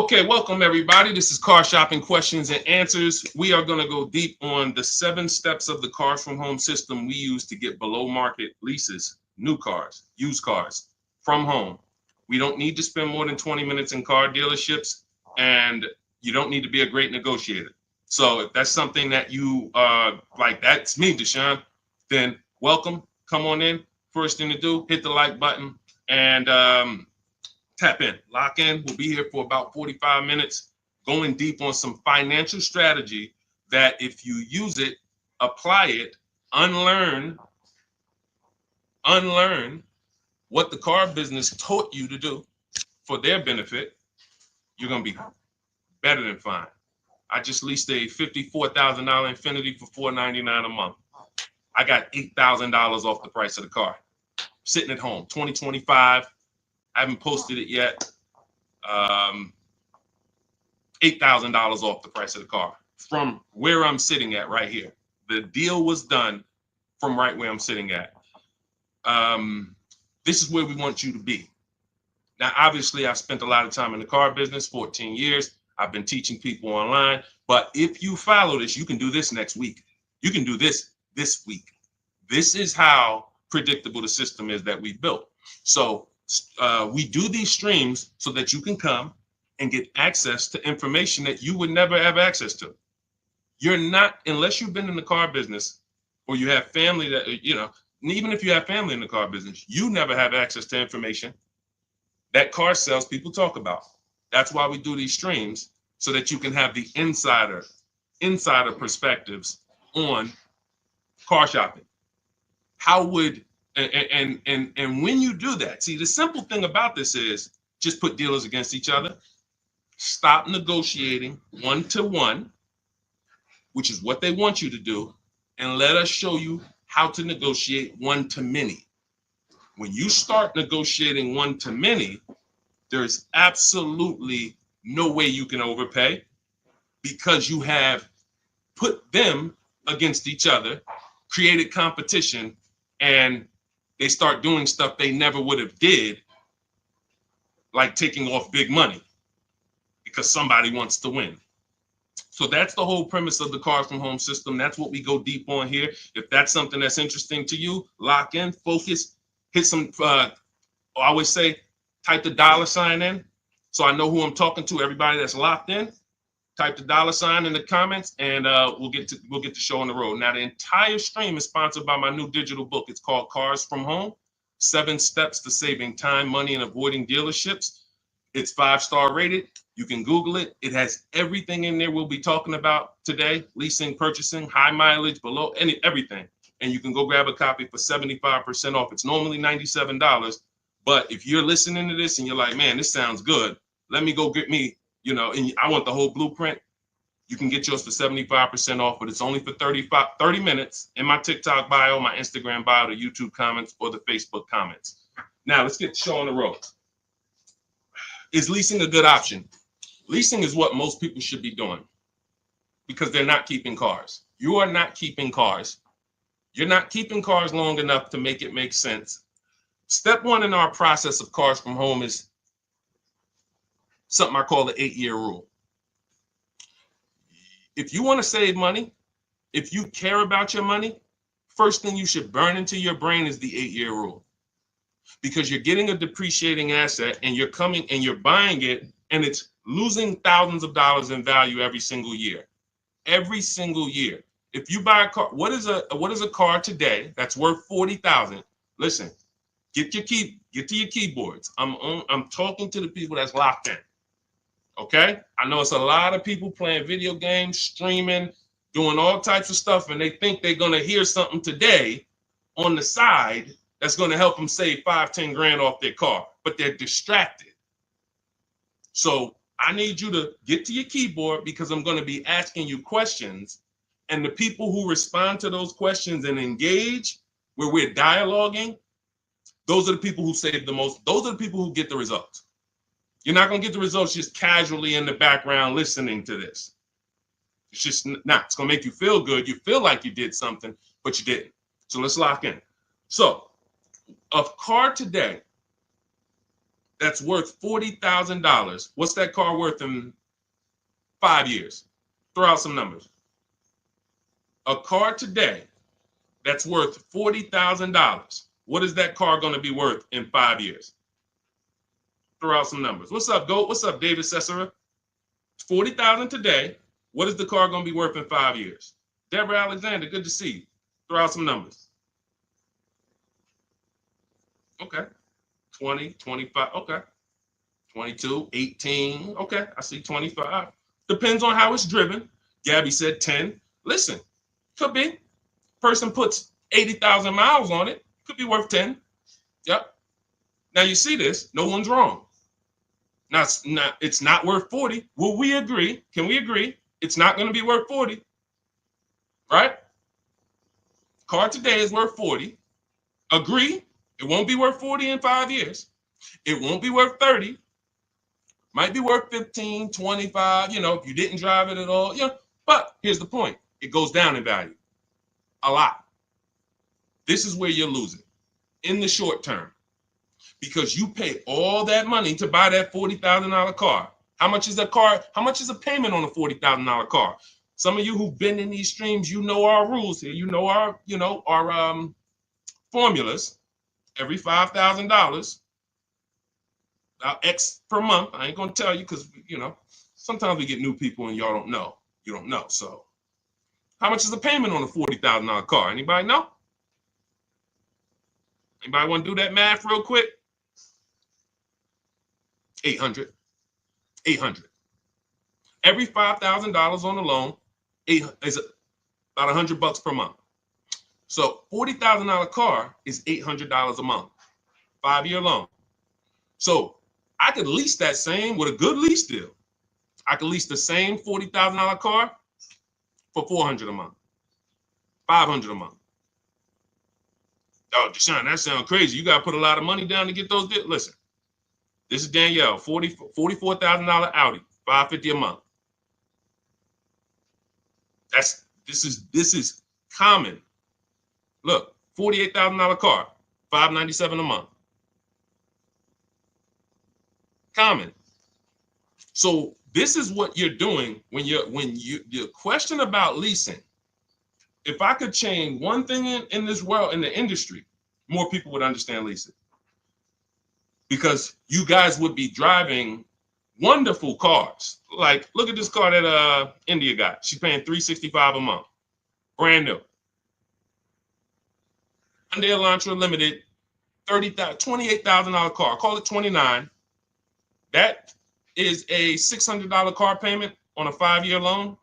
Okay, welcome everybody. This is Car Shopping Questions and Answers. We are going to go deep on the 7 steps of the Cars from Home system we use to get below market leases, new cars, used cars from home. We don't need to spend more than 20 minutes in car dealerships, and you don't need to be a great negotiator. So if that's something that you like, that's me, Deshaun, then welcome. Come on in. First thing to do, hit the like button and tap in, lock in. We'll be here for about 45 minutes, going deep on some financial strategy that if you use it, apply it, unlearn what the car business taught you to do for their benefit, you're going to be better than fine. I just leased a $54,000 Infiniti for $499 a month. I got $8,000 off the price of the car. Sitting at home, 2025. I haven't posted it yet. $8,000 off the price of the car from where I'm sitting at right here. The deal was done from right where I'm sitting at. This is where we want you to be. Now, obviously, I've spent a lot of time in the car business, 14 years. I've been teaching people online. But if you follow this, you can do this next week. You can do this week. This is how predictable the system is that we built. So we do these streams so that you can come and get access to information that you would never have access to. You're not, unless you've been in the car business or you have family that, even if you have family in the car business, you never have access to information that car sales people talk about. That's why we do these streams, so that you can have the insider perspectives on car shopping. How would and when you do that, see, the simple thing about this is just put dealers against each other. Stop negotiating one-to-one, which is what they want you to do, and let us show you how to negotiate one-to-many. When you start negotiating one-to-many, there's absolutely no way you can overpay, because you have put them against each other, created competition, and they start doing stuff they never would have did, like taking off big money because somebody wants to win. So that's the whole premise of the Cars from Home system. That's what we go deep on here. If that's something that's interesting to you, lock in, focus, hit some, I always say, type the $ in so I know who I'm talking to. Everybody that's locked in, type the $ in the comments, and we'll get the show on the road. Now, the entire stream is sponsored by my new digital book. It's called Cars from Home: 7 Steps to Saving Time, Money, and Avoiding Dealerships. It's 5-star rated. You can Google it. It has everything in there we'll be talking about today: leasing, purchasing, high mileage, below, everything. And you can go grab a copy for 75% off. It's normally $97. But if you're listening to this and you're like, man, this sounds good, let me go get me, and I want the whole blueprint, you can get yours for 75% off, but it's only for 30 minutes in my TikTok bio, my Instagram bio, the YouTube comments, or the Facebook comments. Now, let's get the show on the road. Is leasing a good option? Leasing is what most people should be doing, because they're not keeping cars. You are not keeping cars. You're not keeping cars long enough to make it make sense. Step 1 in our process of Cars from Home is something I call the 8-year rule. If you want to save money, if you care about your money, first thing you should burn into your brain is the 8-year rule. Because you're getting a depreciating asset and you're coming and you're buying it, and it's losing thousands of dollars in value every single year. Every single year. If you buy a car, what is a car today that's worth $40,000? Listen, get to your keyboards. I'm talking to the people that's locked in. Okay? I know it's a lot of people playing video games, streaming, doing all types of stuff, and they think they're going to hear something today on the side that's going to help them save 5-10 grand off their car, but they're distracted. So I need you to get to your keyboard, because I'm going to be asking you questions, and the people who respond to those questions and engage, where we're dialoguing, those are the people who save the most. Those are the people who get the results. You're not going to get the results just casually in the background listening to this. It's just not. It's going to make you feel good. You feel like you did something, but you didn't. So let's lock in. So a car today that's worth $40,000. What's that car worth in 5 years? Throw out some numbers. A car today that's worth $40,000. What is that car going to be worth in 5 years? Throw out some numbers. What's up, Goat? What's up, David Cesara? $40,000 today. What is the car going to be worth in 5 years? Deborah Alexander, good to see you. Throw out some numbers. Okay. 20, 25. Okay. 22, 18. Okay. I see 25. Depends on how it's driven. Gabby said 10. Listen, could be. Person puts 80,000 miles on it. Could be worth 10. Yep. Now you see this. No one's wrong. Now it's not worth 40. Will we agree? Can we agree? It's not going to be worth 40. Right? Car today is worth 40. Agree? It won't be worth 40 in 5 years. It won't be worth 30. Might be worth 15, 25, if you didn't drive it at all. But here's the point. It goes down in value. A lot. This is where you're losing in the short term. Because you pay all that money to buy that $40,000 car. How much is a car? How much is a payment on a $40,000 car? Some of you who've been in these streams, you know our rules here. You know our formulas. Every $5,000, X per month. I ain't gonna tell you because sometimes we get new people and y'all don't know. You don't know. So, how much is the payment on a $40,000 car? Anybody know? Anybody want to do that math real quick? 800. 800. Every $5,000 on the loan is about $100 per month. So $40,000 car is $800 a month, 5-year loan. So I could lease that same with a good lease deal. I could lease the same $40,000 car for $400 a month, $500 a month. Oh, Deshaun, that sounds crazy. You got to put a lot of money down to get those deals. Listen, this is Danielle, $44,000 Audi, $550 a month. This is common. Look, $48,000 car, $597 a month. Common. So this is what you're doing when your question about leasing. If I could change one thing in this world, in the industry, more people would understand leasing. Because you guys would be driving wonderful cars. Like, look at this car that India got. She's paying $365 a month. Brand new. Hyundai Elantra Limited, $28,000 car. Call it 29. That is a $600 car payment on a 5-year loan.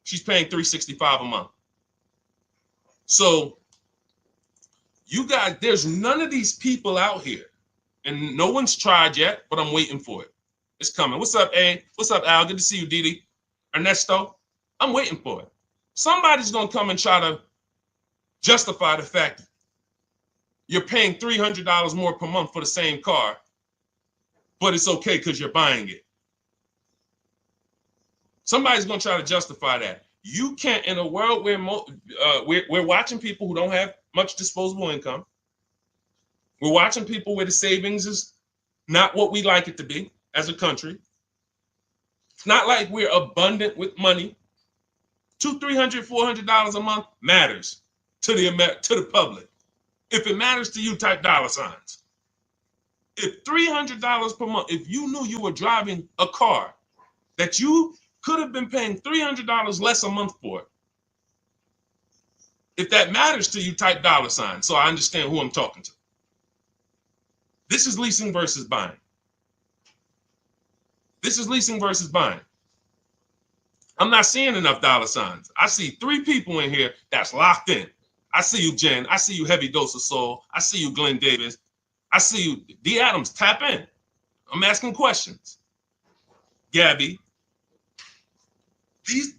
She's paying $365 a month. So you guys, there's none of these people out here, and no one's tried yet, but I'm waiting for it. It's coming. What's up, A? What's up, Al? Good to see you, Didi. Ernesto, I'm waiting for it. Somebody's going to come and try to justify the fact you're paying $300 more per month for the same car, but it's okay because you're buying it. Somebody's going to try to justify that. You can't, in a world where we're watching people who don't have much disposable income. We're watching people where the savings is not what we like it to be as a country. It's not like we're abundant with money. $200, $300, $400 a month matters to the public. If it matters to you, type dollar signs. If $300 per month, if you knew you were driving a car that you could have been paying $300 less a month for it, if that matters to you, type dollar sign so I understand who I'm talking to. This is leasing versus buying. This is leasing versus buying. I'm not seeing enough dollar signs. I see 3 people in here that's locked in. I see you, Jen. I see you, Heavy Dose of Soul. I see you, Glenn Davis. I see you, D. Adams. Tap in. I'm asking questions. Gabby.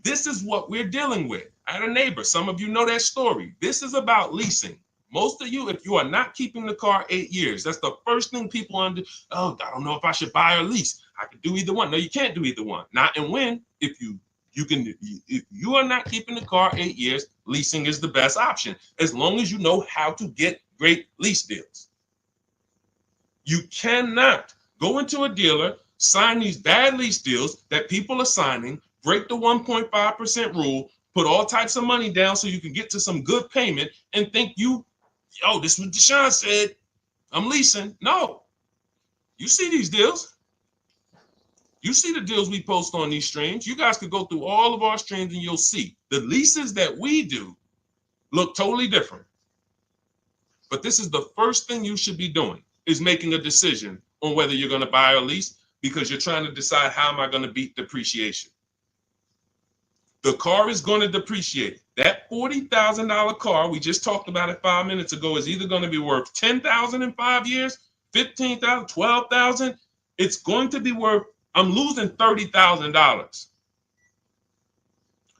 This is what we're dealing with. I had a neighbor. Some of you know that story. This is about leasing. Most of you, if you are not keeping the car 8 years, that's the first thing people under. Oh, I don't know if I should buy or lease. I could do either one. No, you can't do either one. Not and when. If you are not keeping the car 8 years, leasing is the best option, as long as you know how to get great lease deals. You cannot go into a dealer, sign these bad lease deals that people are signing, break the 1.5% rule, put all types of money down so you can get to some good payment and think this is what Deshaun said, I'm leasing. No, you see these deals. You see the deals we post on these streams. You guys could go through all of our streams and you'll see the leases that we do look totally different. But this is the first thing you should be doing, is making a decision on whether you're going to buy or lease, because you're trying to decide, how am I going to beat depreciation? The car is going to depreciate. That $40,000 car we just talked about it 5 minutes ago is either going to be worth $10,000 in 5 years, $15,000, $12,000. It's going to be worth, I'm losing $30,000.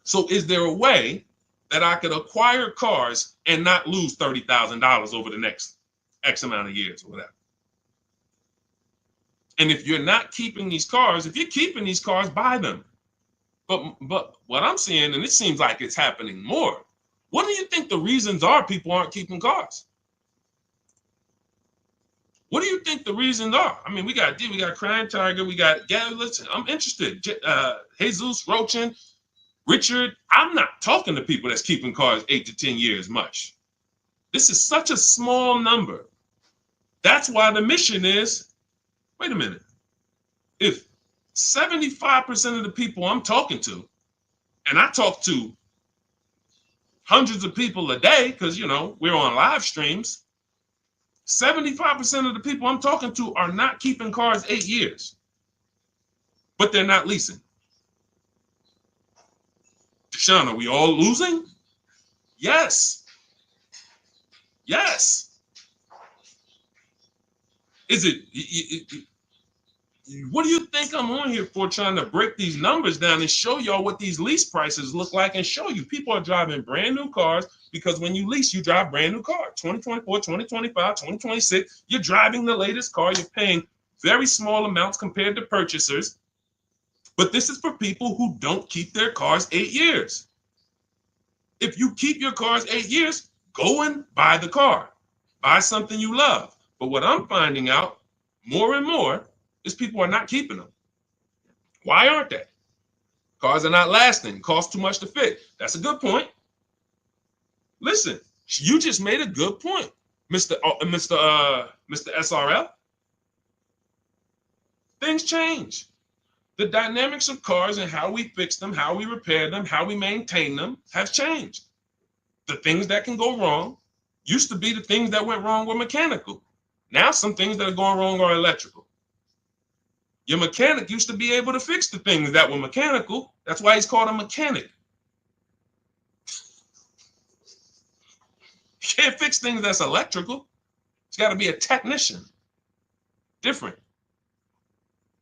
So is there a way that I could acquire cars and not lose $30,000 over the next X amount of years or whatever? And if you're not keeping these cars, if you're keeping these cars, buy them. But what I'm seeing, and it seems like it's happening more, what do you think the reasons are people aren't keeping cars? What do you think the reasons are? I mean, we got Crying Tiger, we got, listen, I'm interested. Jesus, Rochin, Richard, I'm not talking to people that's keeping cars 8 to 10 years much. This is such a small number. That's why the mission is, wait a minute, if 75% of the people I'm talking to, and I talk to hundreds of people a day because, we're on live streams, 75% of the people I'm talking to are not keeping cars 8 years, but they're not leasing. Deshaun, are we all losing? Yes. Yes. Is it, what do you think I'm on here for, trying to break these numbers down and show y'all what these lease prices look like, and show you people are driving brand new cars, because when you lease, you drive brand new cars. 2024, 2025, 2026, you're driving the latest car. You're paying very small amounts compared to purchasers. But this is for people who don't keep their cars 8 years. If you keep your cars 8 years, go and buy the car. Buy something you love. But what I'm finding out more and more is people are not keeping them. Why aren't they? Cars are not lasting. Cost too much to fix. That's a good point. Listen, you just made a good point, Mr. SRL. Things change. The dynamics of cars and how we fix them, how we repair them, how we maintain them have changed. The things that can go wrong used to be the things that went wrong were mechanical. Now some things that are going wrong are electrical. Your mechanic used to be able to fix the things that were mechanical. That's why he's called a mechanic. You can't fix things that's electrical. It's got to be a technician. Different.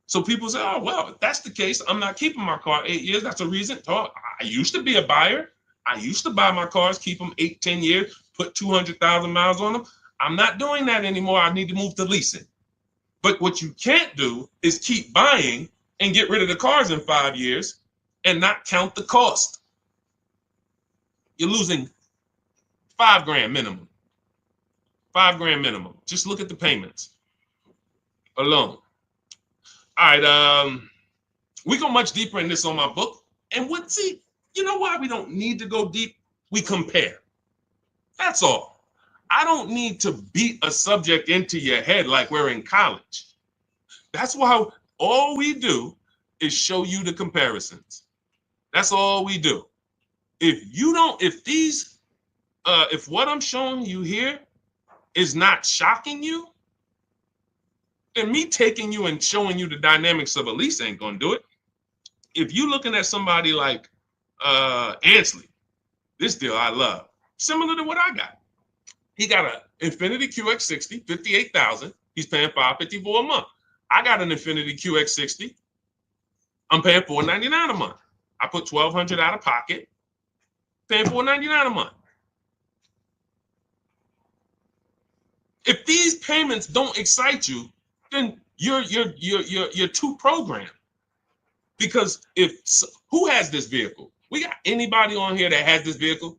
So people say, oh, well, if that's the case, I'm not keeping my car 8 years. That's a reason. Oh, I used to be a buyer. I used to buy my cars, keep them 8, 10 years, put 200,000 miles on them. I'm not doing that anymore. I need to move to leasing. But what you can't do is keep buying and get rid of the cars in 5 years and not count the cost. You're losing $5,000 minimum. $5,000 minimum. Just look at the payments alone. All right, we go much deeper in this on my book. And you know why we don't need to go deep? We compare. That's all. I don't need to beat a subject into your head like we're in college. That's why all we do is show you the comparisons. That's all we do. If what I'm showing you here is not shocking you, then me taking you and showing you the dynamics of a lease ain't gonna do it. If you're looking at somebody like Ansley, this deal I love, similar to what I got. He got an Infiniti QX60, $58,000. He's paying $554 a month. I got an Infiniti QX60. I'm paying $499 a month. I put $1,200 out of pocket, paying $499 a month. If these payments don't excite you, then you're too programmed. Because who has this vehicle? We got anybody on here that has this vehicle?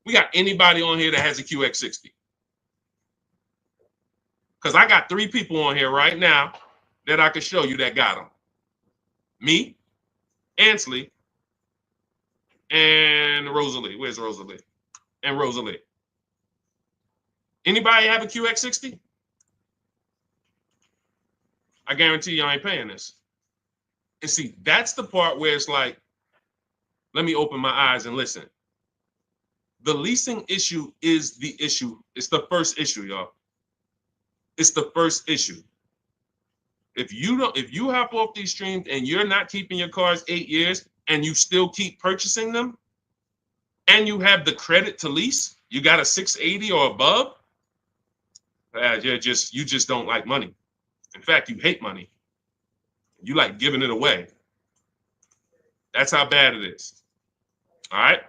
We got anybody on here that has a QX60? Because I got 3 people on here right now that I can show you that got them. Me, Ansley, and Rosalie. Where's Rosalie? And Rosalie. Anybody have a QX60? I guarantee you I ain't paying this. And see, that's the part where it's like, let me open my eyes and listen. The leasing issue is the issue. It's the first issue, y'all. It's the first issue. If you hop off these streams and you're not keeping your cars 8 years and you still keep purchasing them, and you have the credit to lease, you got a 680 or above, you just don't like money. In fact, you hate money. You like giving it away. That's how bad it is. All right,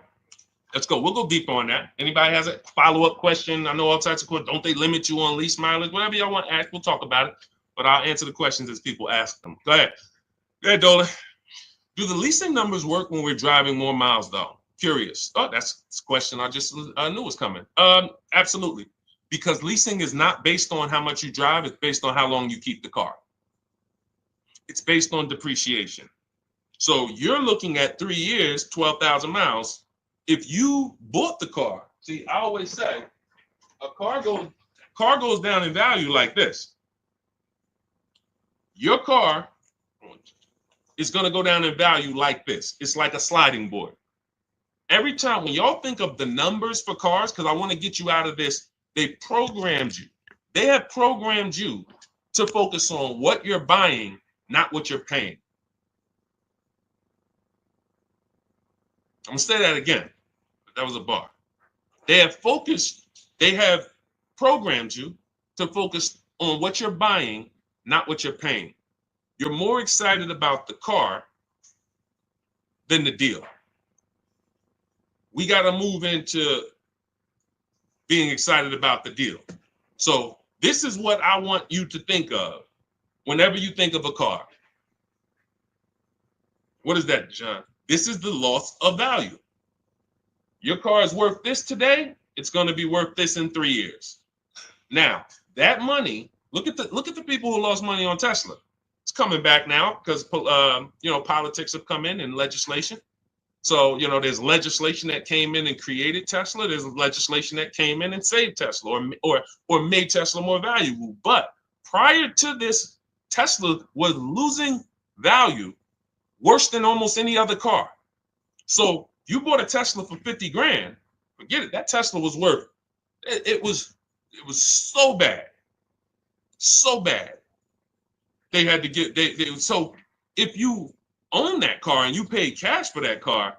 let's go. We'll go deeper on that. Anybody has a follow-up question? I know all types of questions. Don't they limit you on lease mileage? Whatever y'all want to ask, we'll talk about it. But I'll answer the questions as people ask them. Go ahead. Go ahead, Dolan. Do the leasing numbers work when we're driving more miles, though? Curious. Oh, that's a question I just knew was coming. Absolutely. Because leasing is not based on how much you drive. It's based on how long you keep the car. It's based on depreciation. So you're looking at 3 years, 12,000 miles. If you bought the car, see, I always say a car goes down in value like this. Your car is going to go down in value like this. It's like a sliding board. Every time when y'all think of the numbers for cars, because I want to get you out of this, they programmed you. They have programmed you to focus on what you're buying, not what you're paying. I'm going to say that again. That was a bar. They have programmed you to focus on what you're buying, not what you're paying. You're more excited about the car than the deal. We got to move into being excited about the deal. So this is what I want you to think of whenever you think of a car. What is that, John? This is the loss of value. Your car is worth this today. It's going to be worth this in 3 years. Now, that money, look at the people who lost money on Tesla. It's coming back now because politics have come in and legislation. So, there's legislation that came in and created Tesla. There's legislation that came in and saved Tesla or made Tesla more valuable. But prior to this, Tesla was losing value worse than almost any other car. So you bought a Tesla for 50 grand, forget it. That Tesla was worth, it was so bad. So bad. They had to get, so if you own that car and you paid cash for that car,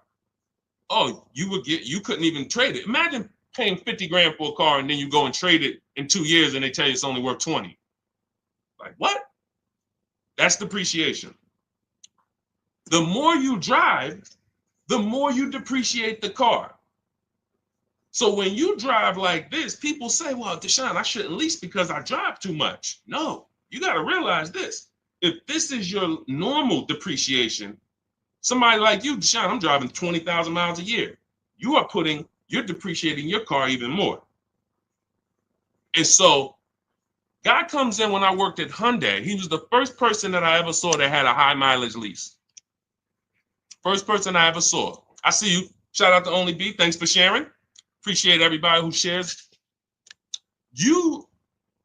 you couldn't even trade it. Imagine paying 50 grand for a car and then you go and trade it in 2 years and they tell you it's only worth 20. Like what? That's depreciation. The more you drive, the more you depreciate the car. So when you drive like this, people say, well, Deshaun, I shouldn't lease because I drive too much. No, you got to realize this. If this is your normal depreciation, somebody like you, Deshaun, I'm driving 20,000 miles a year. You're depreciating your car even more. And so God comes in when I worked at Hyundai. He was the first person that I ever saw that had a high mileage lease. First person I ever saw. I see you. Shout out to Only B. Thanks for sharing. Appreciate everybody who shares. When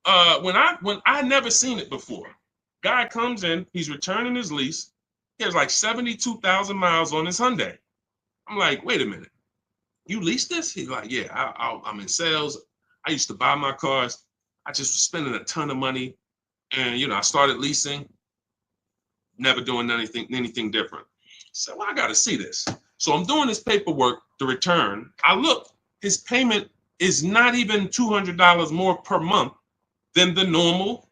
I never seen it before. Guy comes in, he's returning his lease. He has like 72,000 miles on his Hyundai. I'm like, wait a minute. You leased this? He's like, yeah, I'm in sales. I used to buy my cars. I just was spending a ton of money. And, I started leasing, never doing anything different. So I got to see this. So I'm doing this paperwork to return. I look, his payment is not even $200 more per month than the normal,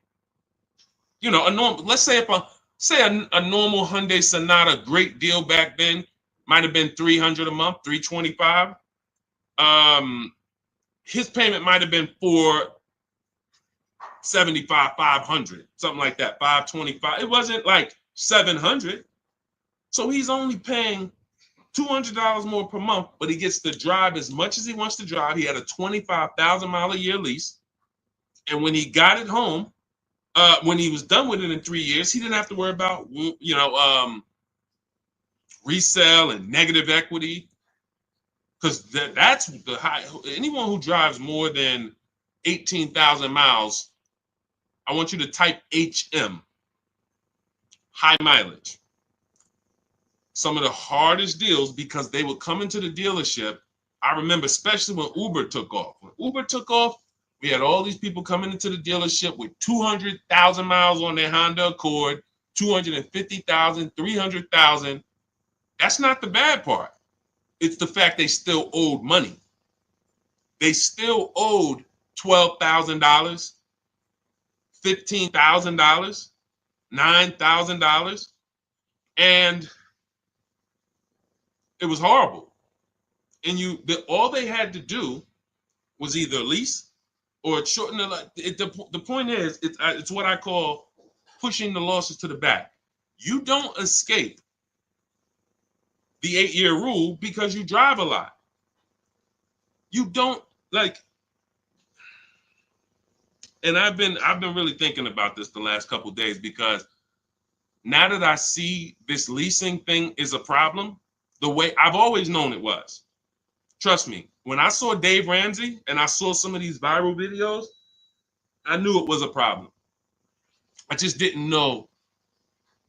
let's say a normal Hyundai Sonata, great deal back then, might have been $300 a month, $325. His payment might have been $475, $500, something like that, $525. It wasn't like $700. So he's only paying $200 more per month, but he gets to drive as much as he wants to drive. He had a 25,000 mile a year lease. And when he got it home, when he was done with it in 3 years, he didn't have to worry about, resale and negative equity, because that's the high. Anyone who drives more than 18,000 miles, I want you to type HM, high mileage. Some of the hardest deals, because they would come into the dealership. I remember, especially when Uber took off. When Uber took off, we had all these people coming into the dealership with 200,000 miles on their Honda Accord, 250,000, 300,000. That's not the bad part. It's the fact they still owed money. They still owed $12,000, $15,000, $9,000, and it was horrible. And all they had to do was either lease or shorten the point is, it's what I call pushing the losses to the back. You don't escape the 8-year rule because you drive a lot. You don't and I've been really thinking about this the last couple of days, because now that I see this leasing thing is a problem, the way I've always known it was. Trust me, when I saw Dave Ramsey and I saw some of these viral videos, I knew it was a problem. I just didn't know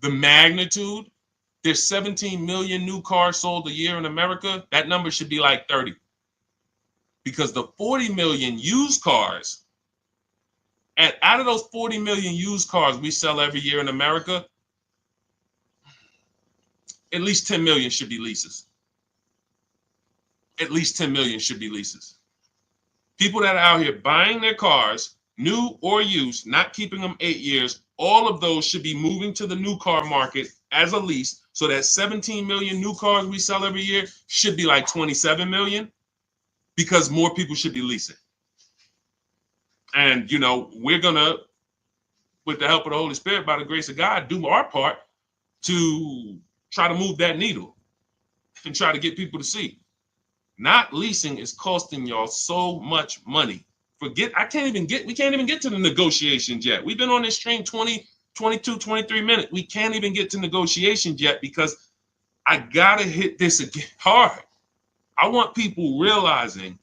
the magnitude. There's 17 million new cars sold a year in America. That number should be like 30. Because the 40 million used cars, and out of those 40 million used cars we sell every year in America, at least 10 million should be leases. At least 10 million should be leases. People that are out here buying their cars, new or used, not keeping them 8 years, all of those should be moving to the new car market as a lease. So that 17 million new cars we sell every year should be like 27 million, because more people should be leasing. And, we're going to, with the help of the Holy Spirit, by the grace of God, do our part to try to move that needle and try to get people to see. Not leasing is costing y'all so much money. We can't even get to the negotiations yet. We've been on this train 20, 22, 23 minutes. We can't even get to negotiations yet, because I got to hit this again hard. I want people realizing,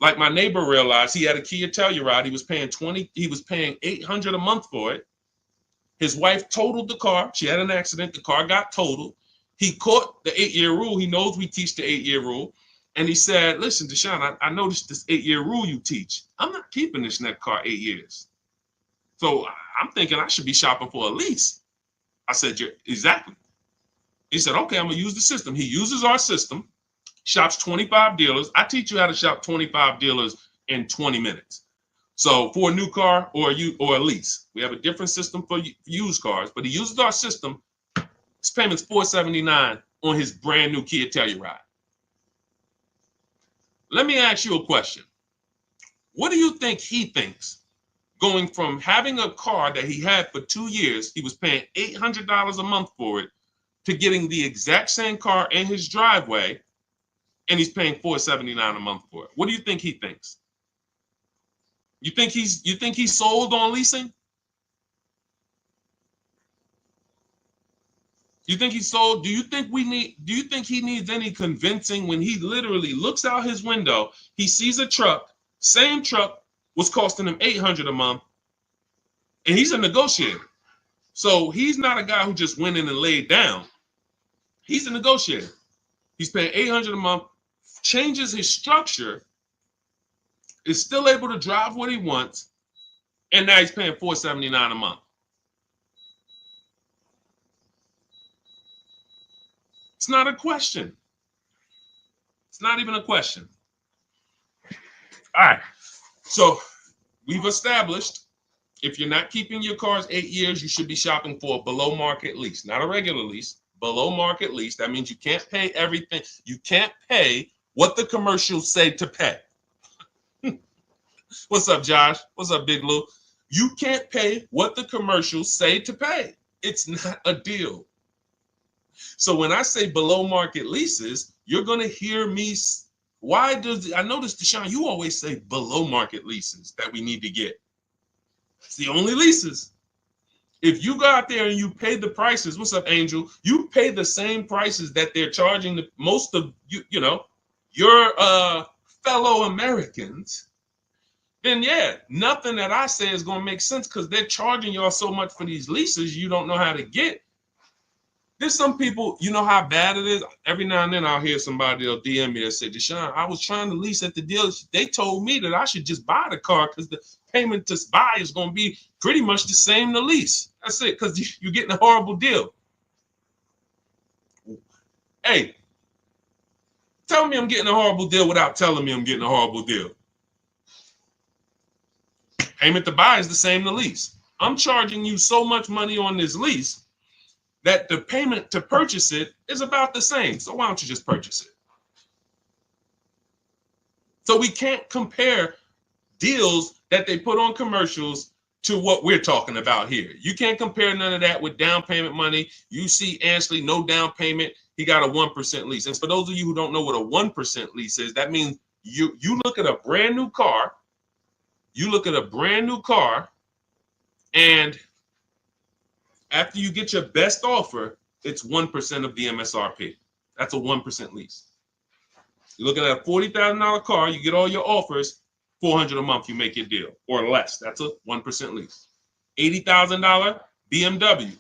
like my neighbor realized, he had a Kia Telluride. He was paying $800 a month for it. His wife totaled the car. She had an accident. The car got totaled. He caught the 8-year rule. He knows we teach the 8-year rule. And he said, listen, Deshaun, I noticed this 8-year rule you teach. I'm not keeping this next car 8 years. So I'm thinking I should be shopping for a lease. I said, exactly. He said, okay, I'm going to use the system. He uses our system, shops 25 dealers. I teach you how to shop 25 dealers in 20 minutes. So for a new car or a lease, we have a different system for used cars, but he uses our system. His payment's $479 on his brand new Kia Telluride. Let me ask you a question. What do you think he thinks, going from having a car that he had for 2 years, he was paying $800 a month for it, to getting the exact same car in his driveway, and he's paying $479 a month for it? What do you think he thinks? You think he's sold on leasing? You think he's sold? Do you think he needs any convincing when he literally looks out his window, he sees a truck, same truck was costing him $800 a month, and he's a negotiator. So he's not a guy who just went in and laid down. He's a negotiator. He's paying $800 a month, changes his structure, is still able to drive what he wants, and now he's paying $479 a month. It's not a question. It's not even a question. All right. So we've established, if you're not keeping your cars 8 years, you should be shopping for a below market lease, not a regular lease, below market lease. That means you can't pay everything. You can't pay what the commercials say to pay. What's up, Josh? What's up, Big Lou? You can't pay what the commercials say to pay. It's not a deal. So when I say below market leases, you're going to hear me why does, I noticed, Deshaun, you always say below market leases that we need to get. It's the only leases. If you go out there and you pay the prices, what's up, Angel? You pay the same prices that they're charging the most of your fellow Americans, then yeah, nothing that I say is gonna make sense because they're charging y'all so much for these leases you don't know how to get. There's some people, you know how bad it is. Every now and then I'll hear somebody, they'll DM me and say, Deshaun, I was trying to lease at the dealership. They told me that I should just buy the car because the payment to buy is going to be pretty much the same to lease. That's it, because you're getting a horrible deal. Hey, tell me I'm getting a horrible deal without telling me I'm getting a horrible deal. Payment to buy is the same to lease. I'm charging you so much money on this lease that the payment to purchase it is about the same. So why don't you just purchase it? So we can't compare deals that they put on commercials to what we're talking about here. You can't compare none of that with down payment money. You see Ansley, no down payment. He got a 1% lease. And for those of you who don't know what a 1% lease is, that means you look at a brand new car, and after you get your best offer, it's 1% of the MSRP. That's a 1% lease. You're looking at a $40,000 car, you get all your offers, $400 a month, you make your deal, or less. That's a 1% lease. $80,000 BMW,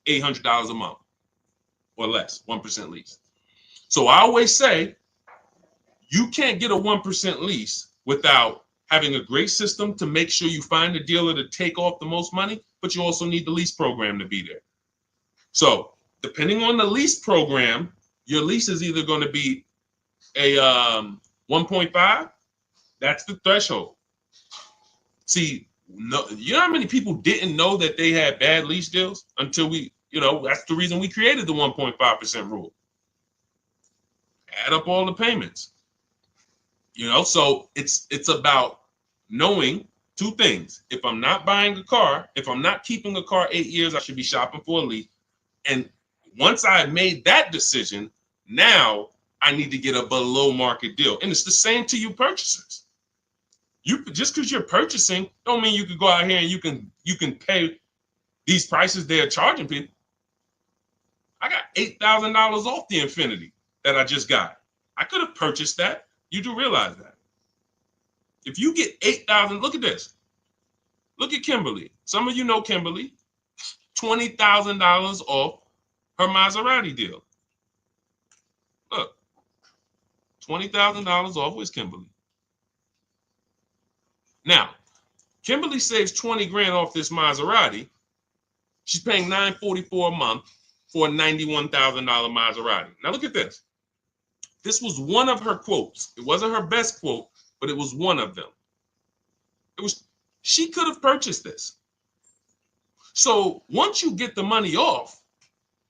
$800 a month, or less, 1% lease. So I always say, you can't get a 1% lease without having a great system to make sure you find a dealer to take off the most money, but you also need the lease program to be there. So depending on the lease program, your lease is either going to be a 1.5, that's the threshold. See, no, you know how many people didn't know that they had bad lease deals until that's the reason we created the 1.5% rule. Add up all the payments. So it's about knowing two things. If I'm not buying a car, if I'm not keeping a car 8 years, I should be shopping for a lease. And once I made that decision, now I need to get a below market deal. And it's the same to you purchasers. You just because you're purchasing don't mean you can go out here and you can pay these prices they're charging people. I got $8,000 off the Infiniti that I just got. I could have purchased that. You do realize that. If you get $8,000, look at this. Look at Kimberly. Some of you know Kimberly. $20,000 off her Maserati deal. Look, $20,000 off with Kimberly. Now, Kimberly saves 20 grand off this Maserati. She's paying $944 a month for a $91,000 Maserati. Now look at this. This was one of her quotes. It wasn't her best quote, but it was one of them. She could have purchased this. So once you get the money off,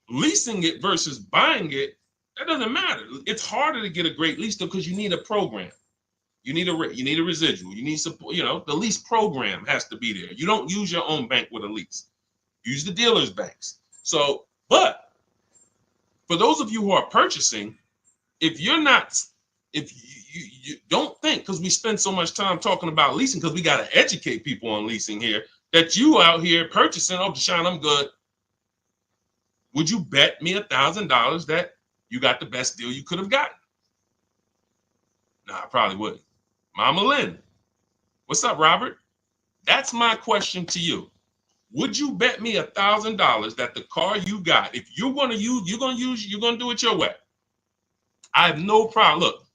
leasing it versus buying it, that doesn't matter. It's harder to get a great lease though because you need a program. You need a residual. You need support. The lease program has to be there. You don't use your own bank with a lease. Use the dealer's banks. So, but for those of you who are purchasing, if you don't think, because we spend so much time talking about leasing, because we got to educate people on leasing here, that you out here purchasing, oh, Deshaun, I'm good. Would you bet me $1,000 that you got the best deal you could have gotten? No, I probably wouldn't. Mama Lynn, what's up, Robert? That's my question to you. Would you bet me $1,000 that the car you got, if you're going to do it your way? I have no problem. Look,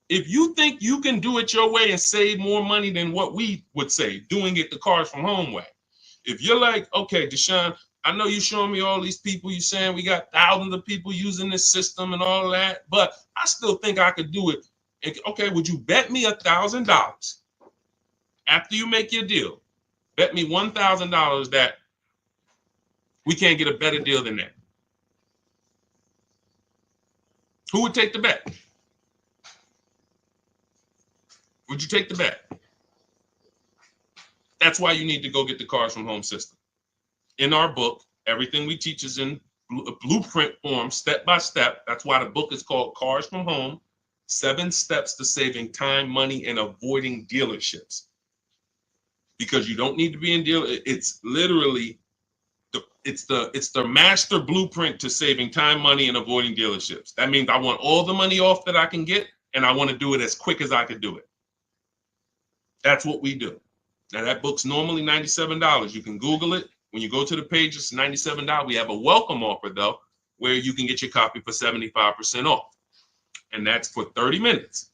if you think you can do it your way and save more money than what we would say, doing it the Cars from Home way. If you're like, okay, Deshaun, I know you're showing me all these people, you're saying we got thousands of people using this system and all that, but I still think I could do it. Okay, would you bet me $1,000 after you make your deal? Bet me $1,000 that we can't get a better deal than that. Who would take the bet? Would you take the bet? That's why you need to go get the Cars from Home system. In our book, everything we teach is in blueprint form, step by step. That's why the book is called Cars from Home. 7 steps to saving time, money, and avoiding dealerships. Because you don't need to be in deal. It's literally it's the master blueprint to saving time, money, and avoiding dealerships. That means I want all the money off that I can get, and I want to do it as quick as I can do it. That's what we do. Now that book's normally $97. You can Google it. When you go to the page, it's $97. We have a welcome offer though, where you can get your copy for 75% off. And that's for 30 minutes.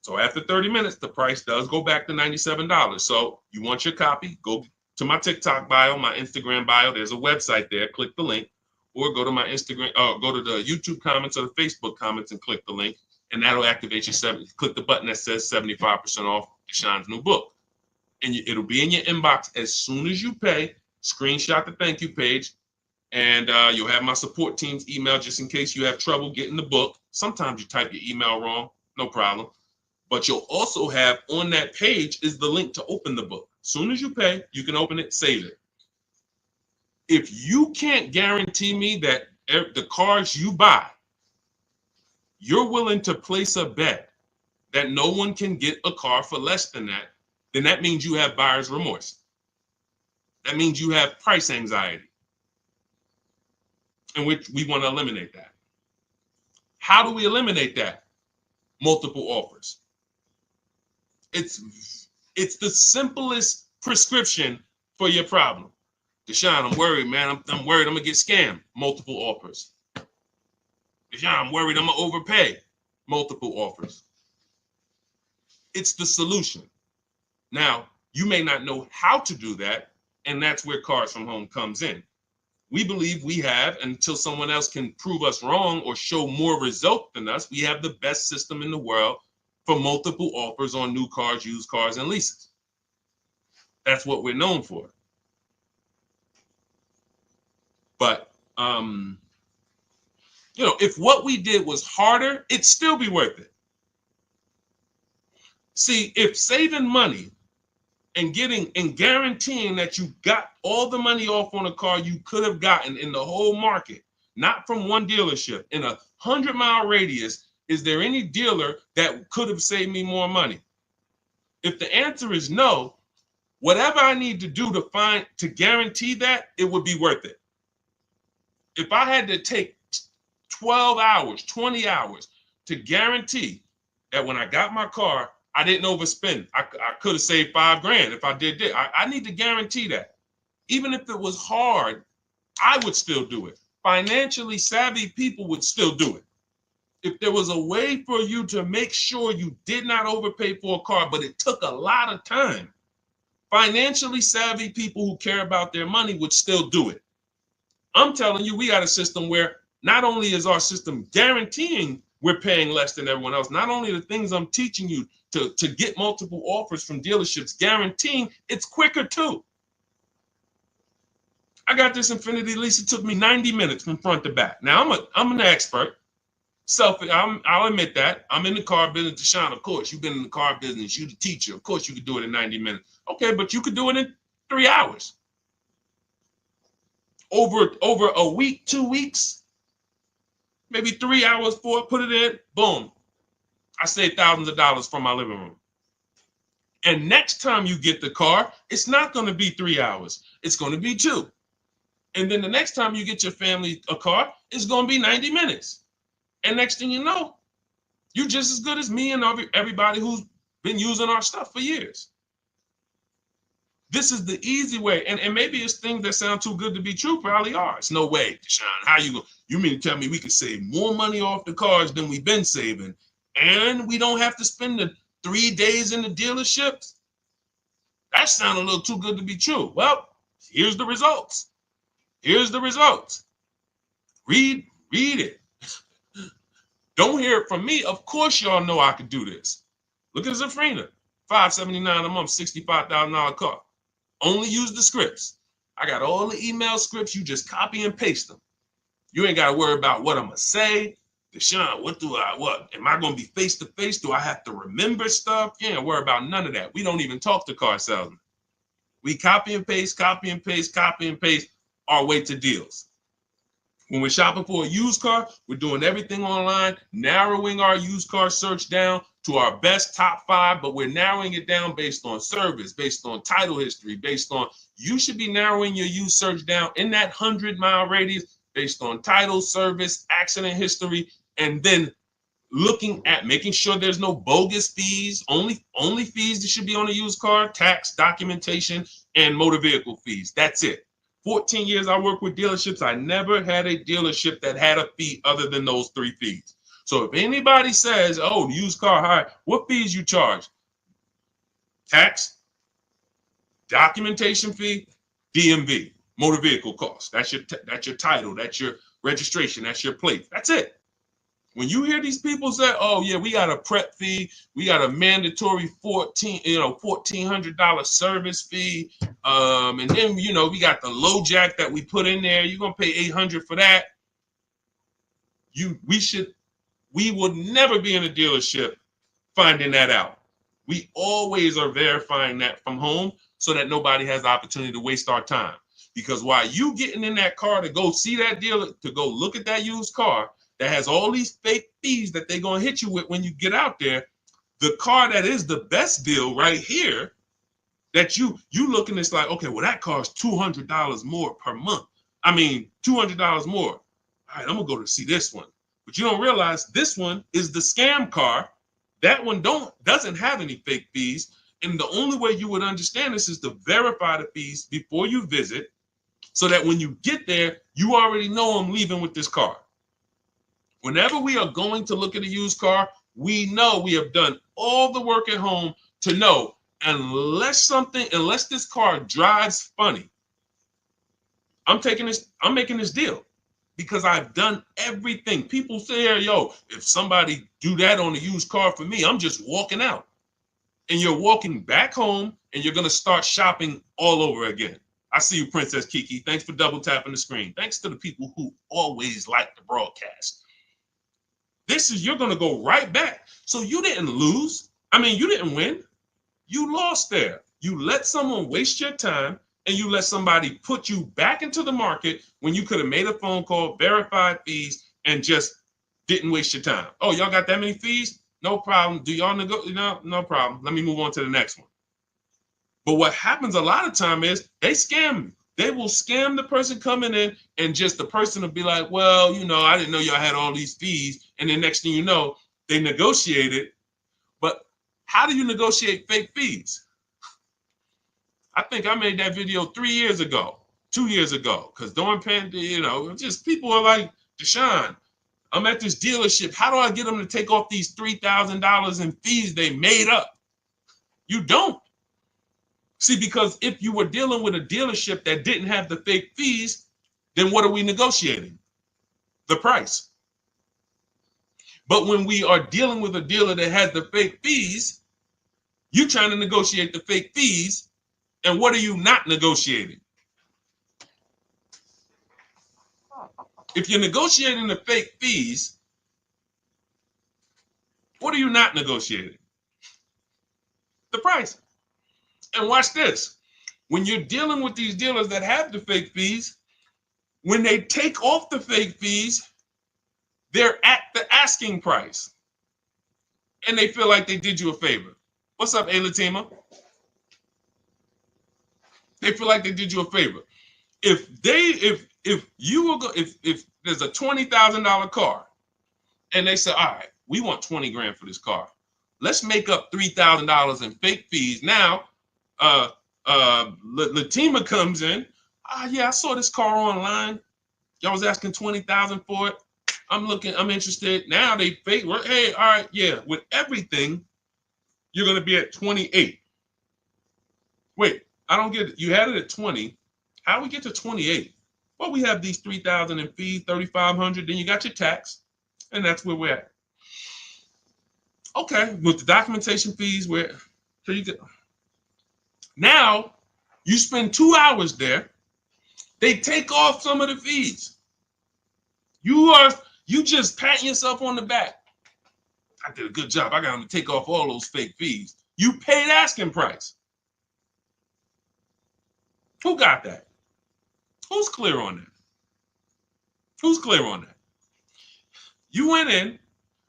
So after 30 minutes, the price does go back to $97. So you want your copy, go to my TikTok bio, my Instagram bio. There's a website there. Click the link, or go to my Instagram, go to the YouTube comments or the Facebook comments and click the link, and that'll activate your click the button that says 75% off Deshaun's new book. And it'll be in your inbox as soon as you pay. Screenshot the thank you page, and you'll have my support team's email just in case you have trouble getting the book. Sometimes you type your email wrong, no problem. But you'll also have on that page is the link to open the book. As soon as you pay, you can open it, save it. If you can't guarantee me that the cars you buy, you're willing to place a bet that no one can get a car for less than that, then that means you have buyer's remorse. That means you have price anxiety. And we want to eliminate that. How do we eliminate that? Multiple offers. It's the simplest prescription for your problem. Deshaun, I'm worried, man. I'm worried I'm going to get scammed. Multiple offers. Deshaun, I'm worried I'm going to overpay. Multiple offers. It's the solution. Now, you may not know how to do that, and that's where Cars from Home comes in. We believe we have, until someone else can prove us wrong or show more result than us, we have the best system in the world for multiple offers on new cars, used cars, and leases. That's what we're known for. But, if what we did was harder, it'd still be worth it. See, if saving money and guaranteeing that you got all the money off on a car you could have gotten in the whole market, not from one dealership, in a 100-mile radius, is there any dealer that could have saved me more money? If the answer is no, whatever I need to do to guarantee that, it would be worth it. If I had to take 12 hours, 20 hours to guarantee that when I got my car, I didn't overspend. I could have saved $5,000 if I did that. I need to guarantee that. Even if it was hard, I would still do it. Financially savvy people would still do it. If there was a way for you to make sure you did not overpay for a car, but it took a lot of time, financially savvy people who care about their money would still do it. I'm telling you, we got a system where not only is our system guaranteeing we're paying less than everyone else, not only the things I'm teaching you to get multiple offers from dealerships, guaranteeing it's quicker too. I got this Infiniti lease. It took me 90 minutes from front to back. Now I'm an expert. I'll admit that. I'm in the car business. Deshaun, of course, you've been in the car business. You're the teacher. Of course, you could do it in 90 minutes. Okay, but you could do it in 3 hours. Over a week, 2 weeks, maybe 3 hours, 4, put it in, boom. I saved thousands of dollars from my living room. And next time you get the car, it's not going to be 3 hours. It's going to be 2. And then the next time you get your family a car, it's going to be 90 minutes. And next thing you know, you're just as good as me and everybody who's been using our stuff for years. This is the easy way. And maybe it's things that sound too good to be true, probably are. It's no way, Deshaun. How you mean to tell me we could save more money off the cars than we've been saving, and we don't have to spend the 3 days in the dealerships? That sounds a little too good to be true. Well, here's the results. Here's the results. Read it. Don't hear it from me. Of course, y'all know I could do this. Look at Zafrina, $579 a month, $65,000 car. Only use the scripts. I got all the email scripts. You just copy and paste them. You ain't got to worry about what I'm going to say. Deshaun, what? Am I going to be face to face? Do I have to remember stuff? You ain't worry about none of that. We don't even talk to car salesmen. We copy and paste our way to deals. When we're shopping for a used car, we're doing everything online, narrowing our used car search down to our best top 5, but we're narrowing it down based on service, based on title history, based on, you should be narrowing your used search down in that 100-mile radius based on title, service, accident history, and then looking at making sure there's no bogus fees. Only fees that should be on a used car: tax, documentation, and motor vehicle fees. That's it. 14 years I worked with dealerships. I never had a dealership that had a fee other than those 3 fees. So if anybody says, oh, used car hire, what fees you charge? Tax, documentation fee, DMV, motor vehicle cost. That's your title, that's your registration, that's your plate. That's it. When you hear these people say, oh yeah, we got a prep fee, we got a mandatory $1,400 service fee, and then we got the low jack that we put in there, you're gonna pay $800 for that. We would never be in a dealership finding that out. We always are verifying that from home so that nobody has the opportunity to waste our time. Because while you getting in that car to go see that dealer, to go look at that used car that has all these fake fees that they're going to hit you with when you get out there, the car that is the best deal right here, that you looking, it's like, okay, well, that car is $200 more per month. I mean, $200 more. All right, I'm going to go to see this one. But you don't realize this one is the scam car. That one doesn't have any fake fees. And the only way you would understand this is to verify the fees before you visit, so that when you get there, you already know I'm leaving with this car. Whenever we are going to look at a used car, we know we have done all the work at home to know, unless this car drives funny, I'm making this deal. Because I've done everything. People say, yo, if somebody do that on a used car for me, I'm just walking out. And you're walking back home and you're going to start shopping all over again. I see you, Princess Kiki. Thanks for double tapping the screen. Thanks to the people who always like the broadcast. You're going to go right back. So you didn't lose. I mean, you didn't win. You lost there. You let someone waste your time, and you let somebody put you back into the market when you could have made a phone call, verified fees, and just didn't waste your time. Oh, y'all got that many fees? No problem. Do y'all negotiate? No problem. Let me move on to the next one. But what happens a lot of time is they scam you. They will scam the person coming in, and just the person will be like, well, I didn't know y'all had all these fees. And then next thing you know, they negotiated. But how do you negotiate fake fees? I think I made that video 3 years ago, 2 years ago, because during pandemic, just people are like, Deshaun, I'm at this dealership. How do I get them to take off these $3,000 in fees they made up? You don't. See, because if you were dealing with a dealership that didn't have the fake fees, then what are we negotiating? The price. But when we are dealing with a dealer that has the fake fees, you're trying to negotiate the fake fees. And what are you not negotiating? If you're negotiating the fake fees, what are you not negotiating? The price. And watch this. When you're dealing with these dealers that have the fake fees, when they take off the fake fees, they're at the asking price. And they feel like they did you a favor. What's up, Latima? They feel like they did you a favor. If you will go, if there's a $20,000 car, and they say, all right, we want 20 grand for this car. Let's make up $3,000 in fake fees. Now, Latima comes in. Yeah, I saw this car online. Y'all was asking 20,000 for it. I'm interested. Now they fake. Hey, all right, yeah. With everything, you're gonna be at 28. Wait, I don't get it. You had it at 20. How do we get to 28? Well, we have these 3,000 in fees, 3,500. Then you got your tax, and that's where we're at. Okay, with the documentation fees, so you get. Now, you spend 2 hours there. They take off some of the fees. You just patting yourself on the back. I did a good job. I got them to take off all those fake fees. You paid asking price. Who got that? Who's clear on that? Who's clear on that? You went in,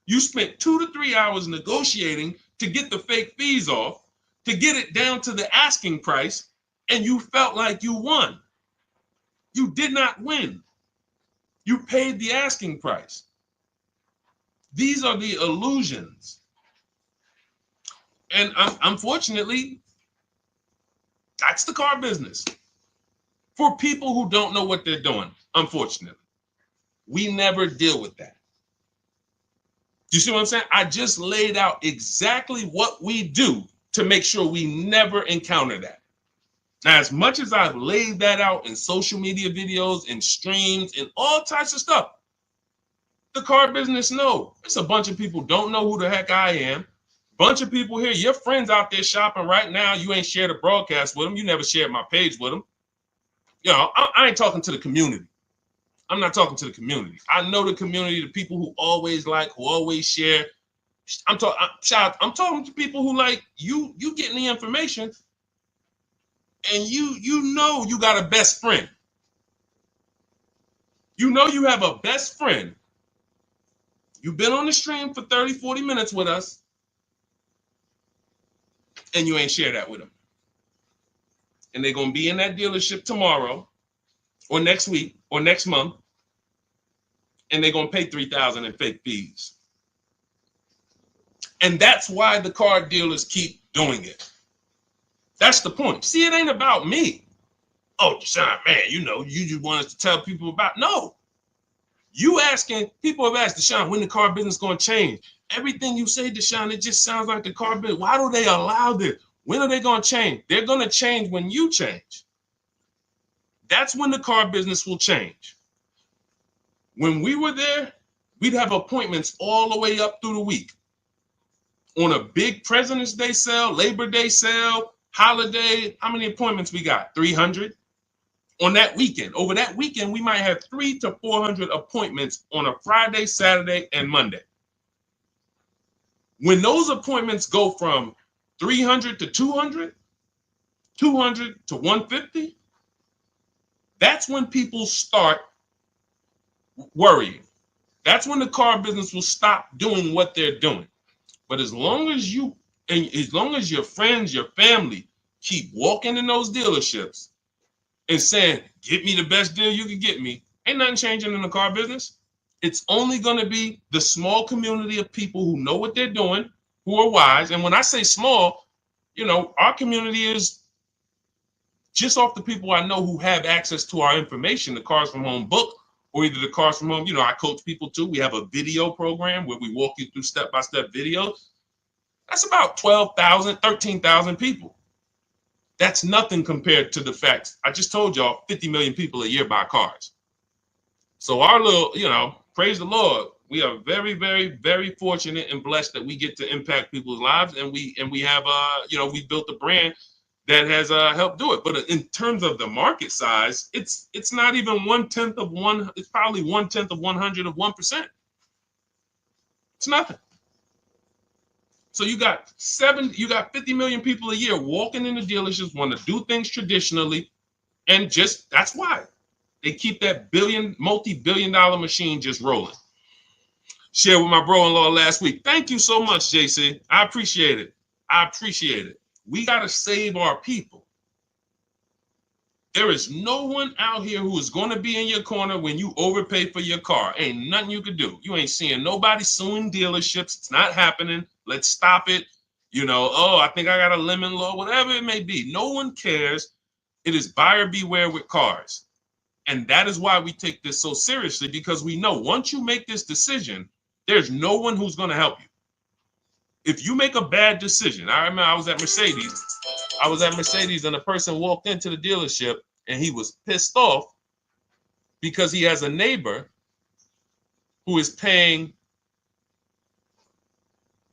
you spent 2 to 3 hours negotiating to get the fake fees off, to get it down to the asking price, and you felt like you won. You did not win. You paid the asking price. These are the illusions. And unfortunately, that's the car business. For people who don't know what they're doing, unfortunately, we never deal with that. You see what I'm saying? I just laid out exactly what we do to make sure we never encounter that. Now, as much as I've laid that out in social media videos and streams and all types of stuff, the car business, no. It's a bunch of people don't know who the heck I am. Bunch of people here, your friends out there shopping right now, you ain't shared a broadcast with them. You never shared my page with them. You know, I ain't talking to the community. I'm not talking to the community. I know the community, the people who always like, who always share. I'm talking to people who like you getting the information, and you know you got a best friend. You know you have a best friend. You've been on the stream for 30, 40 minutes with us, and you ain't share that with them. And they're going to be in that dealership tomorrow or next week or next month, and they're going to pay $3,000 in fake fees. And that's why the car dealers keep doing it. That's the point. See, it ain't about me. Oh, Deshaun, man, you know, you just want us to tell people about. No. You asking, people have asked, Deshaun, when the car business going to change? Everything you say, Deshaun, it just sounds like the car business. Why do they allow this? When are they going to change? They're going to change when you change. That's when the car business will change. When we were there, we'd have appointments all the way up through the week. On a big President's Day sale, Labor Day sale, holiday, how many appointments we got? 300? On that weekend. Over that weekend, we might have 300 to 400 appointments on a Friday, Saturday, and Monday. When those appointments go from 300 to 200, 200 to 150, that's when people start worrying. That's when the car business will stop doing what they're doing. But as long as you, and as long as your friends, your family keep walking in those dealerships and saying, get me the best deal you can get me, ain't nothing changing in the car business. It's only going to be the small community of people who know what they're doing, who are wise. And when I say small, you know, our community is just off the people I know who have access to our information, the Cars from Home book, or either the Cars from Home. You know, I coach people too. We have a video program where we walk you through step-by-step videos. That's about 12,000, 13,000 people. That's nothing compared to the fact, I just told y'all 50 million people a year buy cars. So our little, you know, praise the Lord. We are very, very, very fortunate and blessed that we get to impact people's lives. And we have, you know, we built a brand that has helped do it. But in terms of the market size, it's not even 1/10 of one. It's probably 1/10 of 100 of 1%. It's nothing. So you got 50 million people a year walking in the dealerships, want to do things traditionally, and just that's why they keep that multi-billion-dollar machine just rolling. Shared with my bro-in-law last week. Thank you so much, JC. I appreciate it. I appreciate it. We got to save our people. There is no one out here who is going to be in your corner when you overpay for your car. Ain't nothing you could do. You ain't seeing nobody suing dealerships. It's not happening. Let's stop it. You know, oh, I think I got a lemon law, whatever it may be. No one cares. It is buyer beware with cars. And that is why we take this so seriously, because we know once you make this decision, there's no one who's going to help you. If you make a bad decision, I remember I was at Mercedes and a person walked into the dealership and he was pissed off because he has a neighbor who is paying.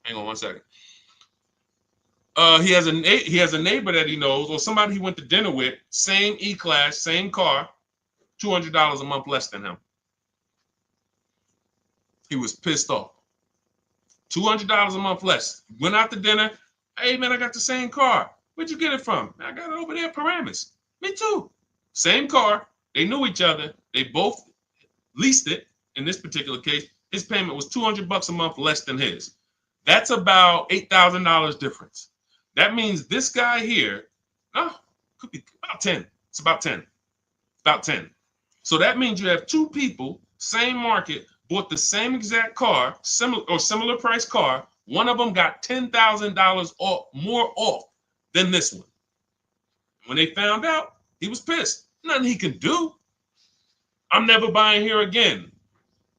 Hang on one second. He has a neighbor that he knows, or somebody he went to dinner with, same E-Class, same car, $200 a month less than him. He was pissed off. $200 a month less. Went out to dinner. Hey, man, I got the same car. Where'd you get it from? I got it over there at Paramus. Me too. Same car. They knew each other. They both leased it, in this particular case, his payment was $200 a month less than his. That's about $8,000 difference. That means this guy here, could be about 10. It's about 10. About 10. So that means you have two people, same market, bought the same exact car, similar price car. One of them got $10,000 more off than this one. When they found out, he was pissed. Nothing he can do. I'm never buying here again.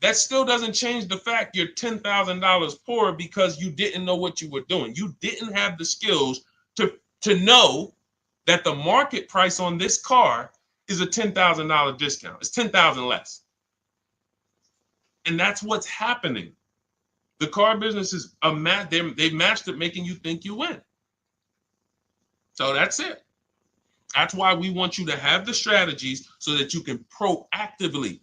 That still doesn't change the fact you're $10,000 poorer because you didn't know what you were doing. You didn't have the skills to know that the market price on this car is a $10,000 discount. It's $10,000 less. And that's what's happening. The car business is they've mastered making you think you win. So that's it. That's why we want you to have the strategies so that you can proactively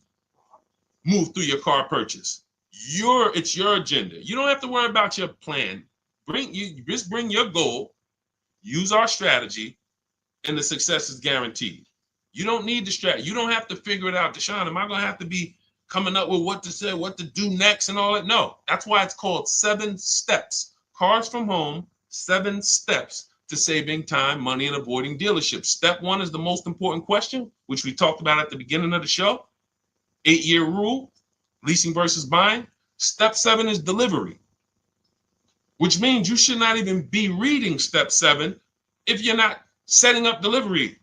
move through your car purchase. It's your agenda. You don't have to worry about your plan. Just bring your goal, use our strategy, and the success is guaranteed. You don't need the strategy. You don't have to figure it out. Deshaun, am I going to have to be coming up with what to say, what to do next and all that? No, that's why it's called 7 steps. Cars from Home, 7 steps to saving time, money, and avoiding dealerships. Step 1 is the most important question, which we talked about at the beginning of the show. 8-year rule, leasing versus buying. Step 7 is delivery, which means you should not even be reading step 7 if you're not setting up delivery.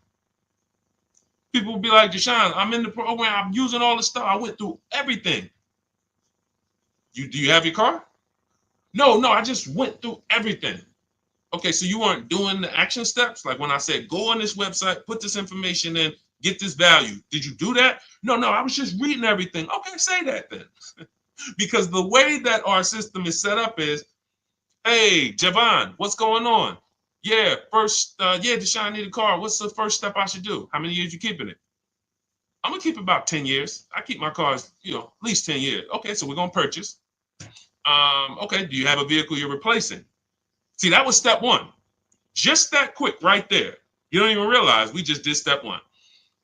People will be like, Deshaun, I'm in the program, I'm using all the stuff, I went through everything. Do you have your car? No, I just went through everything. Okay, so you weren't doing the action steps? Like when I said, go on this website, put this information in, get this value. Did you do that? No, I was just reading everything. Okay, say that then. Because the way that our system is set up is, hey, Javon, what's going on? Yeah, Deshaun, I need a car. What's the first step I should do? How many years you keeping it? I'm going to keep about 10 years. I keep my cars, at least 10 years. Okay, so we're going to purchase. Okay, do you have a vehicle you're replacing? See, that was step 1. Just that quick right there. You don't even realize we just did step 1.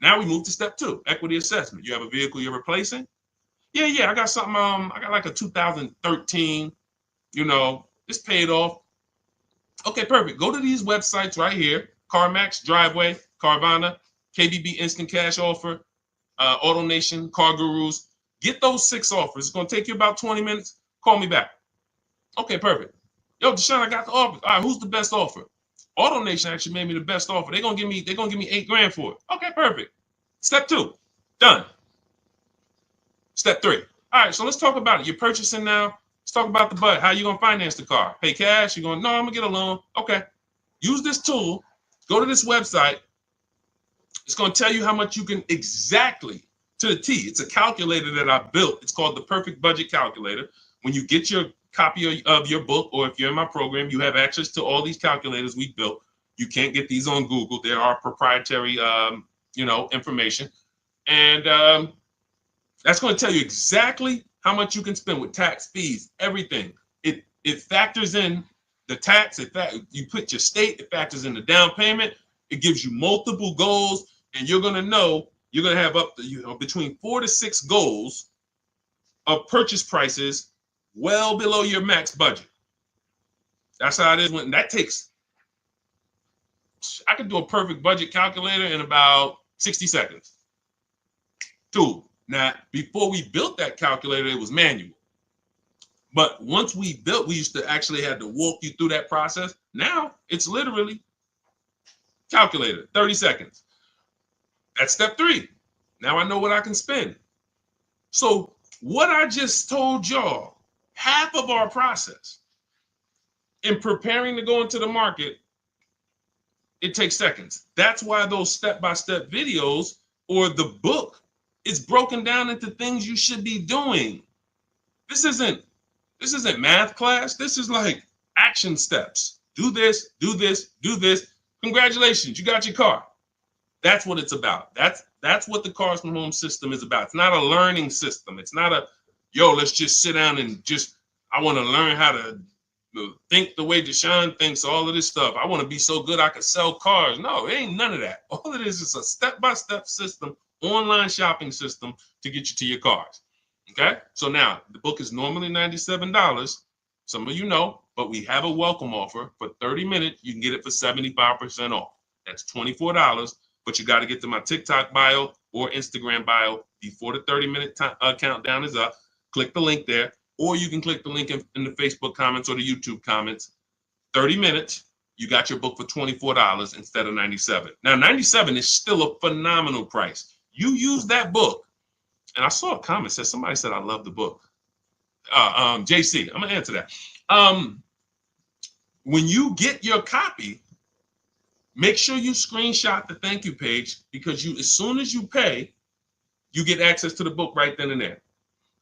Now we move to step 2, equity assessment. You have a vehicle you're replacing? Yeah, I got something, I got like a 2013, it's paid off. Okay, perfect. Go to these websites right here, CarMax, Driveway, Carvana, KBB Instant Cash Offer, AutoNation, Car Gurus. Get those 6 offers. It's going to take you about 20 minutes. Call me back. Okay, perfect. Yo, Deshaun, I got the offer. All right, who's the best offer? AutoNation actually made me the best offer. They're gonna give me $8,000 for it. Okay, perfect. Step 2, done. Step 3. All right, so let's talk about it. You're purchasing now. Let's talk about the budget. How you gonna finance the car? Pay cash? You're going, no, I'm gonna get a loan. Okay. Use this tool. Go to this website. It's gonna tell you how much you can exactly to the T. It's a calculator that I built. It's called the Perfect Budget Calculator. When you get your copy of your book, or if you're in my program, you have access to all these calculators we built. You can't get these on Google. There are proprietary, information. And that's going to tell you exactly how much you can spend with tax, fees, everything. It factors in the tax. You put your state. It factors in the down payment. It gives you multiple goals, and you're going to have up to between 4 to 6 goals of purchase prices well below your max budget. That's how it is. I could do a perfect budget calculator in about 60 seconds. Tool. Now, before we built that calculator, it was manual. But once we built, we used to actually have to walk you through that process. Now, it's literally calculator, 30 seconds. That's step 3. Now I know what I can spend. So what I just told y'all, half of our process in preparing to go into the market, it takes seconds. That's why those step-by-step videos or the book is broken down into things you should be doing. This isn't math class. This is like action steps. Do this, do this, do this. Congratulations, you got your car. That's what it's about. That's what the Cars from Home system is about. It's not a learning system. It's not let's just sit down and I want to learn how to think the way Deshaun thinks, all of this stuff. I want to be so good I could sell cars. No, it ain't none of that. All it is a step-by-step system online shopping system to get you to your cars. Okay, so now the book is normally $97. Some of you know, but we have a welcome offer for 30 minutes. You can get it for 75% off. That's $24, but you got to get to my TikTok bio or Instagram bio before the 30-minute countdown is up. Click the link there, or you can click the link in the Facebook comments or the YouTube comments. 30 minutes, you got your book for $24 instead of $97. Now, $97 is still a phenomenal price. You use that book. And I saw a comment said somebody said I love the book. JC, I'm gonna answer that. When you get your copy, make sure you screenshot the thank you page, because as soon as you pay, you get access to the book right then and there.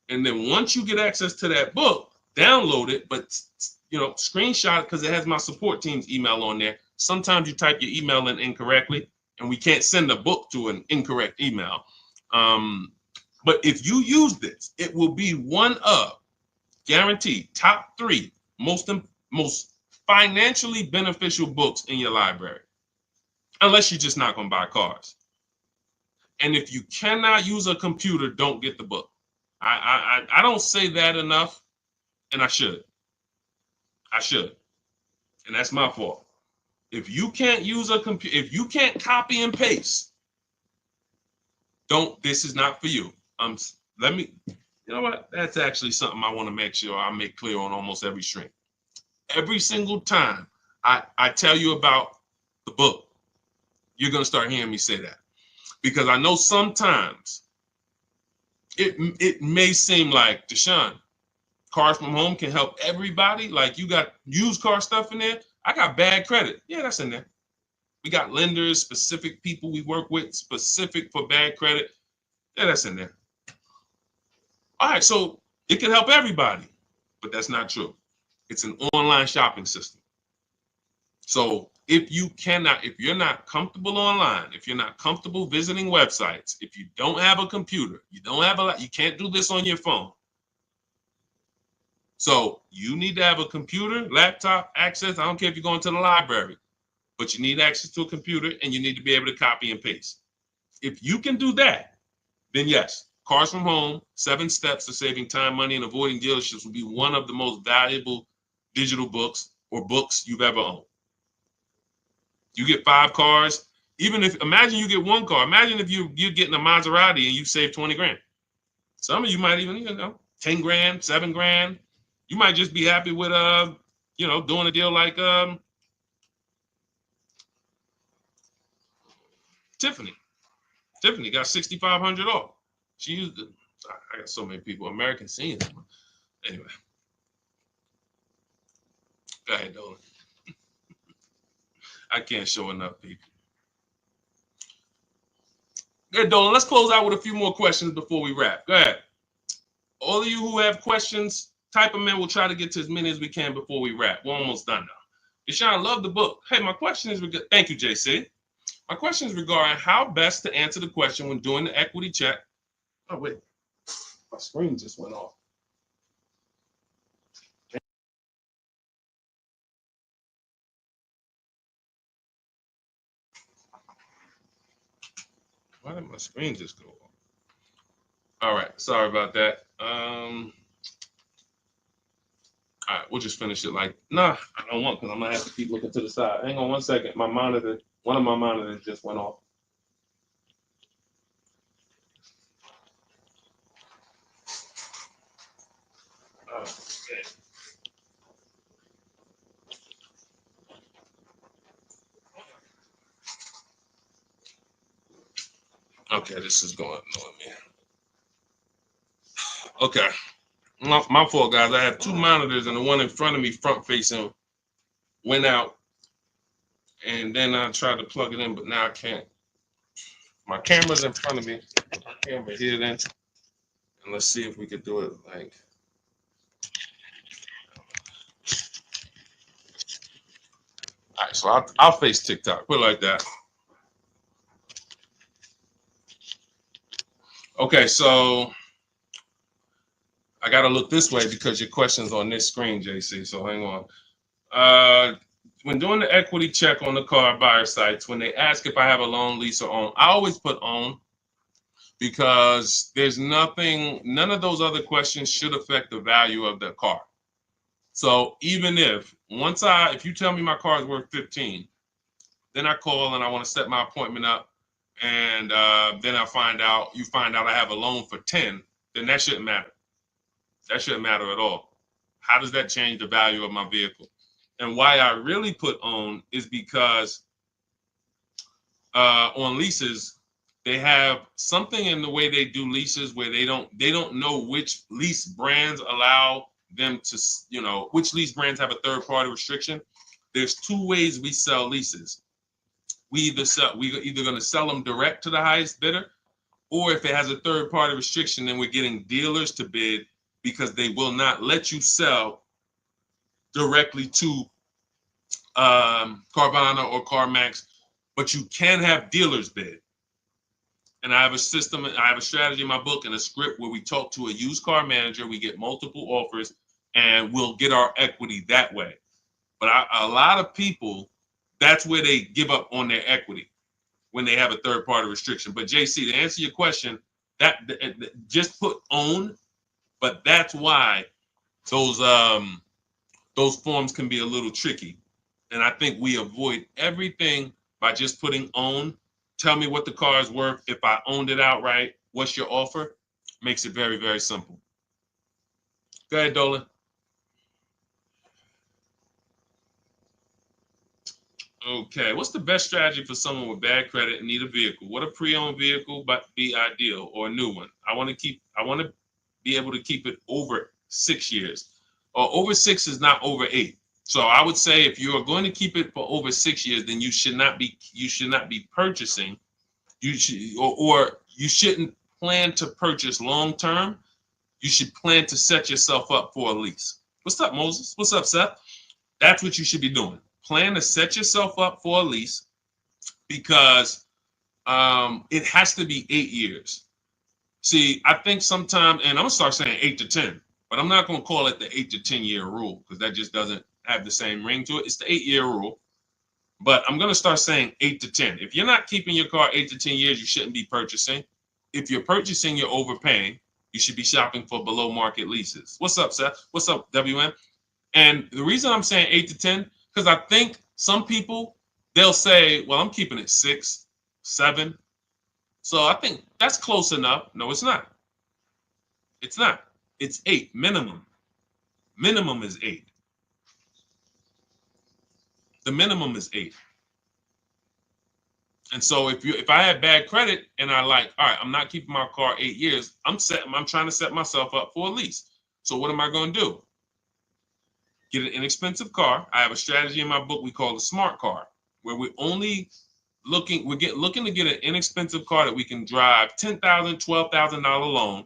And then once you get access to that book, download it, but screenshot it, because it has my support team's email on there. Sometimes you type your email in incorrectly, and we can't send a book to an incorrect email. But if you use this, it will be one of, guaranteed, top 3 most financially beneficial books in your library, unless you're just not going to buy cars. And if you cannot use a computer, don't get the book. I don't say that enough, and I should. And that's my fault. If you can't use a computer, if you can't copy and paste, this is not for you. You know what? That's actually something I want to make sure I make clear on almost every stream. Every single time I tell you about the book, you're going to start hearing me say that. Because I know sometimes it may seem like, Deshaun, Cars from Home can help everybody. Like, you got used car stuff in there. I got bad credit. Yeah, that's in there. We got lenders, specific people we work with, specific for bad credit. Yeah, that's in there. All right, so it can help everybody, but that's not true. It's an online shopping system. So if you're not comfortable online, if you're not comfortable visiting websites, if you don't have a computer, you can't do this on your phone. So you need to have a computer, laptop, access. I don't care if you're going to the library, but you need access to a computer, and you need to be able to copy and paste. If you can do that, then yes, Cars from Home, 7 Steps to Saving Time, Money, and Avoiding Dealerships will be one of the most valuable digital books or books you've ever owned. You get 5 cars. Imagine you get 1 car. Imagine if you're getting a Maserati and you save 20 grand. Some of you might even, 10 grand, 7 grand. You might just be happy with, doing a deal like Tiffany. Tiffany got 6,500 off. She used it. I got so many people. American seeing it. Anyway. Go ahead, Dolan. I can't show enough people. Go ahead, Dolan. Let's close out with a few more questions before we wrap. Go ahead. All of you who have questions, type them in. We'll try to get to as many as we can before we wrap. We're almost done now. Deshaun, I love the book. Hey, my question is, thank you, JC. My question is regarding how best to answer the question when doing the equity check. Oh, wait. My screen just went off. Why did my screen just go off? All right. Sorry about that. All right. We'll just finish it I don't want, because I'm going to have to keep looking to the side. Hang on 1 second. One of my monitors just went off. Okay, this is going on me. Okay. My fault, guys. I have 2 monitors, and the one in front of me, front facing, went out. And then I tried to plug it in, but now I can't. My camera's in front of me. My camera here then. And let's see if we could do it like. All right, so I'll face TikTok. Put it like that. Okay, so I got to look this way because your question's on this screen, JC. So hang on. When doing the equity check on the car buyer sites, when they ask if I have a loan, lease, or own, I always put own. because there's nothing, none of those other questions should affect the value of the car. So even if if you tell me my car is worth 15, then I call and I want to set my appointment up, and then you find out I have a loan for 10, then that shouldn't matter. That shouldn't matter at all. How does that change the value of my vehicle? And why I really put own is because on leases, they have something in the way they do leases where they don't know which lease brands allow them to, which lease brands have a third party restriction. There's two ways we sell leases. We either going to sell them direct to the highest bidder, or if it has a third party restriction, then we're getting dealers to bid, because they will not let you sell directly to Carvana or CarMax, but you can have dealers bid. And I have a system, I have a strategy in my book and a script where we talk to a used car manager, we get multiple offers, and we'll get our equity that way. But a lot of people, that's where they give up on their equity, when they have a third party restriction. But JC, to answer your question, that just put own, but that's why those forms can be a little tricky. And I think we avoid everything by just putting own. Tell me what the car is worth. If I owned it outright, what's your offer? Makes it very, very simple. Go ahead, Dolan. Okay, what's the best strategy for someone with bad credit and need a vehicle? What a pre-owned vehicle but be ideal, or a new one? I want to be able to keep it over 6 years. Or over 6 is not over 8. So I would say if you are going to keep it for over 6 years, then you should not be purchasing. You shouldn't plan to purchase long term. You should plan to set yourself up for a lease. What's up, Moses? What's up, Seth? That's what you should be doing. Plan to set yourself up for a lease, because it has to be 8 years. See, I think sometimes, and I'm gonna start saying 8 to 10, but I'm not gonna call it the 8 to 10 year rule, because that just doesn't have the same ring to it. It's the 8-year rule, but I'm gonna start saying 8 to 10. If you're not keeping your car 8 to 10 years, you shouldn't be purchasing. If you're purchasing, you're overpaying. You should be shopping for below market leases. What's up, Seth? What's up, WM? And the reason I'm saying 8 to 10, because I think some people, they'll say, well, I'm keeping it 6, 7. So I think that's close enough. No, it's not. It's not. It's 8 minimum. Minimum is 8. The minimum is 8. And so if I had bad credit and all right, I'm not keeping my car 8 years, I'm trying to set myself up for a lease. So what am I going to do? Get an inexpensive car. I have a strategy in my book we call the smart car, where we're only looking to get an inexpensive car that we can drive, $10,000, $12,000 loan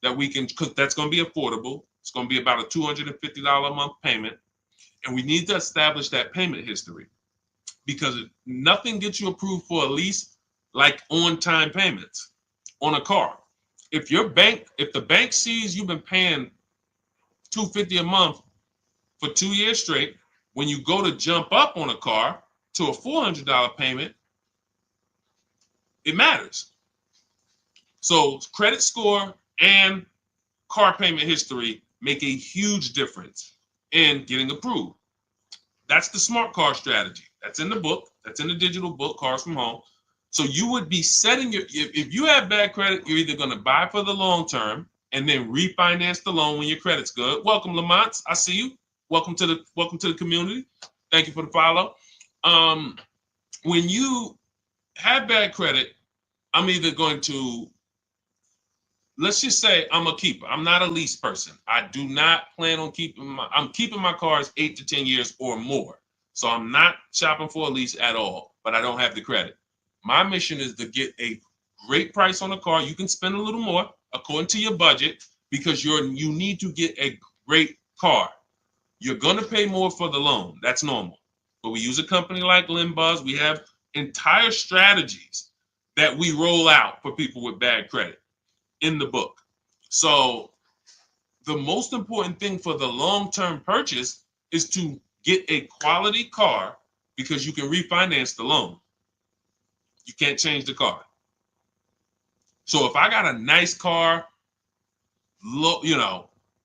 that we can, because that's going to be affordable. It's going to be about a $250 a month payment. And we need to establish that payment history, because nothing gets you approved for a lease like on-time payments on a car. If the bank sees you've been paying $250 a month for 2 years straight, when you go to jump up on a car to a $400 payment, it matters. So credit score and car payment history make a huge difference in getting approved. That's the smart car strategy. That's in the book. That's in the digital book, Cars from Home. So you would be setting if you have bad credit, you're either going to buy for the long term and then refinance the loan when your credit's good. Welcome, Lamont. I see you. Welcome to the community. Thank you for the follow. When you have bad credit, I'm either going to, let's just say I'm a keeper. I'm not a lease person. I do not plan on I'm keeping my cars 8 to 10 years or more. So I'm not shopping for a lease at all, but I don't have the credit. My mission is to get a great price on a car. You can spend a little more according to your budget, because you need to get a great car. You're going to pay more for the loan. That's normal. But we use a company like Limbuzz. We have entire strategies that we roll out for people with bad credit in the book. So the most important thing for the long-term purchase is to get a quality car, because you can refinance the loan. You can't change the car. So if I got a nice car,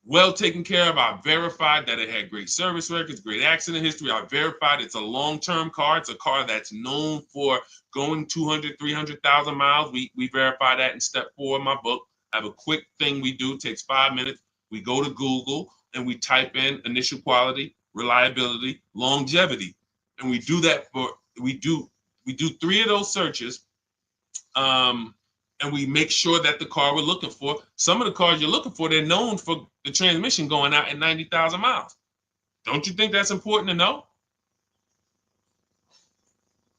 well taken care of, I verified that it had great service records, great accident history. I verified it's a long-term car. It's a car that's known for going 200, 300,000 miles. We verify that in step 4 of my book. I have a quick thing we do, takes 5 minutes. We go to Google and we type in initial quality, reliability, longevity. And we do that we do 3 of those searches. And we make sure that the car we're looking for, some of the cars you're looking for, they're known for the transmission going out at 90,000 miles. Don't you think that's important to know?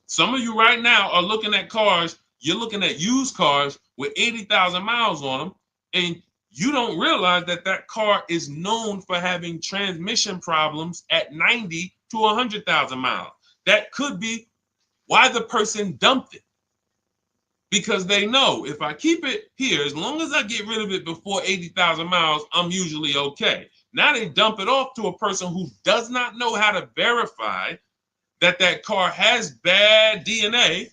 Some of you right now are looking at cars, you're looking at used cars with 80,000 miles on them, and you don't realize that that car is known for having transmission problems at 90 to 100,000 miles. That could be why the person dumped it. Because they know if I keep it here, as long as I get rid of it before 80,000 miles, I'm usually okay. Now they dump it off to a person who does not know how to verify that that car has bad DNA,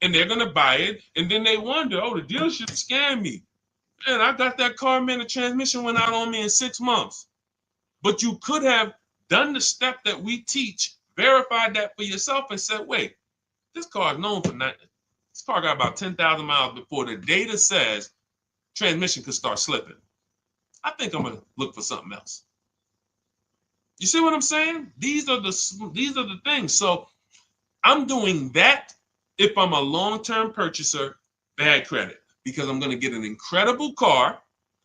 and they're going to buy it. And then they wonder, oh, the dealership scammed me. Man, I got that car, man, the transmission went out on me in 6 months. But you could have done the step that we teach, verified that for yourself, and said, wait, this car is known for nothing. This car got about 10,000 miles before the data says transmission could start slipping. I think I'm gonna look for something else. You see what I'm saying? These are the things. So I'm doing that if I'm a long-term purchaser, bad credit, because I'm gonna get an incredible car,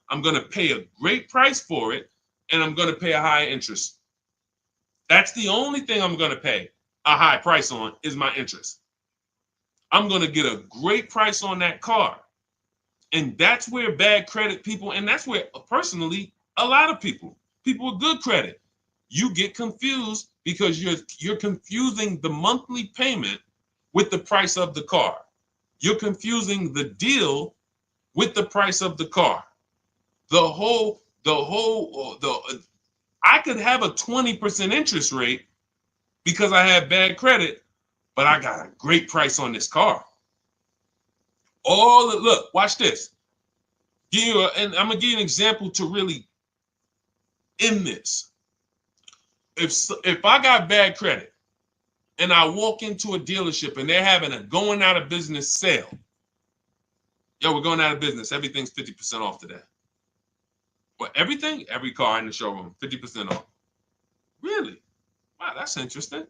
I'm gonna pay a great price for it, and I'm gonna pay a high interest. That's the only thing I'm gonna pay a high price on is my interest. I'm going to get a great price on that car. And that's where bad credit people, and that's where personally, a lot of people with good credit, you get confused because you're confusing the monthly payment with the price of the car. You're confusing the deal with the price of the car. I could have a 20% interest rate because I have bad credit, but I got a great price on this car. Look, watch this. And I'm gonna give you an example to really end this. If I got bad credit and I walk into a dealership and they're having a going out of business sale, we're going out of business. Everything's 50% off today. What, everything? Every car in the showroom, 50% off. Really? Wow, that's interesting.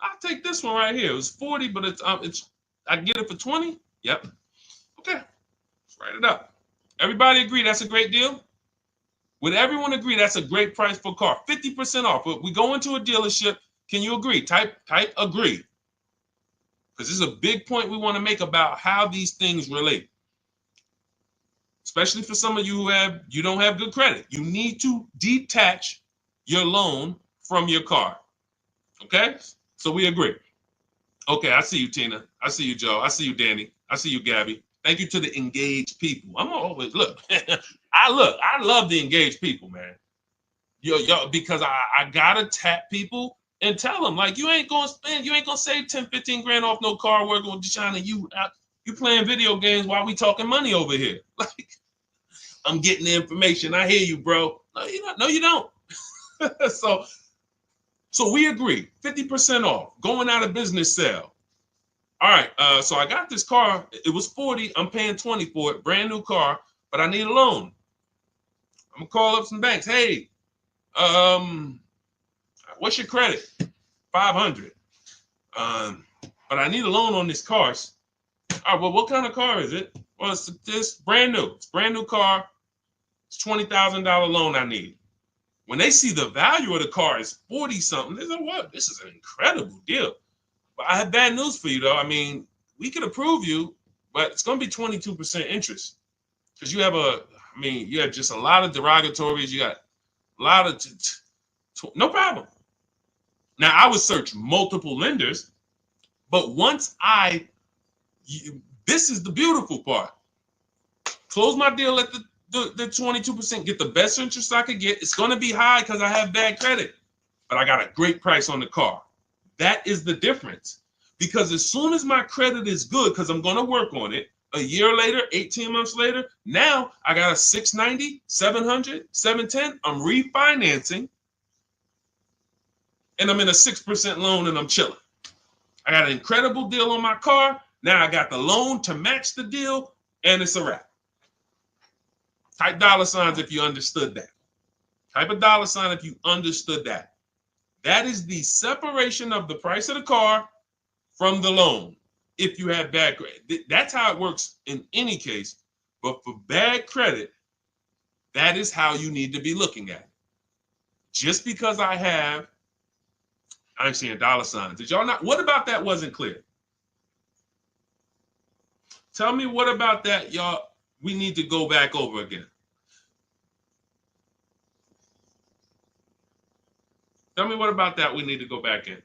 I'll take this one right here. It was 40, but it's I can get it for 20. Yep. Okay. Let's write it up. Everybody agree that's a great deal? Would everyone agree that's a great price for a car? 50% off. But we go into a dealership. Can you agree? Type agree. Because this is a big point we want to make about how these things relate. Especially for some of you you don't have good credit. You need to detach your loan from your car. Okay? So we agree. Okay, I see you, Tina. I see you, Joe. I see you, Danny. I see you, Gabby. Thank you to the engaged people. I'm always look. I love the engaged people, man. Yo, because I gotta tap people and tell them like you ain't gonna save 10, 15 grand off no car work on China. You playing video games while we talking money over here. Like I'm getting the information. I hear you, bro. No, you don't. So we agree, 50% off, going out of business sale. All right, so I got this car. It was 40. I'm paying 20 for it, brand new car, but I need a loan. I'm gonna call up some banks. Hey, what's your credit? 500. But I need a loan on this car. All right, well, what kind of car is it? Well, it's brand new. It's brand new car. It's $20,000 loan I need. When they see the value of the car is 40 something, they say, what? This is an incredible deal. But I have bad news for you, though. I mean, we could approve you, but it's going to be 22% interest because you have just a lot of derogatories. You got a lot of, no problem. Now, I would search multiple lenders, but once this is the beautiful part. Close my deal at the 22%, get the best interest I could get. It's going to be high because I have bad credit, but I got a great price on the car. That is the difference. Because as soon as my credit is good, because I'm going to work on it, A year later, 18 months later, now I got a 690, 700, 710. I'm refinancing and I'm in a 6% loan and I'm chilling. I got an incredible deal on my car. Now I got the loan to match the deal and it's a wrap. Type dollar signs if you understood that. Type a dollar sign if you understood that. That is the separation of the price of the car from the loan. If you have bad credit, that's how it works in any case. But for bad credit, that is how you need to be looking at it. Just because I'm seeing dollar signs. Did y'all not? What about that wasn't clear? Tell me what about that, y'all. We need to go back over again. Tell me what about that we need to go back in.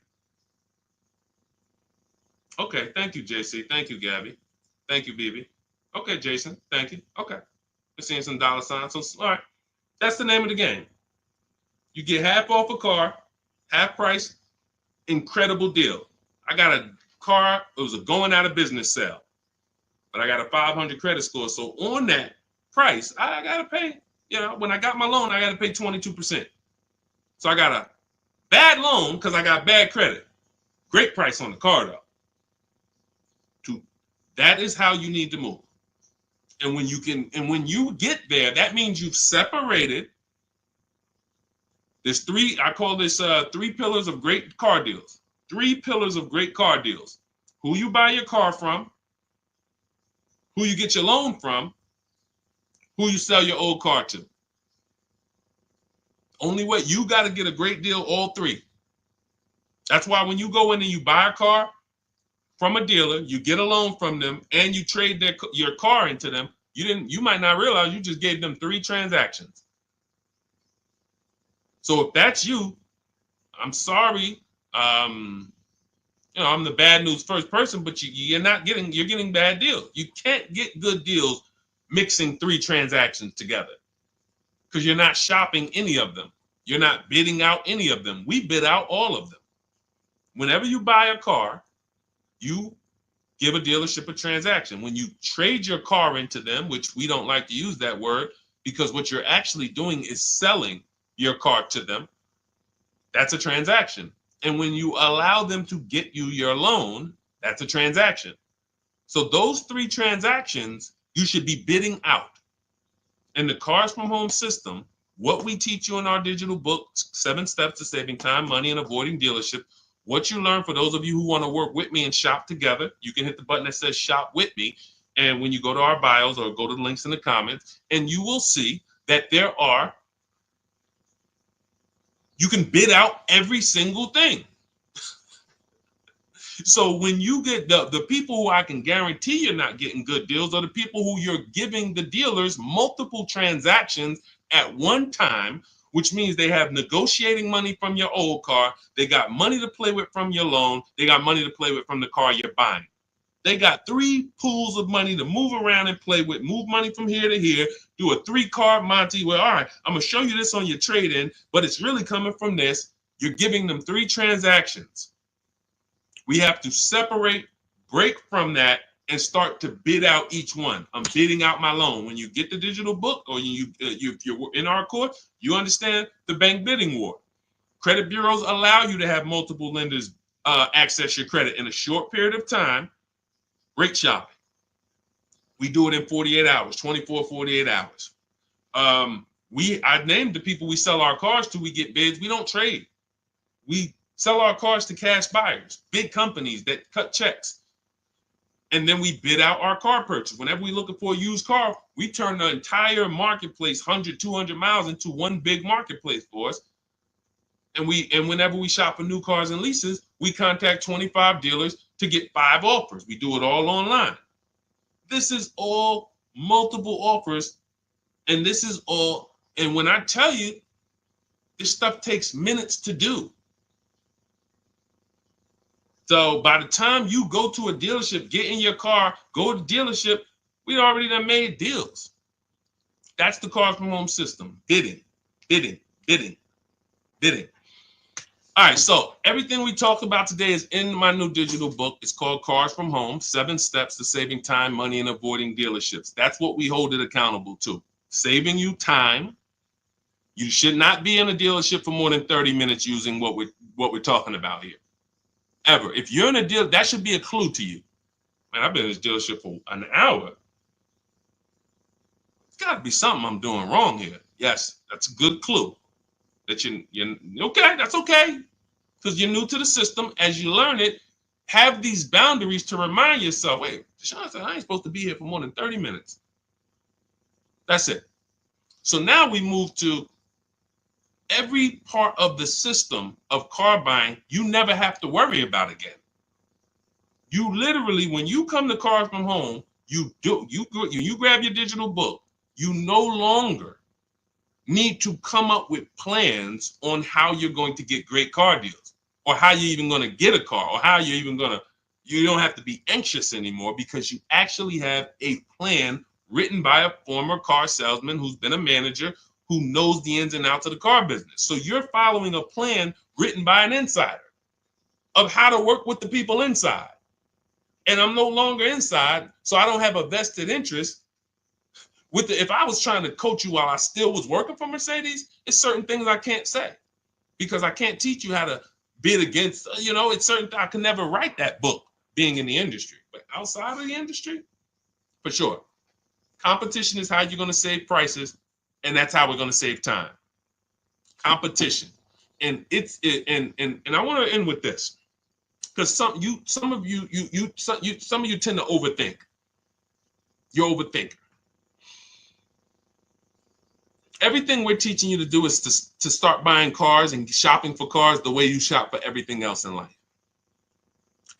Okay, thank you, JC. Thank you, Gabby. Thank you, BB. Okay, Jason. Thank you. Okay. We're seeing some dollar signs. So, all right. That's the name of the game. You get half off a car, half price, incredible deal. I got a car, it was a going out of business sale, but I got a 500 credit score. So on that price, I got to pay, when I got my loan, I got to pay 22%. So I got a bad loan because I got bad credit. Great price on the car, though. That is how you need to move. And when you get there, that means you've separated. There's I call this 3 pillars of great car deals. 3 pillars of great car deals. Who you buy your car from, who you get your loan from, who you sell your old car to. Only way, you got to get a great deal, all 3. That's why when you go in and you buy a car from a dealer, you get a loan from them, and you trade your car into them, you might not realize you just gave them 3 transactions. So if that's you, I'm sorry. I'm the bad news first person, but you're getting bad deals. You can't get good deals mixing 3 transactions together because you're not shopping any of them. You're not bidding out any of them. We bid out all of them. Whenever you buy a car, you give a dealership a transaction. When you trade your car into them, which we don't like to use that word because what you're actually doing is selling your car to them, that's a transaction. And when you allow them to get you your loan, that's a transaction. So those 3 transactions, you should be bidding out. In the Cars from Home system, what we teach you in our digital book, 7 Steps to Saving Time, Money, and Avoiding Dealership, what you learn, for those of you who want to work with me and shop together, you can hit the button that says Shop With Me. And when you go to our bios or go to the links in the comments, and you will see that you can bid out every single thing. So when you get the people who I can guarantee you're not getting good deals are the people who you're giving the dealers multiple transactions at one time, which means they have negotiating money from your old car. They got money to play with from your loan. They got money to play with from the car you're buying. They got 3 pools of money to move around and play with, move money from here to here, do a 3-card Monty where, all right, I'm going to show you this on your trade-in, but it's really coming from this. You're giving them 3 transactions. We have to separate, break from that, and start to bid out each one. I'm bidding out my loan. When you get the digital book or if you're in our course, you understand the bank bidding war. Credit bureaus allow you to have multiple lenders access your credit in a short period of time. Great shopping. We do it in 48 hours, 24, 48 hours. I named the people we sell our cars to. We get bids. We don't trade. We sell our cars to cash buyers, big companies that cut checks. And then we bid out our car purchase. Whenever we're looking for a used car, we turn the entire marketplace, 100, 200 miles, into one big marketplace for us. And whenever we shop for new cars and leases, we contact 25 dealers to get 5 offers. We do it all online. This is all multiple offers. And when I tell you, this stuff takes minutes to do. So by the time you go to a dealership, get in your car, go to the dealership, we already done made deals. That's the Cars from Home system. Bidding, bidding, bidding, bidding. All right, so everything we talked about today is in my new digital book. It's called Cars from Home, 7 Steps to Saving Time, Money, and Avoiding Dealerships. That's what we hold it accountable to. Saving you time. You should not be in a dealership for more than 30 minutes using what we're talking about here. Ever. If you're in a deal, that should be a clue to you. Man, I've been in this dealership for an hour. It's got to be something I'm doing wrong here. Yes, that's a good clue. That you're okay, that's okay. Because you're new to the system. As you learn it, have these boundaries to remind yourself, wait, Deshaun said I ain't supposed to be here for more than 30 minutes. That's it. So now we move to every part of the system of car buying you never have to worry about again. You literally, when you come to Cars from Home, you grab your digital book, you no longer need to come up with plans on how you're going to get great car deals, or how you're even going to get a car, or how you're even going to, you don't have to be anxious anymore because you actually have a plan written by a former car salesman who's been a manager, who knows the ins and outs of the car business. So you're following a plan written by an insider of how to work with the people inside. And I'm no longer inside, so I don't have a vested interest with if I was trying to coach you while I still was working for Mercedes, it's certain things I can't say because I can't teach you how to bid against, it's certain, I can never write that book being in the industry. But outside of the industry, for sure. Competition is how you're going to save prices, and that's how we're going to save time. Competition. And I want to end with this. Because some of you tend to overthink. You're overthinking. Everything we're teaching you to do is to start buying cars and shopping for cars the way you shop for everything else in life.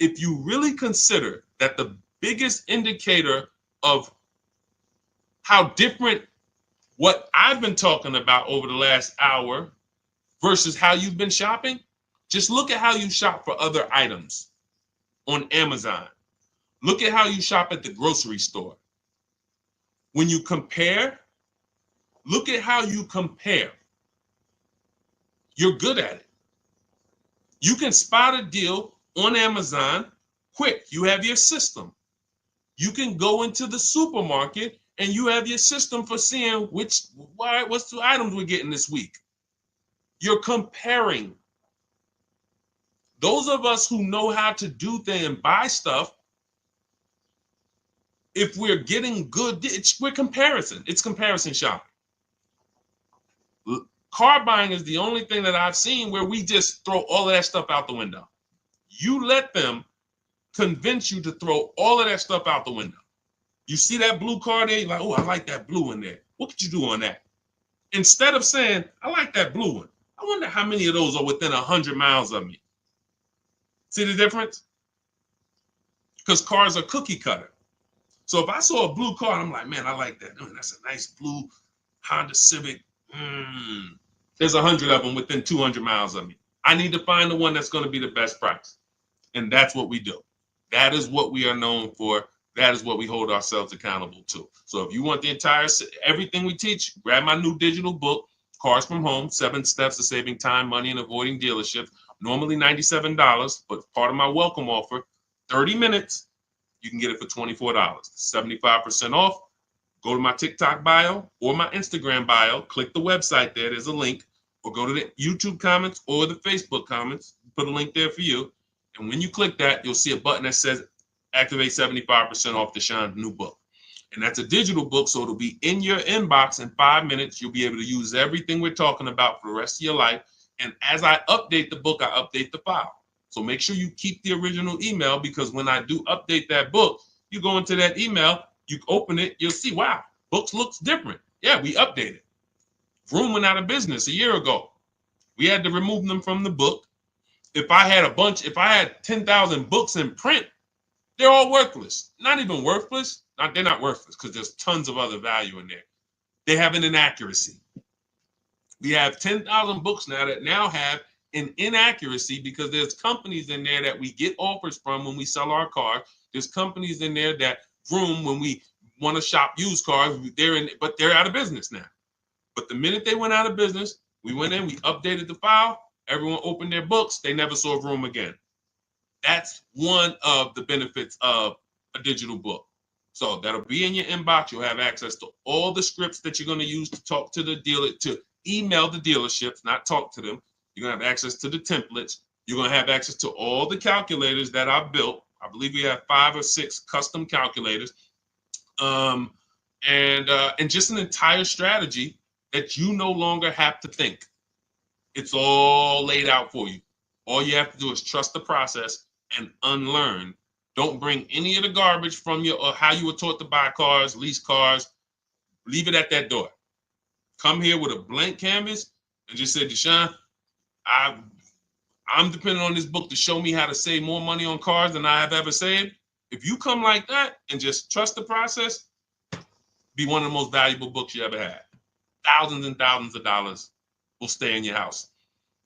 If you really consider that the biggest indicator of how different what I've been talking about over the last hour versus how you've been shopping, just look at how you shop for other items on Amazon. Look at how you shop at the grocery store. When you compare, look at how you compare. You're good at it. You can spot a deal on Amazon quick. You have your system. You can go into the supermarket and you have your system for seeing what's the items we're getting this week. You're comparing. Those of us who know how to do things and buy stuff, if we're getting good, we're comparison. It's comparison shopping. Car buying is the only thing that I've seen where we just throw all of that stuff out the window. You let them convince you to throw all of that stuff out the window. You see that blue car there, you're like, oh, I like that blue in there. What could you do on that? Instead of saying, I like that blue one, I wonder how many of those are within 100 miles of me. See the difference? Because cars are cookie cutter. So if I saw a blue car, I'm like, man, I like that. Oh, that's a nice blue Honda Civic. There's 100 of them within 200 miles of me. I need to find the one that's going to be the best price. And that's what we do. That is what we are known for. That is what we hold ourselves accountable to. So if you want everything we teach, grab my new digital book, Cars from Home, 7 Steps to Saving Time, Money, and Avoiding Dealerships. Normally $97, but part of my welcome offer, 30 minutes, you can get it for $24, 75% off. Go to my TikTok bio or my Instagram bio, click the website there, there's a link, or go to the YouTube comments or the Facebook comments, put a link there for you. And when you click that, you'll see a button that says activate 75% off Deshaun's new book. And that's a digital book, so it'll be in your inbox in 5 minutes. You'll be able to use everything we're talking about for the rest of your life. And as I update the book, I update the file. So make sure you keep the original email, because when I do update that book, you go into that email, you open it, you'll see, wow, books looks different. Yeah, we updated. Vroom went out of business a year ago. We had to remove them from the book. If I had 10,000 books in print, they're all worthless. Not even worthless. They're not worthless because there's tons of other value in there. They have an inaccuracy. We have 10,000 books now that now have an inaccuracy because there's companies in there that we get offers from when we sell our car. There's companies in there that Vroom, when we want to shop used cars, but they're out of business now. But the minute they went out of business, we went in, we updated the file, Everyone opened their books. They never saw Vroom again. That's one of the benefits of a digital book. So that'll be in your inbox. You'll have access to all the scripts that you're going to use to talk to the dealer, to email the dealerships, not talk to them. You're going to have access to the templates. You're going to have access to all the calculators that I've built. I believe we have 5 or 6 custom calculators. And just an entire strategy that you no longer have to think. It's all laid out for you. All you have to do is trust the process and unlearn. Don't bring any of the garbage from your or how you were taught to buy cars, lease cars. Leave it at that door. Come here with a blank canvas and just say, Deshaun, I'm depending on this book to show me how to save more money on cars than I have ever saved. If you come like that and just trust the process, be one of the most valuable books you ever had. Thousands and thousands of dollars will stay in your house.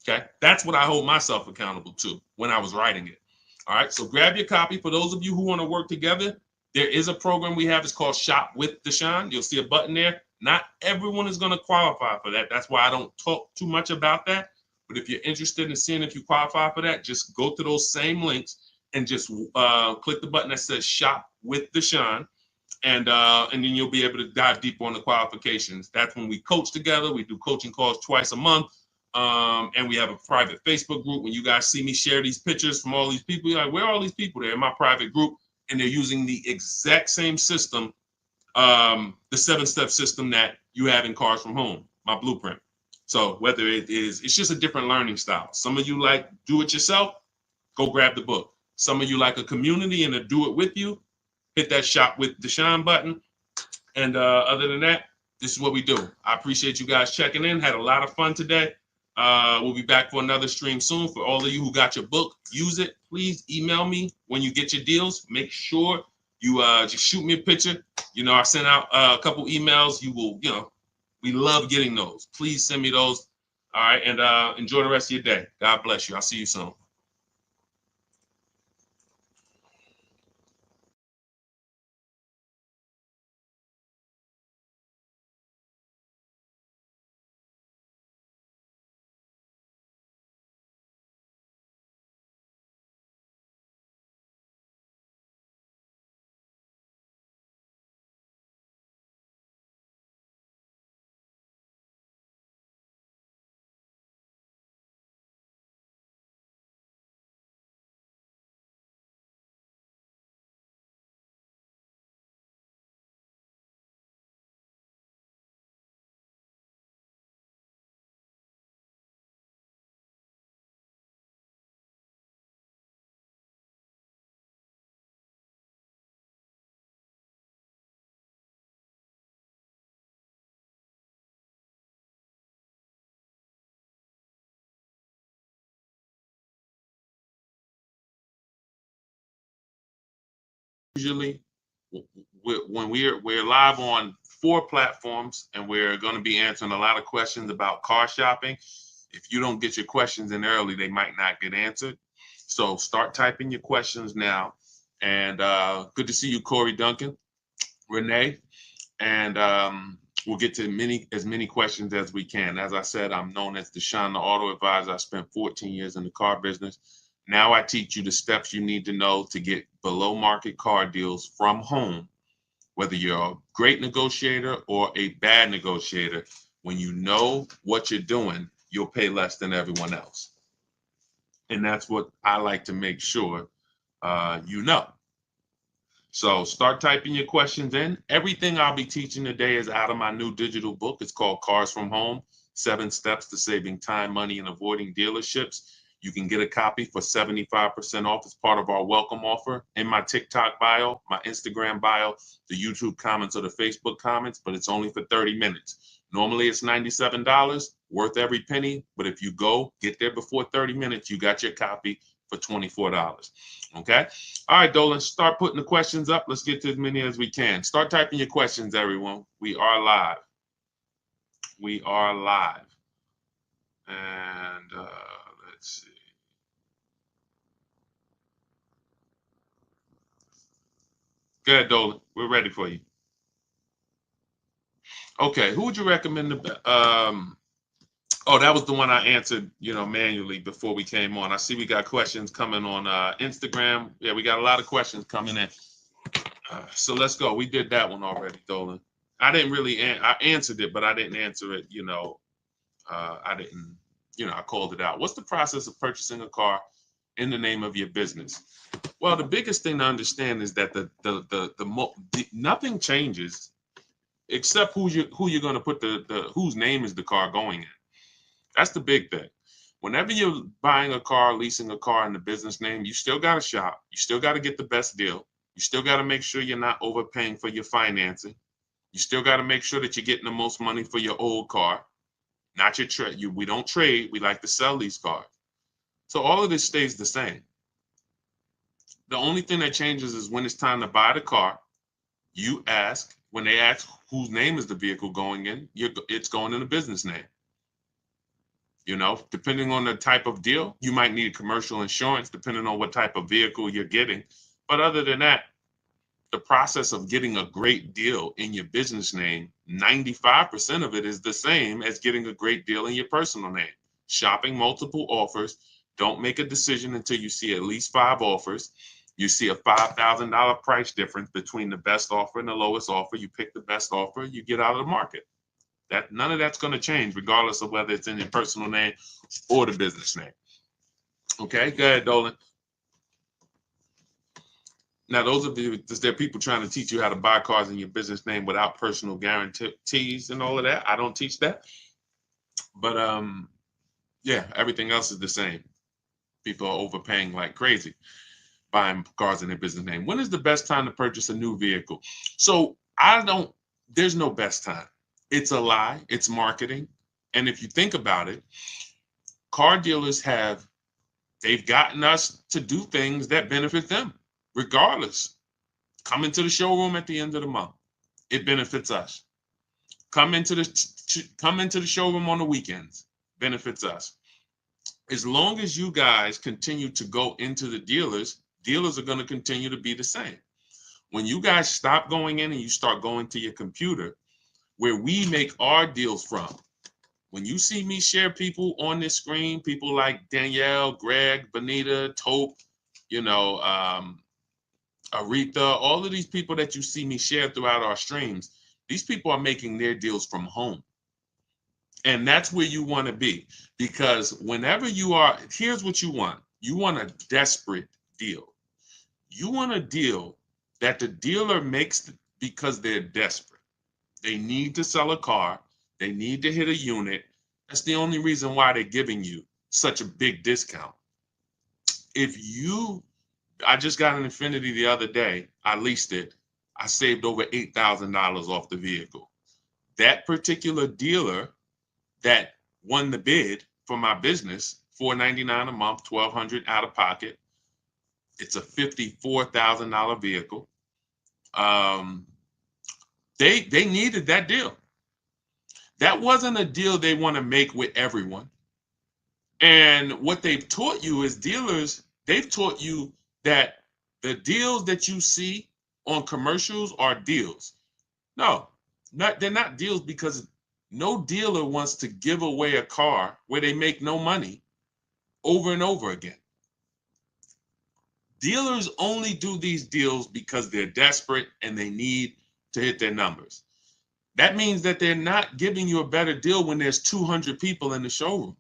Okay, that's what I hold myself accountable to when I was writing it. All right, so grab your copy. For those of you who want to work together, there is a program we have. It's called Shop with Deshaun. You'll see a button there. Not everyone is going to qualify for that. That's why I don't talk too much about that. But if you're interested in seeing if you qualify for that, just go to those same links and just click the button that says Shop with Deshaun. And then you'll be able to dive deeper on the qualifications. That's when we coach together. We do coaching calls twice a month. And we have a private Facebook group. When you guys see me share these pictures from all these people, you're like, where are all these people? They're in my private group, and they're using the exact same system, the 7-step system that you have in Cars from Home, my blueprint. So whether it's just a different learning style. Some of you like do it yourself, go grab the book. Some of you like a community and to do it with you, hit that Shop with Deshaun button. And other than that, this is what we do. I appreciate you guys checking in. Had a lot of fun today. We'll be back for another stream soon. For all of you who got your book, use it. Please email me when you get your deals. Make sure you just shoot me a picture. I sent out a couple emails. You will, we love getting those. Please send me those. All right, and enjoy the rest of your day. God bless you. I'll see you soon. Usually, when we're live on 4 platforms, and we're going to be answering a lot of questions about car shopping. If you don't get your questions in early, they might not get answered. So start typing your questions now. And good to see you, Corey Duncan, Renee, and we'll get to as many questions as we can. As I said, I'm known as Deshaun, the Auto Advisor. I spent 14 years in the car business. Now I teach you the steps you need to know to get below market car deals from home. Whether you're a great negotiator or a bad negotiator, when you know what you're doing, you'll pay less than everyone else. And that's what I like to make sure you know. So start typing your questions in. Everything I'll be teaching today is out of my new digital book. It's called Cars from Home, 7 Steps to Saving Time, Money, and Avoiding Dealerships. You can get a copy for 75% off as part of our welcome offer in my TikTok bio, my Instagram bio, the YouTube comments, or the Facebook comments, but it's only for 30 minutes. Normally it's $97, worth every penny, but if you get there before 30 minutes, you got your copy for $24. Okay? All right, Dolan, start putting the questions up. Let's get to as many as we can. Start typing your questions, everyone. We are live. We are live. And let's see. Go ahead, Dolan. We're ready for you. Okay, who would you recommend? Oh, that was the one I answered, manually before we came on. I see we got questions coming on Instagram. Yeah, we got a lot of questions coming in. So let's go. We did that one already, Dolan. I didn't really, I answered it, but I didn't answer it, I didn't, I called it out. What's the process of purchasing a car in the name of your business? Well, the biggest thing to understand is that nothing changes except who you're going to put the whose name is the car going in. That's the big thing. Whenever you're buying a car, leasing a car in the business name, you still got to shop. You still got to get the best deal. You still got to make sure you're not overpaying for your financing. You still got to make sure that you're getting the most money for your old car, not your trade. We don't trade. We like to sell these cars. So all of this stays the same. The only thing that changes is when it's time to buy the car, you ask, when they ask whose name is the vehicle going in, it's going in a business name. Depending on the type of deal, you might need commercial insurance, depending on what type of vehicle you're getting. But other than that, the process of getting a great deal in your business name, 95% of it is the same as getting a great deal in your personal name. Shopping multiple offers. Don't make a decision until you see at least 5 offers. You see a $5,000 price difference between the best offer and the lowest offer. You pick the best offer, you get out of the market. None of that's going to change, regardless of whether it's in your personal name or the business name. Okay, go ahead, Dolan. Now, there are people trying to teach you how to buy cars in your business name without personal guarantees and all of that. I don't teach that. But yeah, everything else is the same. People are overpaying like crazy buying cars in their business name. When is the best time to purchase a new vehicle? So there's no best time. It's a lie. It's marketing. And if you think about it, car dealers they've gotten us to do things that benefit them, regardless. Come into the showroom at the end of the month. It benefits us. Come into the showroom on the weekends. Benefits us. As long as you guys continue to go into the dealers are going to continue to be the same. When you guys stop going in and you start going to your computer, where we make our deals from. When you see me share people on this screen, people like Danielle, Greg, Bonita, Tope, Aretha, all of these people that you see me share throughout our streams, these people are making their deals from home. And that's where you want to be, because whenever here's what you want. You want a desperate deal. You want a deal that the dealer makes because they're desperate. They need to sell a car. They need to hit a unit. That's the only reason why they're giving you such a big discount. I just got an Infiniti the other day. I leased it. I saved over $8,000 off the vehicle. That particular dealer that won the bid for my business, $499 a month, $1,200 out of pocket. It's a $54,000 vehicle. They needed that deal. That wasn't a deal they want to make with everyone. And what they've taught you as dealers, they've taught you that the deals that you see on commercials are deals. No, they're not deals, because no dealer wants to give away a car where they make no money over and over again. Dealers only do these deals because they're desperate and they need to hit their numbers. That means that they're not giving you a better deal when there's 200 people in the showroom.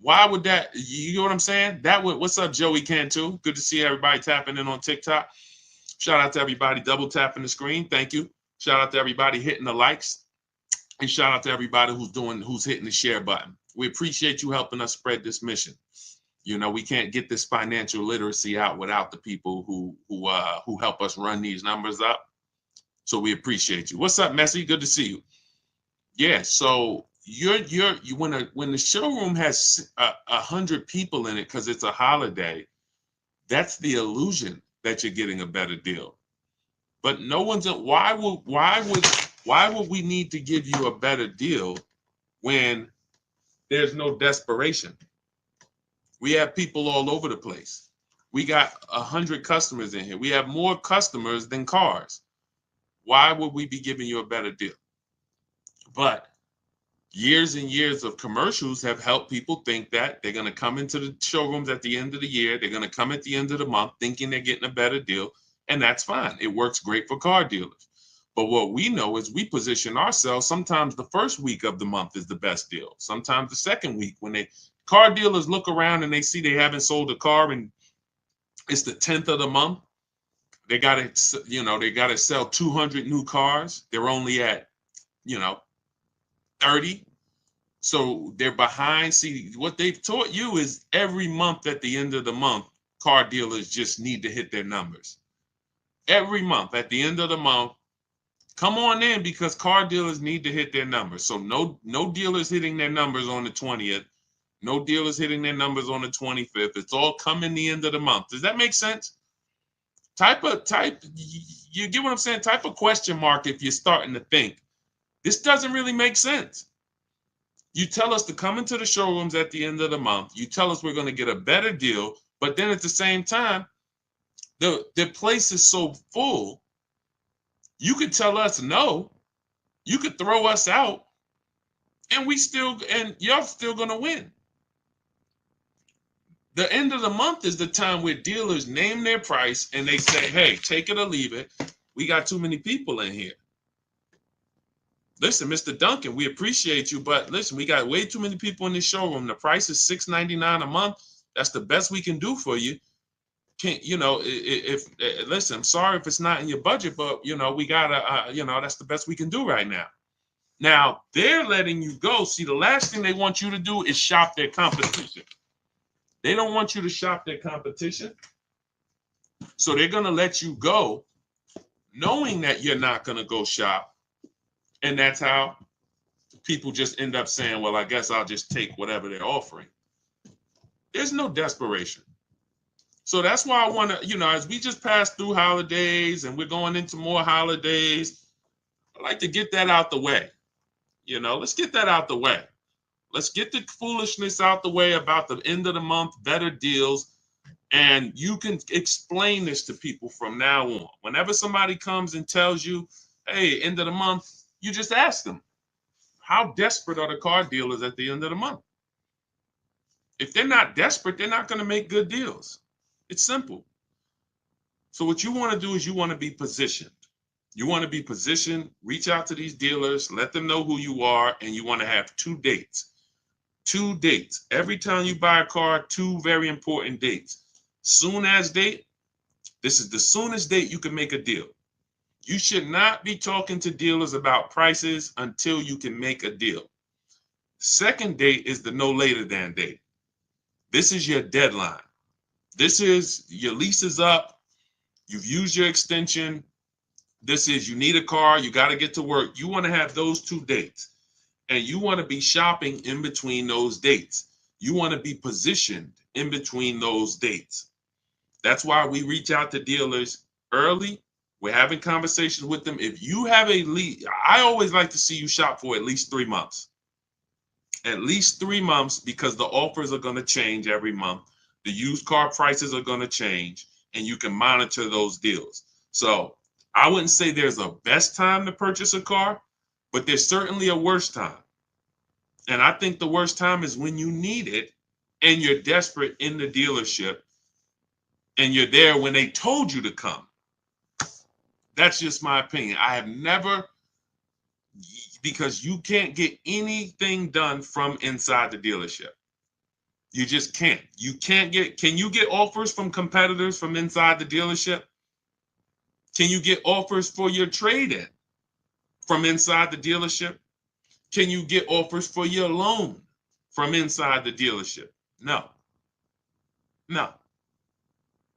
Why would that? You know what I'm saying? What's up, Joey Cantu? Good to see everybody tapping in on TikTok. Shout out to everybody double tapping the screen. Thank you. Shout out to everybody hitting the likes. And shout out to everybody who's hitting the share button. We appreciate you helping us spread this mission. We can't get this financial literacy out without the people who help us run these numbers up. So we appreciate you. What's up, Messi? Good to see you. Yeah. So when the showroom has 100 people in it because it's a holiday, that's the illusion that you're getting a better deal. But no one's. Why would we need to give you a better deal when there's no desperation? We have people all over the place. We got 100 customers in here. We have more customers than cars. Why would we be giving you a better deal? But years and years of commercials have helped people think that they're going to come into the showrooms at the end of the year. They're going to come at the end of the month thinking they're getting a better deal. And that's fine. It works great for car dealers. But what we know is we position ourselves. Sometimes the first week of the month is the best deal. Sometimes the second week, when car dealers look around and they see they haven't sold a car and it's the 10th of the month. They got to, they got to sell 200 new cars. They're only at, 30. So they're behind. See, what they've taught you is every month at the end of the month, car dealers just need to hit their numbers. Every month at the end of the month, come on in, because car dealers need to hit their numbers. So no dealers hitting their numbers on the 20th. No dealers hitting their numbers on the 25th. It's all coming the end of the month. Does that make sense? You get what I'm saying? Type a question mark if you're starting to think this doesn't really make sense. You tell us to come into the showrooms at the end of the month. You tell us we're going to get a better deal, but then at the same time, the place is so full. You could tell us no. You could throw us out, and you're still going to win. The end of the month is the time where dealers name their price and they say, hey, take it or leave it. We got too many people in here. Listen, Mr. Duncan, we appreciate you, but listen, we got way too many people in this showroom. The price is $6.99 a month. That's the best we can do for you. Listen, I'm sorry if it's not in your budget, but we gotta, that's the best we can do right now. Now they're letting you go. See, the last thing they want you to do is shop their competition. They don't want you to shop their competition. So they're gonna let you go, knowing that you're not gonna go shop. And that's how people just end up saying, well, I guess I'll just take whatever they're offering. There's no desperation. So that's why I want to, as we just pass through holidays and we're going into more holidays, I like to get that out the way. Let's get that out the way. Let's get the foolishness out the way about the end of the month, better deals. And you can explain this to people from now on. Whenever somebody comes and tells you, hey, end of the month, you just ask them, how desperate are the car dealers at the end of the month? If they're not desperate, they're not going to make good deals. It's simple. So what you want to do is you want to be positioned. You want to be positioned, reach out to these dealers, let them know who you are, and you want to have 2 dates. 2 dates. Every time you buy a car, 2 very important dates. Soon as date, this is the soonest date you can make a deal. You should not be talking to dealers about prices until you can make a deal. Second date is the no later than date. This is your deadline. This is your lease is up. You've used your extension. This is you need a car. You got to get to work. You want to have those 2 dates. And you want to be shopping in between those dates. You want to be positioned in between those dates. That's why we reach out to dealers early. We're having conversations with them. If you have a lead, I always like to see you shop for at least 3 months. At least 3 months, because the offers are going to change every month. The used car prices are going to change, and you can monitor those deals. So I wouldn't say there's a best time to purchase a car, but there's certainly a worst time. And I think the worst time is when you need it and you're desperate in the dealership and you're there when they told you to come. That's just my opinion. I have never, because you can't get anything done from inside the dealership. You just can't. Can you get offers from competitors from inside the dealership? Can you get offers for your trade-in from inside the dealership? Can you get offers for your loan from inside the dealership? No.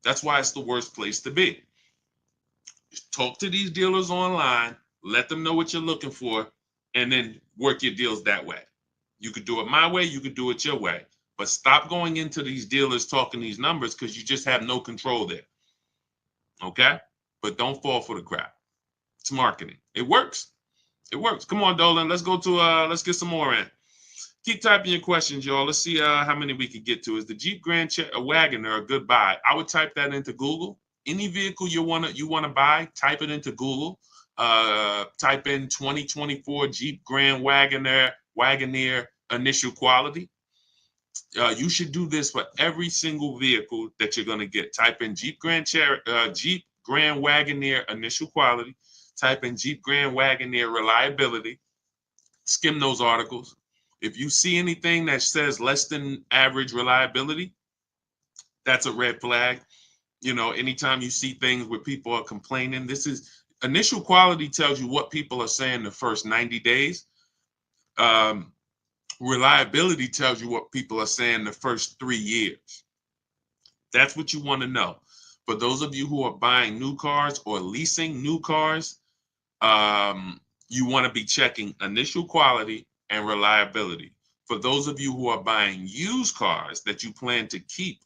That's why it's the worst place to be. Just talk to these dealers online, let them know what you're looking for, and then work your deals that way. You could do it my way, you could do it your way. But stop going into these dealers talking these numbers, because you just have no control there. Okay? But don't fall for the crap. It's marketing. It works. Come on, Dolan. Let's let's get some more in. Keep typing your questions, y'all. Let's see how many we can get to. Is the Jeep Grand Wagoner a good buy? I would type that into Google. Any vehicle you wanna buy, type it into Google. Type in 2024 Jeep Grand Wagoner Wagoneer initial quality. You should do this for every single vehicle that you're going to get. Type in Jeep Grand Wagoneer initial quality. Type in Jeep Grand Wagoneer reliability. Skim those articles. If you see anything that says less than average reliability, that's a red flag. You know, anytime you see things where people are complaining, this is initial quality tells you what people are saying the first 90 days. Reliability tells you what people are saying the first 3 years. That's what you want to know. For those of you who are buying new cars or leasing new cars, you want to be checking initial quality and reliability. For those of you who are buying used cars that you plan to keep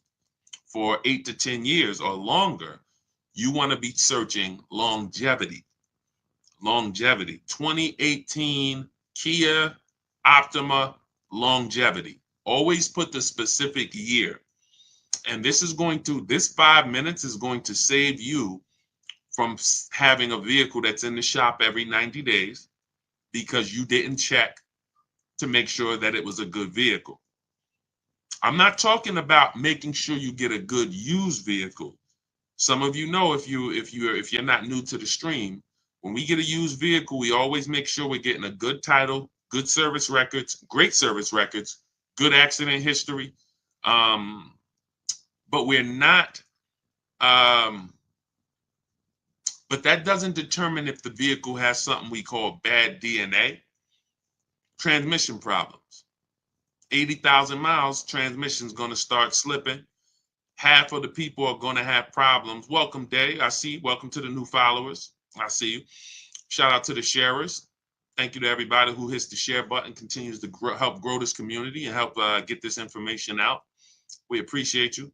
for 8 to 10 years or longer, you want to be searching longevity. Longevity. 2018 Kia Optima longevity. Always put the specific year. And this 5 minutes is going to save you from having a vehicle that's in the shop every 90 days because you didn't check to make sure that it was a good vehicle. I'm not talking about making sure you get a good used vehicle. Some of you know, if you're not new to the stream, when we get a used vehicle, we always make sure we're getting a good title, good service records, great service records, good accident history. But we're not, but that doesn't determine if the vehicle has something we call bad DNA. Transmission problems. 80,000 miles, transmission's going to start slipping. Half of the people are going to have problems. Welcome, Day. I see. Welcome to the new followers. I see you. Shout out to the sharers. Thank you to everybody who hits the share button, continues to help grow this community and help get this information out. We appreciate you.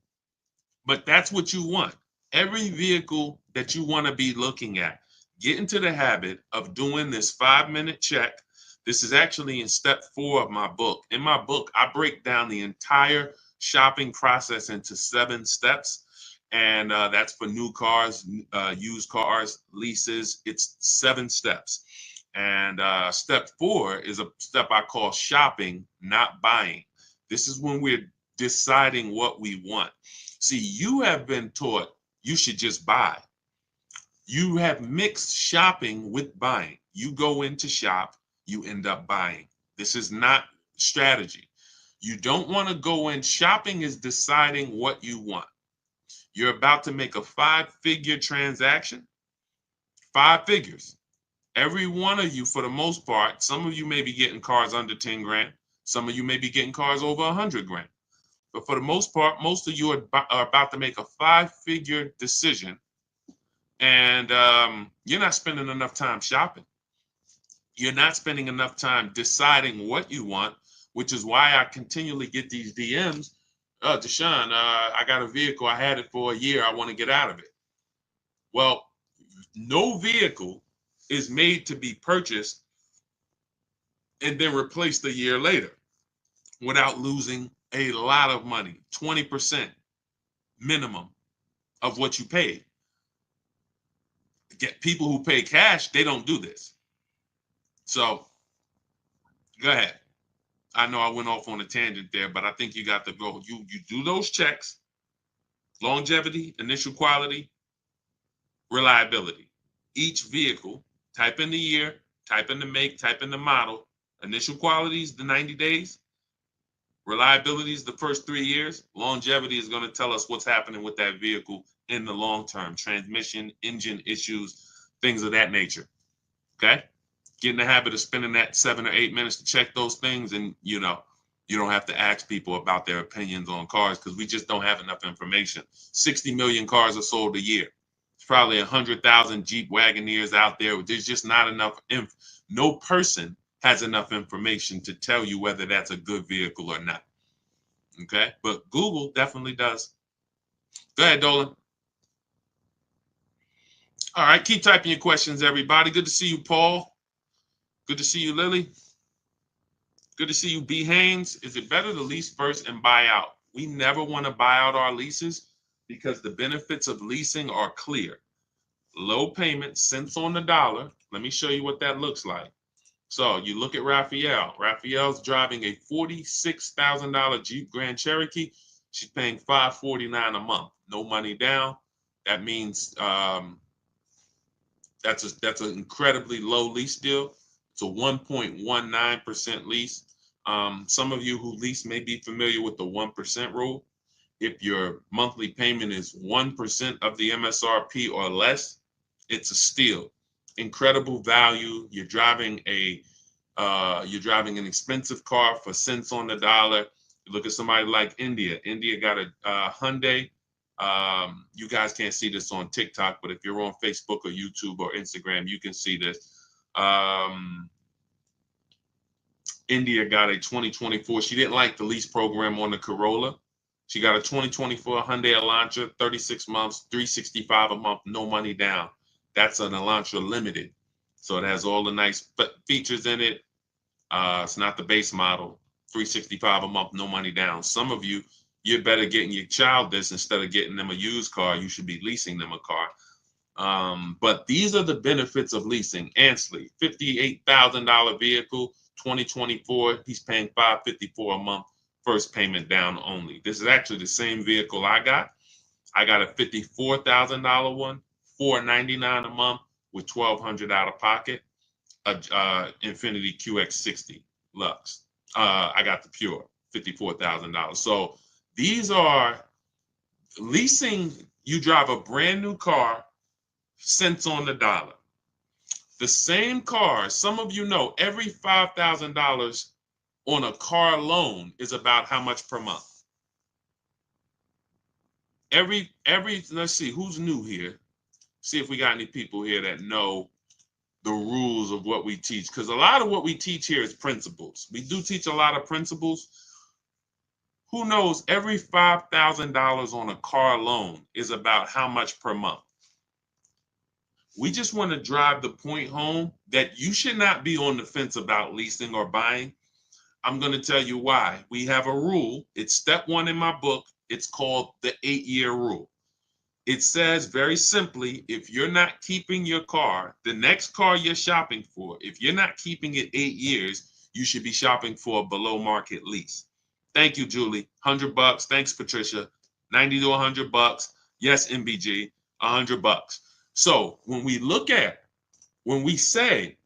But that's what you want. Every vehicle that you want to be looking at, get into the habit of doing this 5-minute check. This is actually in step 4 of my book. In my book, I break down the entire shopping process into 7 steps. And that's for new cars, used cars, leases. It's 7 steps. And step 4 is a step I call shopping, not buying. This is when we're deciding what we want. See, you have been taught you should just buy. You have mixed shopping with buying. You go in to shop, you end up buying. This is not strategy. You don't want to go in. Shopping is deciding what you want. You're about to make a 5-figure transaction. 5 figures. Every one of you, for the most part, some of you may be getting cars under 10 grand. Some of you may be getting cars over 100 grand. But for the most part, most of you are about to make a 5-figure decision. And you're not spending enough time shopping. You're not spending enough time deciding what you want, which is why I continually get these DMs. Deshaun, I got a vehicle. I had it for a year. I want to get out of it. Well, no vehicle is made to be purchased and then replaced a year later without losing a lot of money, 20% minimum of what you paid. Get people who pay cash, they don't do this. So go ahead. I know I went off on a tangent there, but I think you got to go. You do those checks: longevity, initial quality, reliability. Each vehicle, type in the year, type in the make, type in the model. Initial quality is the 90 days. Reliability is the first 3 years. Longevity is going to tell us what's happening with that vehicle in the long term. Transmission, engine issues, things of that nature. Okay? Get in the habit of spending that 7 or 8 minutes to check those things, and you don't have to ask people about their opinions on cars because we just don't have enough information. 60 million cars are sold a year. There's probably 100,000 Jeep Wagoneers out there. There's just not enough. No person has enough information to tell you whether that's a good vehicle or not. Okay, but Google definitely does. Go ahead, Dolan. All right, keep typing your questions, everybody. Good to see you, Paul. Good to see you, Lily. Good to see you, B. Haynes. Is it better to lease first and buy out? We never want to buy out our leases because the benefits of leasing are clear. Low payment, cents on the dollar. Let me show you what that looks like. So you look at Raphael. Raphael's driving a $46,000 Jeep Grand Cherokee. She's paying $549 a month, no money down. That means that's an incredibly low lease deal. It's a 1.19% lease. Some of you who lease may be familiar with the 1% rule. If your monthly payment is 1% of the MSRP or less, it's a steal. Incredible value. You're driving an expensive car for cents on the dollar. You look at somebody like India. India got a Hyundai. You guys can't see this on TikTok, but if you're on Facebook or YouTube or Instagram, you can see this. India got a 2024. She didn't like the lease program on the Corolla. She got a 2024 Hyundai Elantra, 36 months, $365 a month, no money down. That's an Elantra Limited. So it has all the nice features in it. It's not the base model. $365 a month, no money down. Some of you, you're better getting your child this instead of getting them a used car. You should be leasing them a car. But these are the benefits of leasing. Ansley, $58,000 vehicle, 2024. He's paying $554 a month, first payment down only. This is actually the same vehicle I got. I got a $54,000 one, $499 a month with $1,200 out of pocket. Infiniti QX60 Lux. I got the Pure, $54,000. So these are leasing. You drive a brand new car, cents on the dollar. The same car, some of you know, every $5,000 on a car loan is about how much per month? Let's see, who's new here? See if we got any people here that know the rules of what we teach, because a lot of what we teach here is principles. We do teach a lot of principles. Who knows every $5,000 on a car loan is about how much per month? We just want to drive the point home that you should not be on the fence about leasing or buying. I'm going to tell you why. We have a rule. It's step 1 in my book. It's called the 8-year rule. It says very simply, if you're not keeping your car, the next car you're shopping for, if you're not keeping it 8 years, you should be shopping for a below market lease. Thank you, Julie. $100. Thanks, Patricia. $90 to $100. Yes, MBG, $100. So when we say,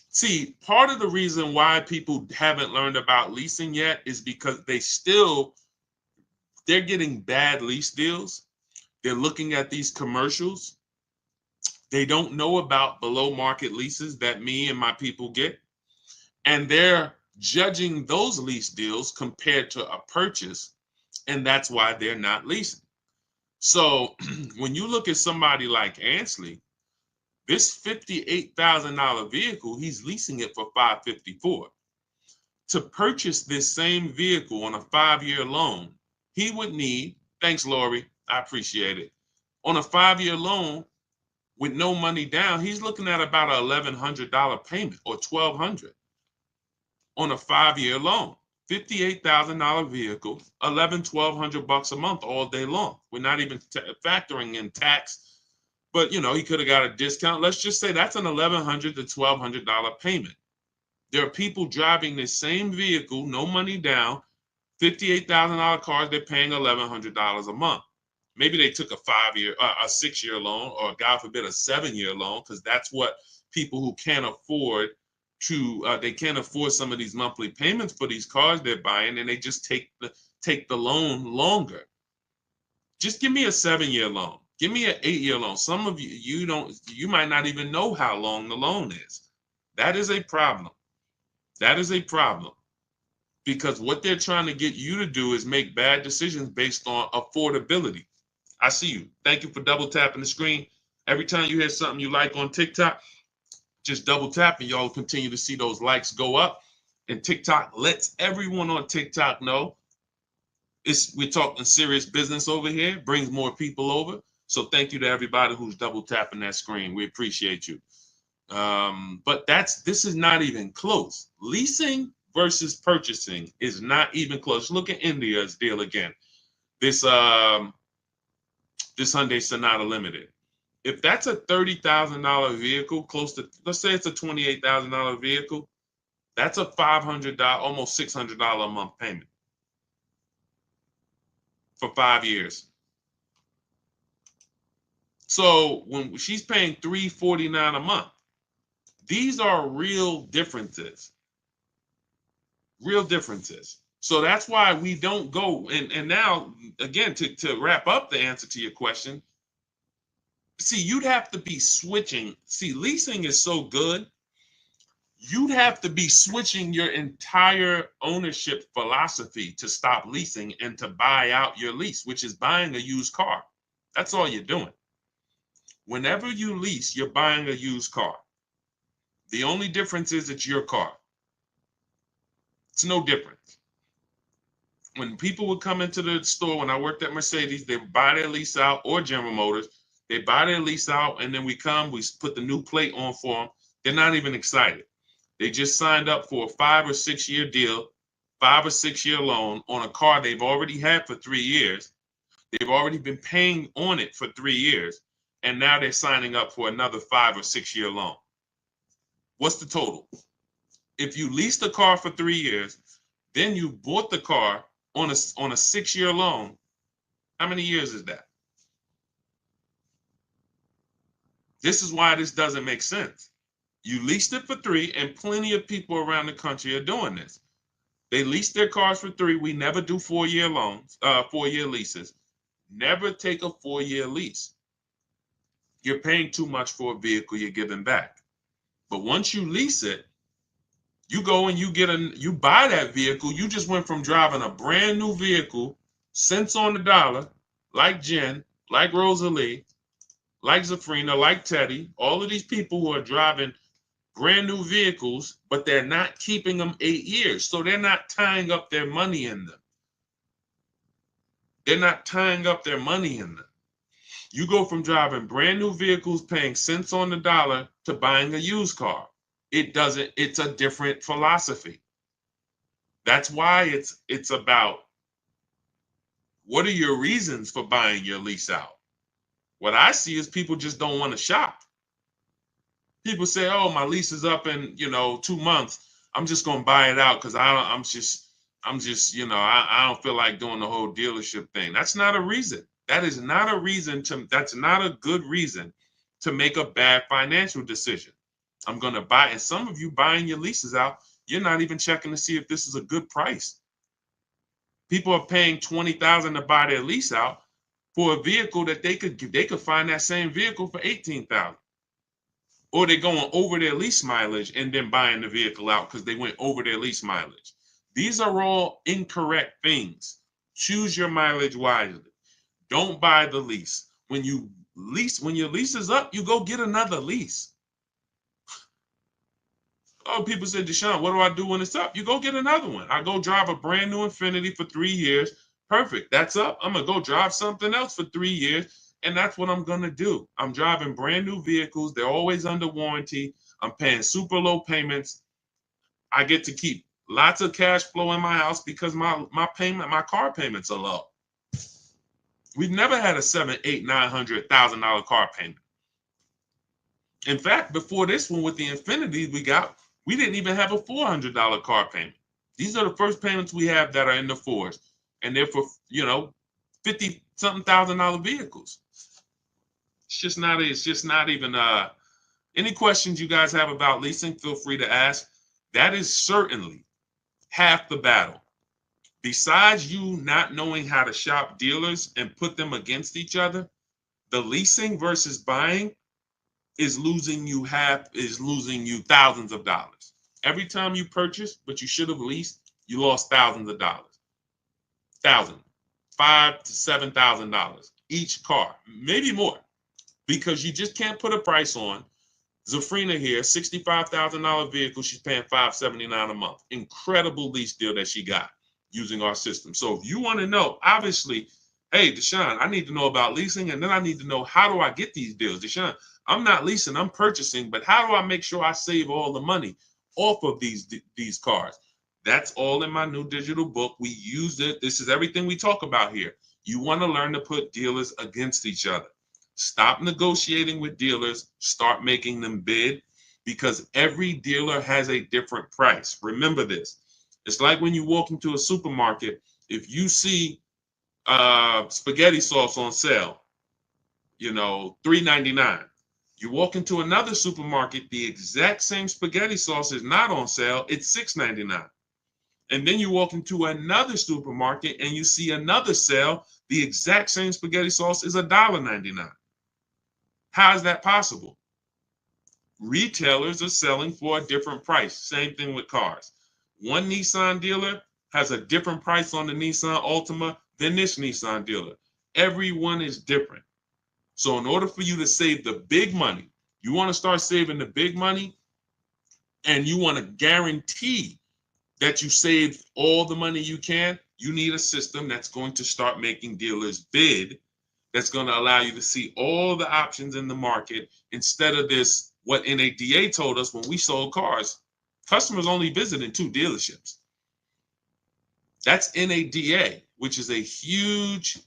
see, part of the reason why people haven't learned about leasing yet is because they're getting bad lease deals. They're looking at these commercials. They don't know about below market leases that me and my people get. And they're judging those lease deals compared to a purchase. And that's why they're not leasing. So when you look at somebody like Ansley, this $58,000 vehicle, he's leasing it for $554. To purchase this same vehicle on a 5-year loan, he would need, thanks, Lori, I appreciate it. On a 5-year loan with no money down, he's looking at about an $1,100 payment or $1,200 on a 5-year loan. $58,000 vehicle, $1,200 a month all day long. We're not even factoring in tax, but you know, he could have got a discount. Let's just say that's an $1,100 to $1,200 payment. There are people driving the same vehicle, no money down, $58,000 cars, they're paying $1,100 a month. Maybe they took a 6-year loan, or God forbid, a 7-year loan, because that's what people who can't afford they can't afford some of these monthly payments for these cars they're buying, and they just take the loan longer. Just give me a 7-year loan. Give me an 8-year loan. Some of you might not even know how long the loan is. That is a problem. That is a problem. Because what they're trying to get you to do is make bad decisions based on affordability. I see you. Thank you for double tapping the screen. Every time you hear something you like on TikTok, just double tap and y'all continue to see those likes go up. And TikTok lets everyone on TikTok know we're talking serious business over here, brings more people over. So thank you to everybody who's double tapping that screen. We appreciate you. But this is not even close. Leasing versus purchasing is not even close. Look at India's deal again. This Hyundai Sonata Limited. If that's a $30,000 vehicle, close to, let's say it's a $28,000 vehicle, that's a $500, almost $600 a month payment for 5 years. So when she's paying $349 a month, these are real differences. Real differences. So that's why we don't go. And now, again, to wrap up the answer to your question, see, you'd have to be switching. See, leasing is so good. You'd have to be switching your entire ownership philosophy to stop leasing and to buy out your lease, which is buying a used car. That's all you're doing. Whenever you lease, you're buying a used car. The only difference is it's your car. It's no different. When people would come into the store, when I worked at Mercedes, they would buy their lease out, or General Motors. They buy their lease out, and then we put the new plate on for them. They're not even excited. They just signed up for a 5 or 6 year deal, 5 or 6 year loan on a car they've already had for 3 years. They've already been paying on it for 3 years, and now they're signing up for another 5 or 6 year loan. What's the total? If you leased a car for 3 years, then you bought the car on a 6 year loan, how many years is that? This is why this doesn't make sense. You leased it for 3, and plenty of people around the country are doing this. They lease their cars for 3. We never do 4 year loans, 4 year leases. Never take a 4 year lease. You're paying too much for a vehicle you're giving back. But once you lease it, you go and you buy that vehicle. You just went from driving a brand new vehicle, cents on the dollar, like Jen, like Rosalie, like Zafrina, like Teddy, all of these people who are driving brand new vehicles, but they're not keeping them 8 years. So they're not tying up their money in them. They're not tying up their money in them. You go from driving brand new vehicles, paying cents on the dollar, to buying a used car. It's a different philosophy. That's why it's about, what are your reasons for buying your lease out? What I see is people just don't want to shop. People say, oh, my lease is up in 2 months. I'm just gonna buy it out because I don't feel like doing the whole dealership thing. That's not a reason. That's not a good reason to make a bad financial decision. I'm going to buy, and some of you buying your leases out, you're not even checking to see if this is a good price. People are paying $20,000 to buy their lease out for a vehicle that they could find that same vehicle for $18,000. Or they're going over their lease mileage and then buying the vehicle out because they went over their lease mileage. These are all incorrect things. Choose your mileage wisely. Don't buy the lease. When your lease is up, you go get another lease. Oh, people say, Deshaun, what do I do when it's up? You go get another one. I go drive a brand new Infiniti for 3 years. Perfect. That's up. I'm going to go drive something else for 3 years. And that's what I'm going to do. I'm driving brand new vehicles. They're always under warranty. I'm paying super low payments. I get to keep lots of cash flow in my house because my car payments are low. We've never had a $700,000, $800,000, $900,000 car payment. In fact, before this one with the Infiniti we didn't even have a $400 car payment. These are the first payments we have that are in the fours, and they're for $50-something thousand vehicles. It's just not even. Any questions you guys have about leasing, feel free to ask. That is certainly half the battle. Besides you not knowing how to shop dealers and put them against each other, the leasing versus buying is losing you thousands of dollars. Every time you purchase, but you should have leased, you lost thousands of dollars. $5,000 to $7,000 each car, maybe more, because you just can't put a price on. Zafrina here, $65,000 vehicle, she's paying $579 a month. Incredible lease deal that she got using our system. So if you want to know, obviously, hey, Deshaun, I need to know about leasing, and then I need to know, how do I get these deals? Deshaun, I'm not leasing, I'm purchasing, but how do I make sure I save all the money off of these cars? That's all in my new digital book. We used it. This is everything we talk about here. You want to learn to put dealers against each other. Stop negotiating with dealers, start making them bid, because every dealer has a different price. Remember this. It's like when you walk into a supermarket, if you see spaghetti sauce on sale, $3.99. You walk into another supermarket, the exact same spaghetti sauce is not on sale, it's $6.99. And then you walk into another supermarket and you see another sale, the exact same spaghetti sauce is $1.99. How is that possible? Retailers are selling for a different price. Same thing with cars. One Nissan dealer has a different price on the Nissan Altima than this Nissan dealer. Everyone is different. So in order for you to save the big money, you want to start saving the big money, and you want to guarantee that you save all the money you can, you need a system that's going to start making dealers bid, that's going to allow you to see all the options in the market instead of this, what NADA told us when we sold cars. Customers only visited 2 dealerships. That's NADA, which is a huge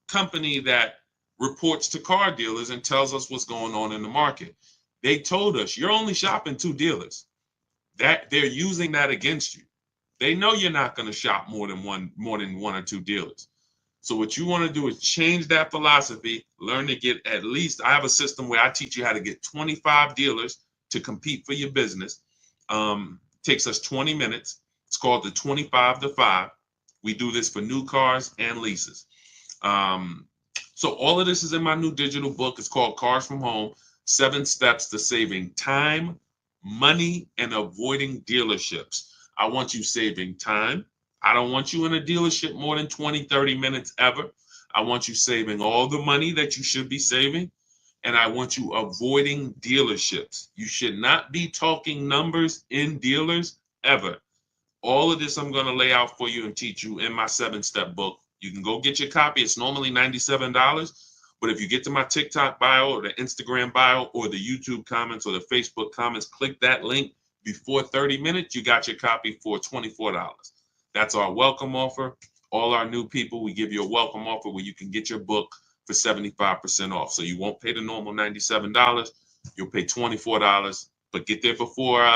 company that reports to car dealers and tells us what's going on in the market. They told us you're only shopping 2 dealers. That they're using that against you. They know you're not going to shop more than one or 2 dealers. So what you want to do is change that philosophy, learn to get at least, I have a system where I teach you how to get 25 dealers to compete for your business. Takes us 20 minutes. It's called the 25 to 5. We do this for new cars and leases. So all of this is in my new digital book. It's called Cars from Home, 7 Steps to Saving Time, Money, and Avoiding Dealerships. I want you saving time. I don't want you in a dealership more than 20, 30 minutes ever. I want you saving all the money that you should be saving. And I want you avoiding dealerships. You should not be talking numbers in dealers ever. All of this I'm going to lay out for you and teach you in my 7-step book. You can go get your copy. It's normally $97. But if you get to my TikTok bio or the Instagram bio or the YouTube comments or the Facebook comments, click that link before 30 minutes, you got your copy for $24. That's our welcome offer. All our new people, we give you a welcome offer where you can get your book for 75% off. So you won't pay the normal $97. You'll pay $24, but get there before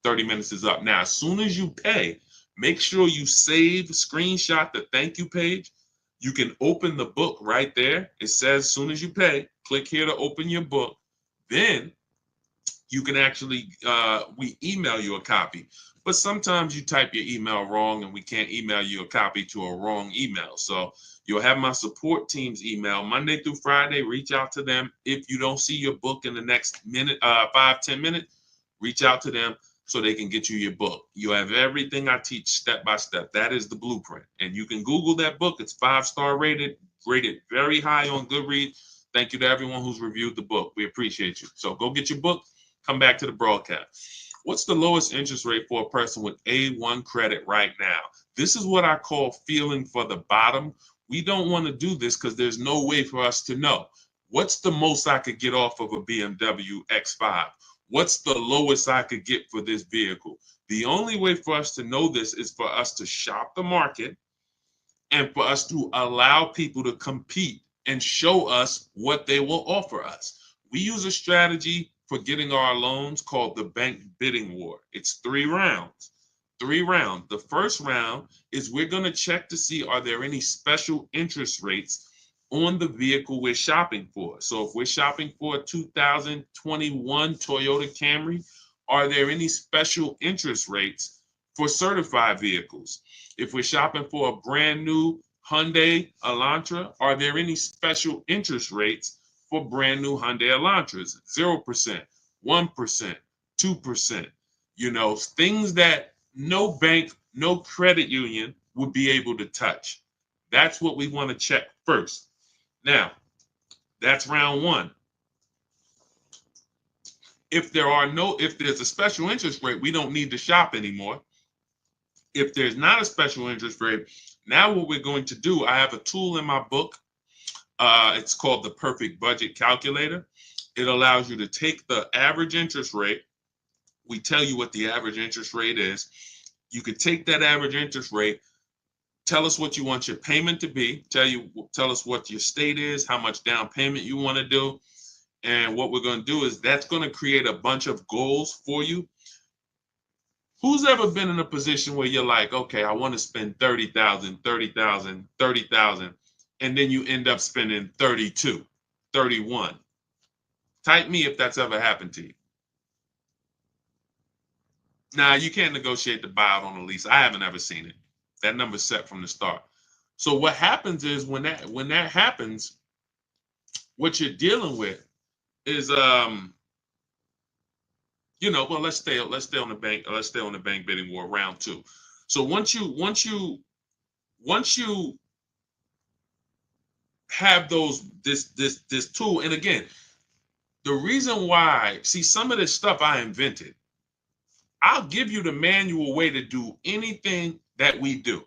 30 minutes is up. Now, as soon as you pay, make sure you save, screenshot the thank you page. You can open the book right there. It says as soon as you pay, click here to open your book. Then you can actually, we email you a copy. But sometimes you type your email wrong and we can't email you a copy to a wrong email. So you'll have my support team's email Monday through Friday. Reach out to them. If you don't see your book in the next minute, 5-10 minutes, reach out to them so they can get you your book. You have everything I teach step by step. That is the blueprint. And you can Google that book. It's 5-star rated very high on Goodreads. Thank you to everyone who's reviewed the book. We appreciate you. So go get your book. Come back to the broadcast. What's the lowest interest rate for a person with A1 credit right now? This is what I call feeling for the bottom. We don't want to do this because there's no way for us to know. What's the most I could get off of a BMW X5? What's the lowest I could get for this vehicle? The only way for us to know this is for us to shop the market and for us to allow people to compete and show us what they will offer us. We use a strategy for getting our loans called the bank bidding war. It's 3 rounds. 3 rounds. The first round is we're going to check to see, are there any special interest rates on the vehicle we're shopping for? So if we're shopping for a 2021 Toyota Camry, are there any special interest rates for certified vehicles? If we're shopping for a brand new Hyundai Elantra, are there any special interest rates for brand new Hyundai Elantras? 0%, 1%, 2%, things that no bank, no credit union would be able to touch. That's what we want to check first. Now, that's round 1. If there's a special interest rate, we don't need to shop anymore. If there's not a special interest rate, now what we're going to do, I have a tool in my book. It's called the Perfect Budget Calculator. It allows you to take the average interest rate. We tell you what the average interest rate is. You could take that average interest rate, Tell us what you want your payment to be. Tell us what your state is, how much down payment you want to do. And what we're going to do is that's going to create a bunch of goals for you. Who's ever been in a position where you're like, okay, I want to spend 30,000, 30,000, 30,000, and then you end up spending 32, 31. Type me if that's ever happened to you. Now, you can't negotiate the buyout on a lease. I haven't ever seen it. That number's set from the start. So what happens is when that happens, what you're dealing with is well, let's stay on the bank bidding war round 2. So once you have this tool, and again, the reason why, see, some of this stuff I invented. I'll give you the manual way to do anything that we do.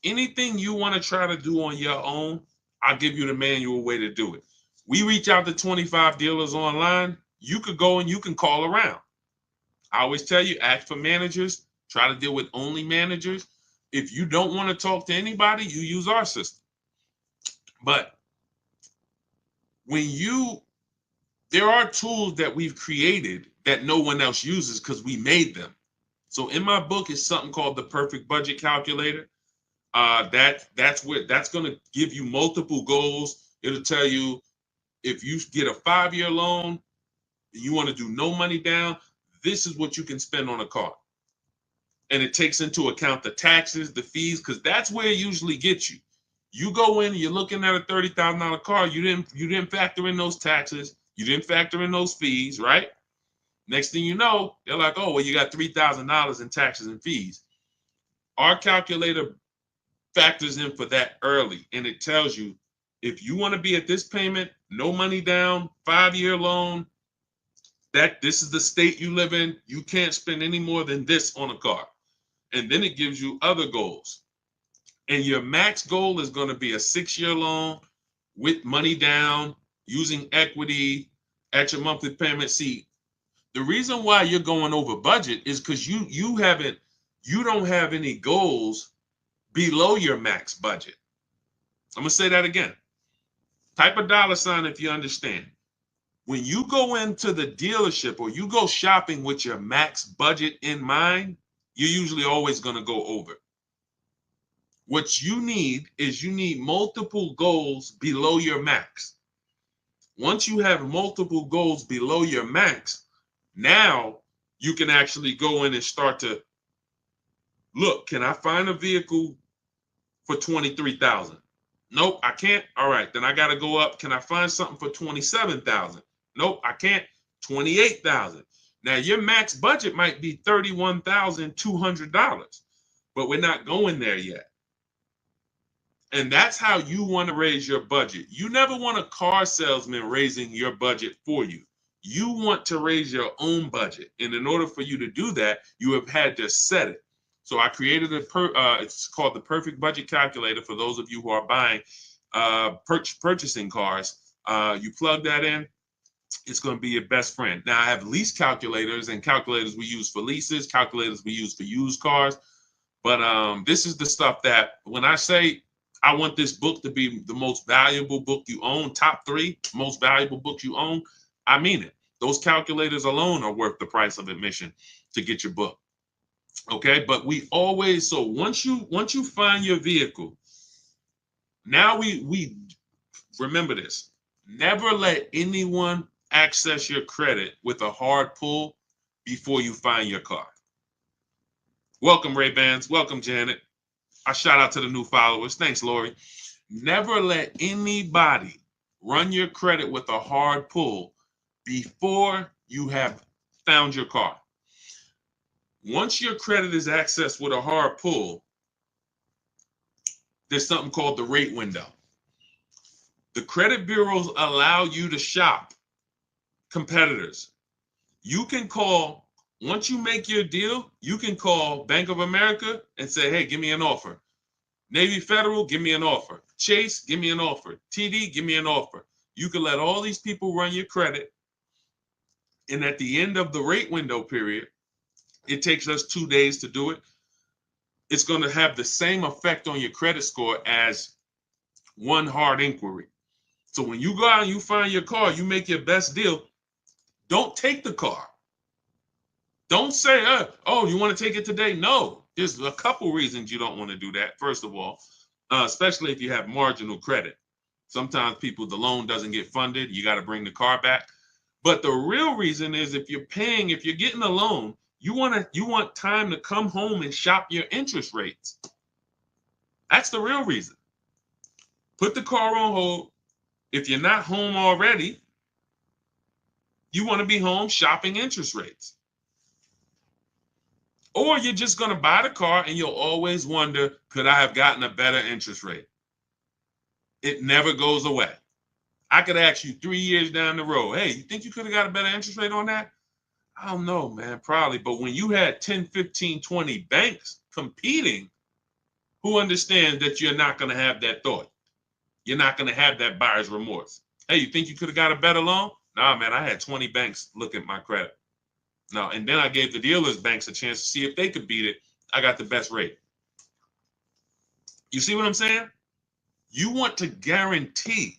Anything you want to try to do on your own, I'll give you the manual way to do it. We reach out to 25 dealers online. You could go and you can call around. I always tell you, ask for managers. Try to deal with only managers. If you don't want to talk to anybody, you use our system. But there are tools that we've created that no one else uses because we made them. So in my book is something called the Perfect Budget Calculator. That's going to give you multiple goals. It'll tell you if you get a 5-year loan, you want to do no money down, this is what you can spend on a car. And it takes into account the taxes, the fees, because that's where it usually gets you. You go in, you're looking at a $30,000 car, you didn't factor in those taxes, you didn't factor in those fees, right? Next thing you know, they're like, oh, well, you got $3,000 in taxes and fees. Our calculator factors in for that early, and it tells you if you want to be at this payment, no money down, 5-year loan, that this is the state you live in, you can't spend any more than this on a car. And then it gives you other goals. And your max goal is going to be a 6-year loan with money down, using equity at your monthly payment. See, the reason why you're going over budget is because you don't have any goals below your max budget. I'm going to say that again. Type a $ if you understand. When you go into the dealership or you go shopping with your max budget in mind, you're usually always going to go over. What you need is multiple goals below your max. Once you have multiple goals below your max, now you can actually go in and start to look, can I find a vehicle for $23,000? Nope, I can't. All right, then I got to go up. Can I find something for $27,000? Nope, I can't. $28,000. Now your max budget might be $31,200, but we're not going there yet. And that's how you want to raise your budget. You never want a car salesman raising your budget for you. You want to raise your own budget. And in order for you to do that, you have had to set it. So I created it's called the Perfect Budget Calculator for those of you who are buying, purchasing cars. You plug that in, it's going to be your best friend. Now I have lease calculators and calculators we use for leases, calculators we use for used cars. But this is the stuff that when I say I want this book to be the most valuable book you own, top 3 most valuable books you own, I mean it. Those calculators alone are worth the price of admission to get your book. Okay, but we always, so once you find your vehicle, now we remember this. Never let anyone access your credit with a hard pull before you find your car. Welcome, Ray-Bans. Welcome, Janet. I shout out to the new followers. Thanks, Lori. Never let anybody run your credit with a hard pull before you have found your car. Once your credit is accessed with a hard pull, there's something called the rate window. The credit bureaus allow you to shop competitors. You can call, once you make your deal, you can call Bank of America and say, hey, give me an offer. Navy Federal, give me an offer. Chase, give me an offer. TD, give me an offer. You can let all these people run your credit. And at the end of the rate window period, it takes us 2 days to do it. it's going to have the same effect on your credit score as one hard inquiry. So when you go out and you find your car, you make your best deal, don't take the car. Don't say, oh, you want to take it today? No, there's a couple reasons you don't want to do that. First of all, especially if you have marginal credit. Sometimes the loan doesn't get funded. You got to bring the car back. But the real reason is if you're getting a loan, you want time to come home and shop your interest rates. That's the real reason. Put the car on hold. If you're not home already, you want to be home shopping interest rates. Or you're just going to buy the car and you'll always wonder, could I have gotten a better interest rate? It never goes away. I could ask you 3 years down the road, hey, you think you could have got a better interest rate on that? I don't know, man, probably. But when you had 10, 15, 20 banks competing, who understands that you're not going to have that thought? You're not going to have that buyer's remorse. Hey, you think you could have got a better loan? Nah, man, I had 20 banks look at my credit. No, and then I gave the dealers banks a chance to see if they could beat it. I got the best rate. You see what I'm saying? You want to guarantee.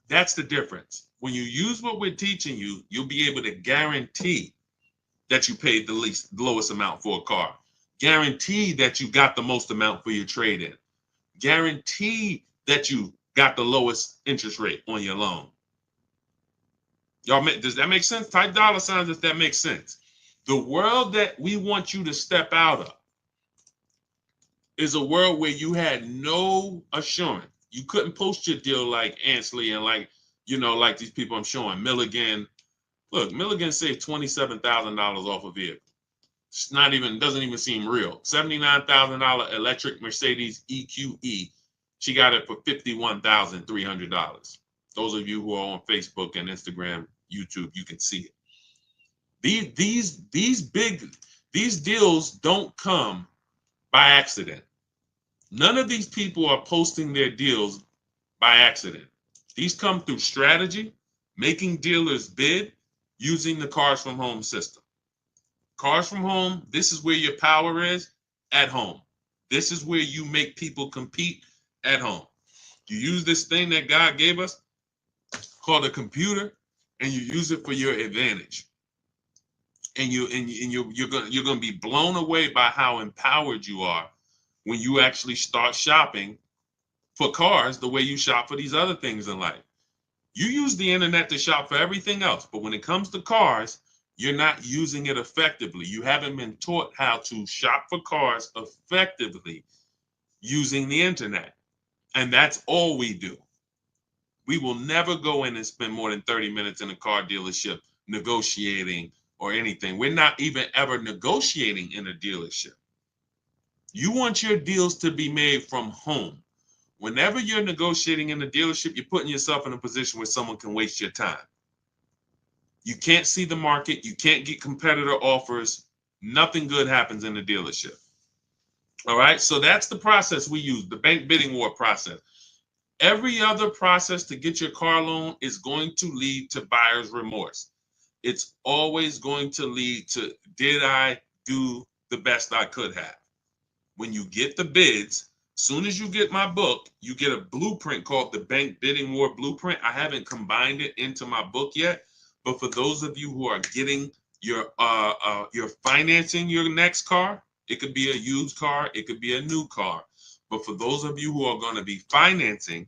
That's the difference. When you use what we're teaching you, you'll be able to guarantee that you paid the lowest amount for a car. Guarantee that you got the most amount for your trade-in. Guarantee that you got the lowest interest rate on your loan. Y'all, does that make sense? Type dollar signs if that makes sense. The world that we want you to step out of is a world where you had no assurance. You couldn't post your deal like Ansley and like these people I'm showing. Milligan. Look, Milligan saved $27,000 off a vehicle. It's doesn't even seem real. $79,000 electric Mercedes EQE. She got it for $51,300. Those of you who are on Facebook and Instagram, YouTube, you can see it. These deals don't come by accident. None of these people are posting their deals by accident. These come through strategy, making dealers bid, using the Cars from Home system. Cars from Home, this is where your power is, at home. This is where you make people compete, at home. You use this thing that God gave us called a computer, and you use it for your advantage. And you're gonna be blown away by how empowered you are when you actually start shopping for cars the way you shop for these other things in life. You use the internet to shop for everything else, but when it comes to cars, you're not using it effectively. You haven't been taught how to shop for cars effectively using the internet. And that's all we do. We will never go in and spend more than 30 minutes in a car dealership negotiating or anything. We're not even ever negotiating in a dealership. You want your deals to be made from home. Whenever you're negotiating in a dealership, you're putting yourself in a position where someone can waste your time. You can't see the market. You can't get competitor offers. Nothing good happens in the dealership. All right, so that's the process we use, the bank bidding war process. Every other process to get your car loan is going to lead to buyer's remorse. It's always going to lead to, did I do the best I could have? When you get the bids, soon as you get my book, you get a blueprint called the Bank Bidding War Blueprint. I haven't combined it into my book yet, but for those of you who are getting you're financing your next car, it could be a used car, it could be a new car. But for those of you who are going to be financing,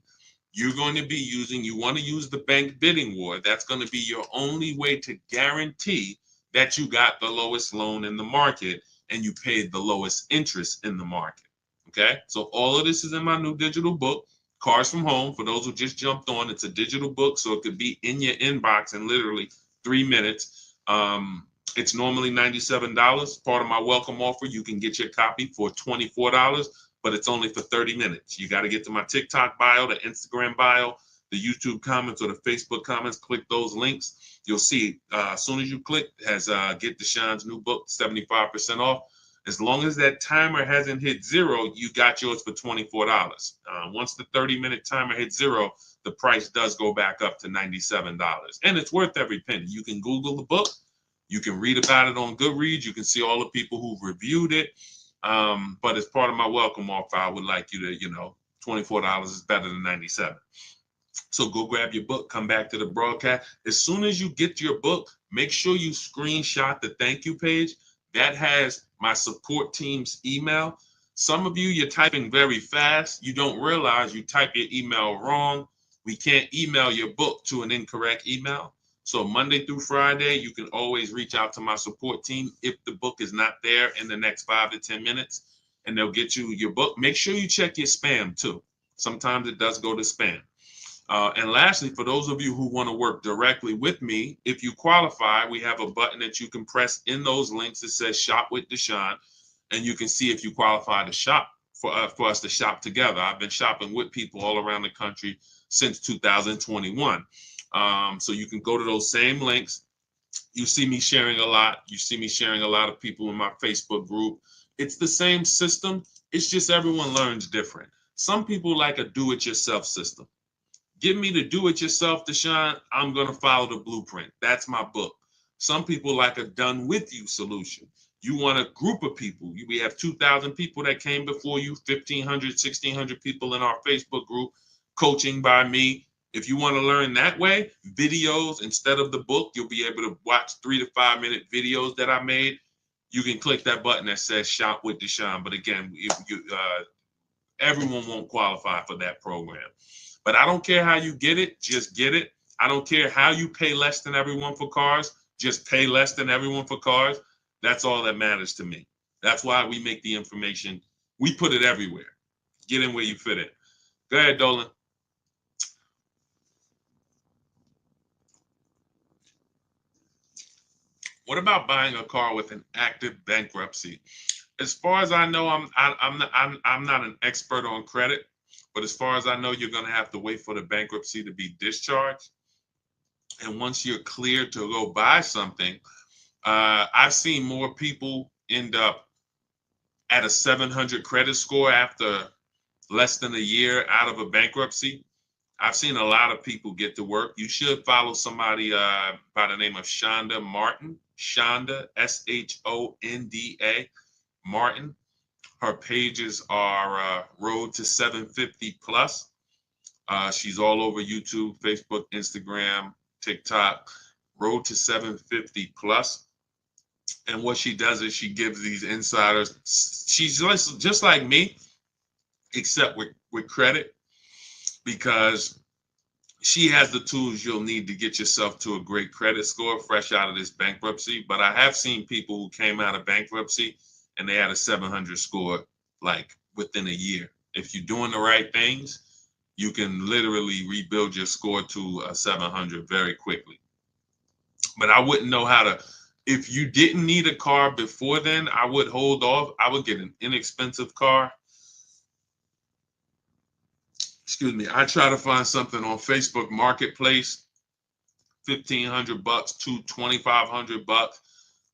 you want to use the Bank Bidding War. That's going to be your only way to guarantee that you got the lowest loan in the market and you paid the lowest interest in the market. Okay, so all of this is in my new digital book, Cars from Home. For those who just jumped on, it's a digital book, so it could be in your inbox in literally 3 minutes. It's normally $97. Part of my welcome offer, you can get your copy for $24, but it's only for 30 minutes. You got to get to my TikTok bio, the Instagram bio, the YouTube comments, or the Facebook comments. Click those links. You'll see as soon as you click, has Get Deshaun's new book, 75% off. As long as that timer hasn't hit 0, you got yours for $24. Once the 30-minute timer hits 0, the price does go back up to $97. And it's worth every penny. You can Google the book. You can read about it on Goodreads. You can see all the people who've reviewed it. But as part of my welcome offer, I would like you to, $24 is better than 97. So go grab your book, come back to the broadcast. As soon as you get your book, make sure you screenshot the thank you page. That has my support team's email. Some of you, you're typing very fast. You don't realize you type your email wrong. We can't email your book to an incorrect email. So Monday through Friday, you can always reach out to my support team if the book is not there in the next 5 to 10 minutes, and they'll get you your book. Make sure you check your spam too. Sometimes it does go to spam. And lastly, for those of you who want to work directly with me, if you qualify, we have a button that you can press in those links that says Shop with Deshaun, and you can see if you qualify to shop for us to shop together. I've been shopping with people all around the country since 2021. So you can go to those same links. You see me sharing a lot. You see me sharing a lot of people in my Facebook group. It's the same system. It's just everyone learns different. Some people like a do-it-yourself system. Give me the do-it-yourself, Deshaun. I'm going to follow the blueprint. That's my book. Some people like a done-with-you solution. You want a group of people. We have 2,000 people that came before you, 1,500, 1,600 people in our Facebook group, coaching by me. If you want to learn that way, videos instead of the book, you'll be able to watch 3 to 5 minute videos that I made. You can click that button that says Shop with Deshaun. But again, everyone won't qualify for that program. But I don't care how you get it, just get it. I don't care how you pay less than everyone for cars, just pay less than everyone for cars. That's all that matters to me. That's why we make the information. We put it everywhere. Get in where you fit it. Go ahead, Dolan. What about buying a car with an active bankruptcy? As far as I know, I'm not an expert on credit, but as far as I know, you're going to have to wait for the bankruptcy to be discharged. And once you're cleared to go buy something, I've seen more people end up at a 700 credit score after less than a year out of a bankruptcy. I've seen a lot of people get to work. You should follow somebody by the name of Shonda Martin. Shonda, Shonda Martin. Her pages are Road to 750 Plus. She's all over YouTube, Facebook, Instagram, TikTok. Road to 750 Plus. And what she does is she gives these insiders. She's just like me, except with credit, because she has the tools you'll need to get yourself to a great credit score fresh out of this bankruptcy. But I have seen people who came out of bankruptcy and they had a 700 score like within a year. If you're doing the right things, you can literally rebuild your score to a 700 very quickly. But I wouldn't know how to. If you didn't need a car before then, I would hold off. I would get an inexpensive car. Excuse me. I try to find something on Facebook Marketplace, $1,500 to $2,500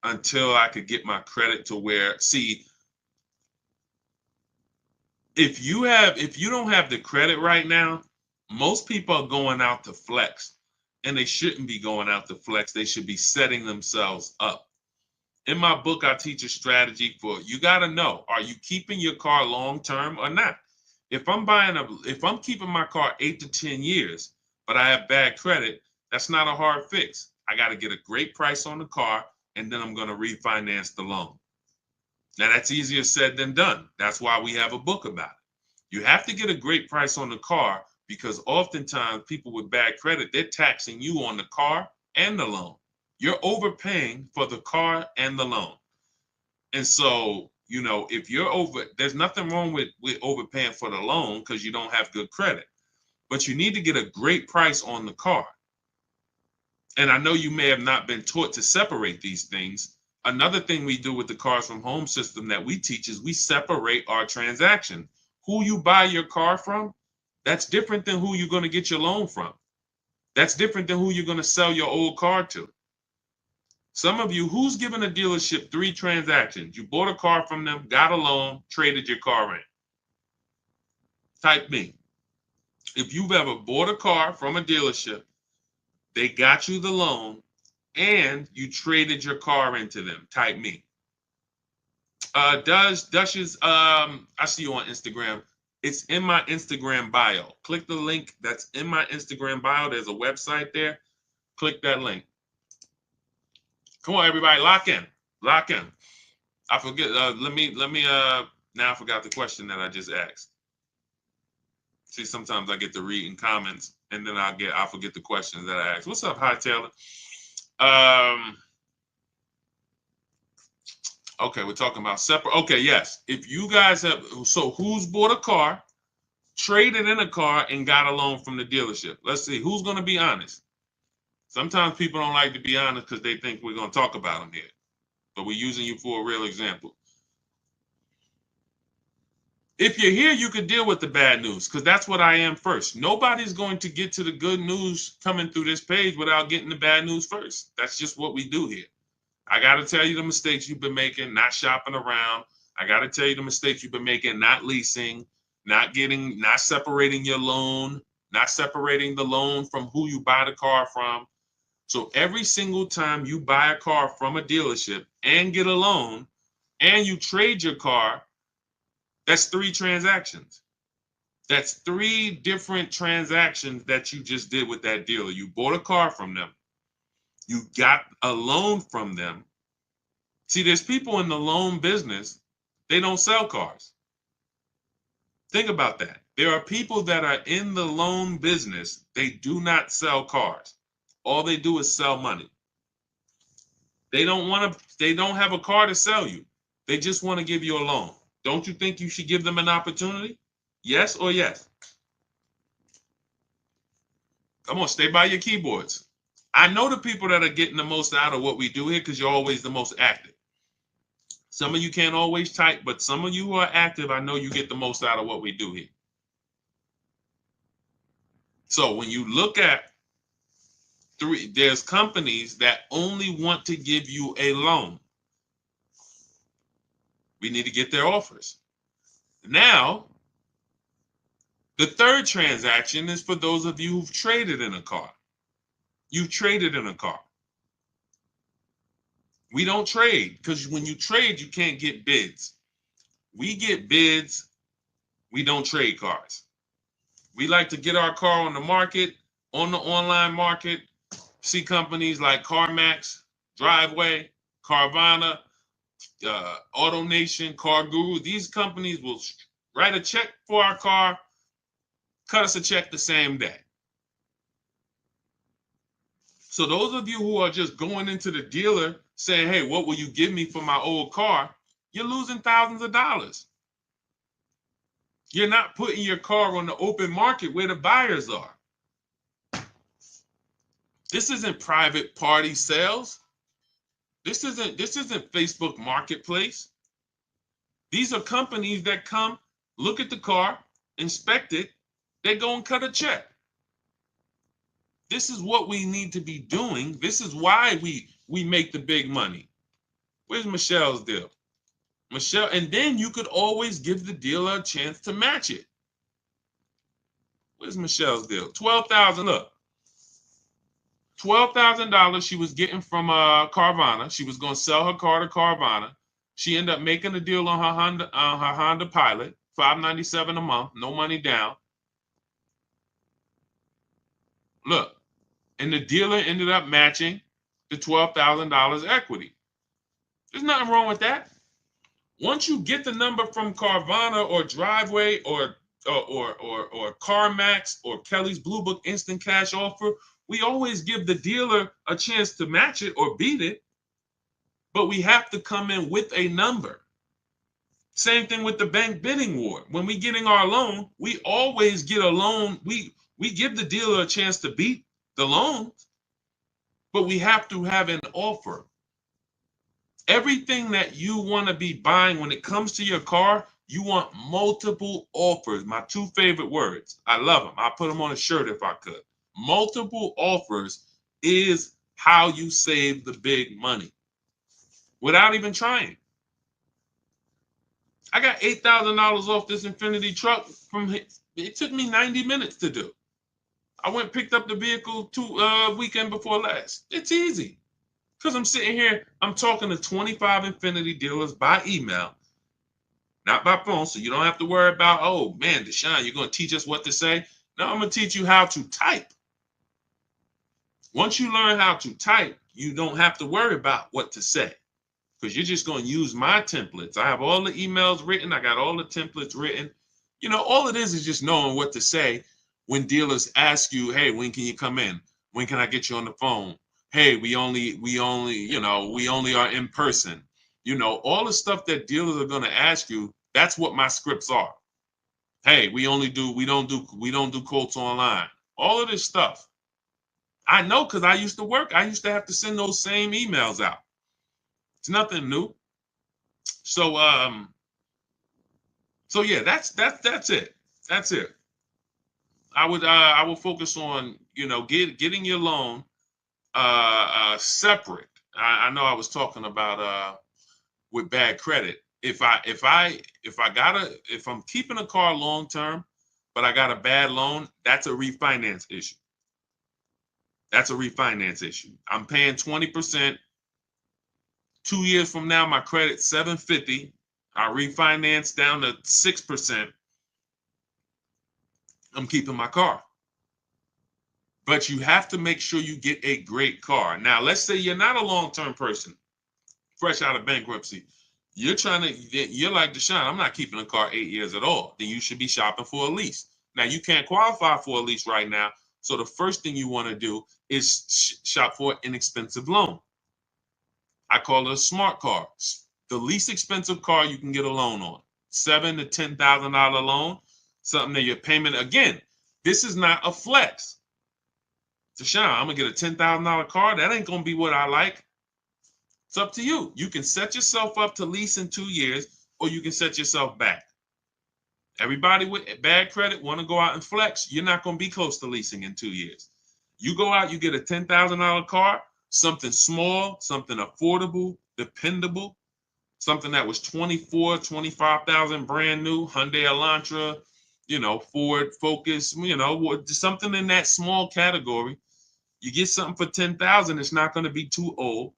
until I could get my credit to where. See, if you don't have the credit right now, most people are going out to flex, and they shouldn't be going out to flex. They should be setting themselves up. In my book, I teach a strategy for you. Got to know, are you keeping your car long term or not? If I'm keeping my car 8 to 10 years, but I have bad credit, that's not a hard fix. I got to get a great price on the car, and then I'm going to refinance the loan. Now that's easier said than done. That's why we have a book about it. You have to get a great price on the car, because oftentimes people with bad credit, they're taxing you on the car and the loan. You're overpaying for the car and the loan. And so, if you're there's nothing wrong with overpaying for the loan because you don't have good credit, but you need to get a great price on the car. And I know you may have not been taught to separate these things. Another thing we do with the Cars from Home system that we teach is we separate our transaction. Who you buy your car from, that's different than who you're going to get your loan from. That's different than who you're going to sell your old car to. Some of you, who's given a dealership 3 transactions? You bought a car from them, got a loan, traded your car in. Type me. If you've ever bought a car from a dealership, they got you the loan, and you traded your car into them, type me. Duchess, I see you on Instagram. It's in my Instagram bio. Click the link that's in my Instagram bio. There's a website there. Click that link. Come on, everybody, lock in. Lock in. I forget. Let me. Now I forgot the question that I just asked. See, sometimes I get to read in comments, and then I forget the questions that I asked. What's up, Hi Taylor? Okay, we're talking about separate. Okay, yes. If you guys have, so who's bought a car, traded in a car, and got a loan from the dealership? Let's see who's going to be honest. Sometimes people don't like to be honest because they think we're going to talk about them here, but we're using you for a real example. If you're here, you could deal with the bad news because that's what I am first. Nobody's going to get to the good news coming through this page without getting the bad news first. That's just what we do here. I got to tell you the mistakes you've been making, not shopping around. I got to tell you the mistakes you've been making, not leasing, not separating your loan, not separating the loan from who you buy the car from. So every single time you buy a car from a dealership and get a loan and you trade your car, that's 3 transactions. That's 3 different transactions that you just did with that dealer. You bought a car from them. You got a loan from them. See, there's people in the loan business, they don't sell cars. Think about that. There are people that are in the loan business, they do not sell cars. All they do is sell money. They don't have a car to sell you. They just want to give you a loan. Don't you think you should give them an opportunity? Yes or yes? Come on, stay by your keyboards. I know the people that are getting the most out of what we do here because you're always the most active. Some of you can't always type, but some of you who are active, I know you get the most out of what we do here. So when you look at there's companies that only want to give you a loan. We need to get their offers. Now, the third transaction is for those of you who've traded in a car. You've traded in a car. We don't trade because when you trade, you can't get bids. We get bids. We don't trade cars. We like to get our car on the market, on the online market, see companies like CarMax, Driveway, Carvana, AutoNation, Car Guru. These companies will write a check for our car, cut us a check the same day. So those of you who are just going into the dealer saying, hey, what will you give me for my old car? You're losing thousands of dollars. You're not putting your car on the open market where the buyers are. This isn't private party sales. This isn't Facebook Marketplace. These are companies that come, look at the car, inspect it, they go and cut a check. This is what we need to be doing. This is why we make the big money. Where's Michelle's deal? Michelle, and then you could always give the dealer a chance to match it. Where's Michelle's deal? $12,000. Look, $12,000 she was getting from Carvana. She was going to sell her car to Carvana. She ended up making a deal on her Honda Pilot, $597 a month, no money down. Look, and the dealer ended up matching the $12,000 equity. There's nothing wrong with that. Once you get the number from Carvana or Driveway or CarMax or Kelly's Blue Book Instant Cash Offer, we always give the dealer a chance to match it or beat it, but we have to come in with a number. Same thing with the bank bidding war. When we getting our loan, we always get a loan. We give the dealer a chance to beat the loan, but we have to have an offer. Everything that you want to be buying when it comes to your car, you want multiple offers. My 2 favorite words. I love them. I'll put them on a shirt if I could. Multiple offers is how you save the big money without even trying. I got $8,000 off this Infiniti truck it took me 90 minutes to do. I went and picked up the vehicle weekend before last. It's easy. Because I'm sitting here, I'm talking to 25 Infinity dealers by email, not by phone. So you don't have to worry about, oh man, Deshaun, you're going to teach us what to say. No, I'm going to teach you how to type. Once you learn how to type, you don't have to worry about what to say because you're just going to use my templates. I have all the emails written. I got all the templates written. You know, all it is just knowing what to say when dealers ask you, hey, when can you come in? When can I get you on the phone? Hey, we only are in person. You know, all the stuff that dealers are going to ask you, that's what my scripts are. Hey, we don't do quotes online. All of this stuff. I know because I used to work. I used to have to send those same emails out. It's nothing new. So yeah, that's it. That's it. I would focus on, you know, getting your loan separate. I know I was talking about with bad credit. If I'm keeping a car long term, but I got a bad loan, that's a refinance issue. That's a refinance issue. I'm paying 20%. 2 years from now, my credit's 750. I refinance down to 6%. I'm keeping my car. But you have to make sure you get a great car. Now, let's say you're not a long-term person, fresh out of bankruptcy. You're like, Deshaun, I'm not keeping a car 8 years at all. Then you should be shopping for a lease. Now, you can't qualify for a lease right now. So the first thing you want to do is shop for an inexpensive loan. I call it a smart car. The least expensive car you can get a loan on. $7,000 to $10,000 loan. Something that your payment, again, this is not a flex. Deshaun, I'm gonna get a $10,000 car. That ain't gonna be what I like. It's up to you. You can set yourself up to lease in 2 years, or you can set yourself back. Everybody with bad credit want to go out and flex. You're not gonna be close to leasing in 2 years. You go out, you get a $10,000 car, something small, something affordable, dependable, something that was 25,000 brand new, Hyundai Elantra, you know, Ford Focus, you know, something in that small category. You get something for 10,000, it's not going to be too old.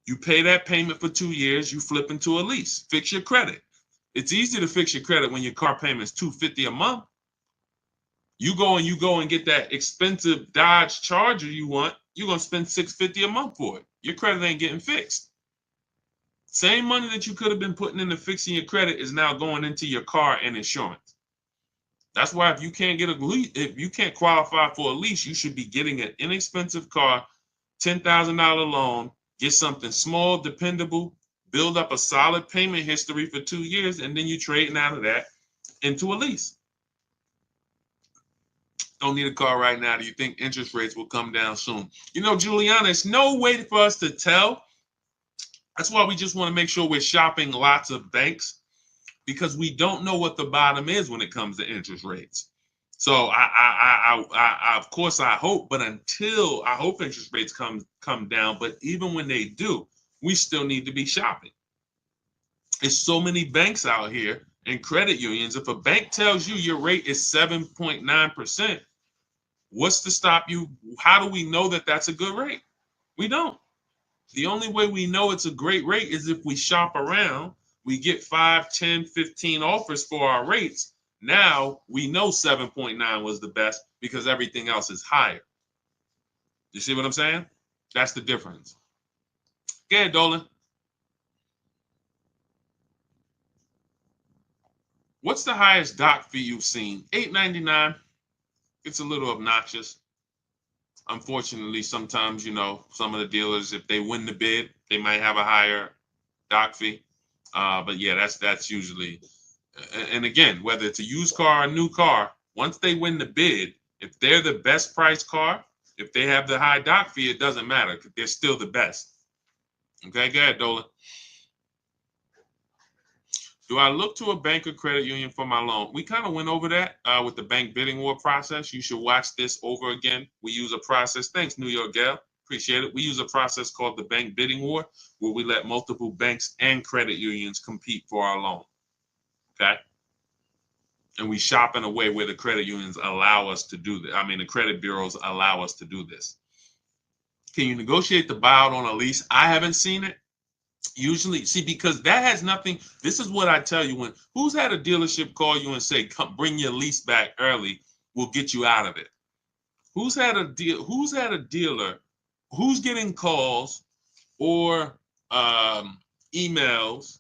You pay that payment for 2 years, you flip into a lease. Fix your credit. It's easy to fix your credit when your car payment is $250 a month. You go and get that expensive Dodge Charger you want, you're going to spend $650 a month for it. Your credit ain't getting fixed. Same money that you could have been putting into fixing your credit is now going into your car and insurance. That's why if you can't get a lease, if you can't qualify for a lease, you should be getting an inexpensive car, $10,000 loan, get something small, dependable, build up a solid payment history for 2 years, and then you trading out of that into a lease. Don't need a car right now. Do you think interest rates will come down soon? You know, Juliana, it's no way for us to tell. That's why we just want to make sure we're shopping lots of banks, because we don't know what the bottom is when it comes to interest rates. So I of course I hope, but until I hope interest rates come down, but even when they do, we still need to be shopping. There's so many banks out here and credit unions. If a bank tells you your rate is 7.9%, what's to stop you? How do we know that that's a good rate? We don't. The only way we know it's a great rate is if we shop around. We get 5, 10, 15 offers for our rates. Now we know 7.9 was the best because everything else is higher. You see what I'm saying? That's the difference. Go ahead, Dolan. What's the highest doc fee you've seen? $8.99. It's a little obnoxious. Unfortunately, sometimes, you know, some of the dealers, if they win the bid, they might have a higher doc fee. But yeah, that's usually, and again, whether it's a used car or a new car, once they win the bid, if they're the best priced car, if they have the high doc fee, it doesn't matter. They're still the best. Okay, go ahead, Dolan. Do I look to a bank or credit union for my loan? We kind of went over that with the bank bidding war process. You should watch this over again. We use a process. Thanks, New York Gal. Appreciate it. We use a process called the bank bidding war, where we let multiple banks and credit unions compete for our loan. Okay. And we shop in a way where the credit unions allow us to do that. I mean, the credit bureaus allow us to do this. Can you negotiate the buyout on a lease? I haven't seen it. Usually, see, because that has nothing. This is what I tell you: when who's had a dealership call you and say, "Come, bring your lease back early. We'll get you out of it." Who's had a deal? Who's had a dealer? Who's getting calls or emails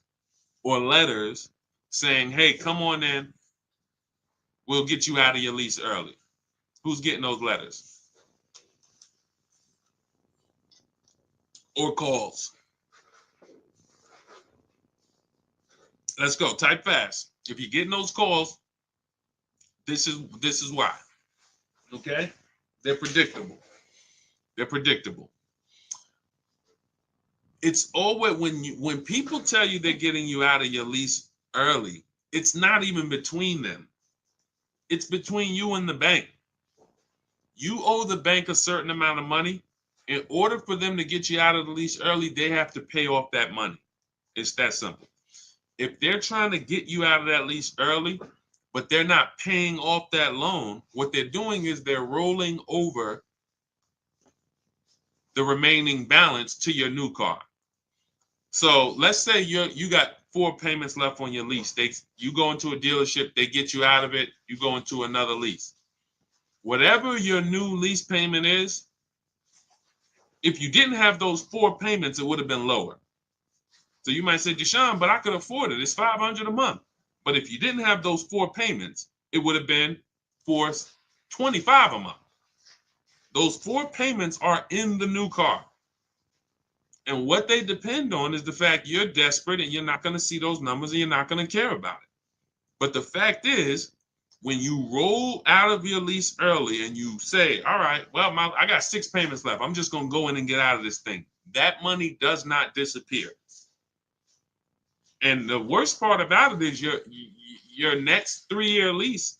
or letters saying, "Hey, come on in. We'll get you out of your lease early." Who's getting those letters or calls? Let's go. Type fast. If you're getting those calls, this is why. Okay? They're predictable. They're predictable. It's always when people tell you they're getting you out of your lease early, it's not even between them. It's between you and the bank. You owe the bank a certain amount of money. In order for them to get you out of the lease early, they have to pay off that money. It's that simple. If they're trying to get you out of that lease early, but they're not paying off that loan, what they're doing is they're rolling over the remaining balance to your new car. So let's say you got 4 payments left on your lease. You go into a dealership, they get you out of it, you go into another lease. Whatever your new lease payment is, if you didn't have those 4 payments, it would have been lower. So you might say, Deshaun, but I could afford it. It's $500 a month. But if you didn't have those 4 payments, it would have been $425 a month. Those 4 payments are in the new car. And what they depend on is the fact you're desperate and you're not going to see those numbers and you're not going to care about it. But the fact is, when you roll out of your lease early and you say, all right, well, I got 6 payments left. I'm just going to go in and get out of this thing. That money does not disappear. And the worst part about it is your next 3-year lease,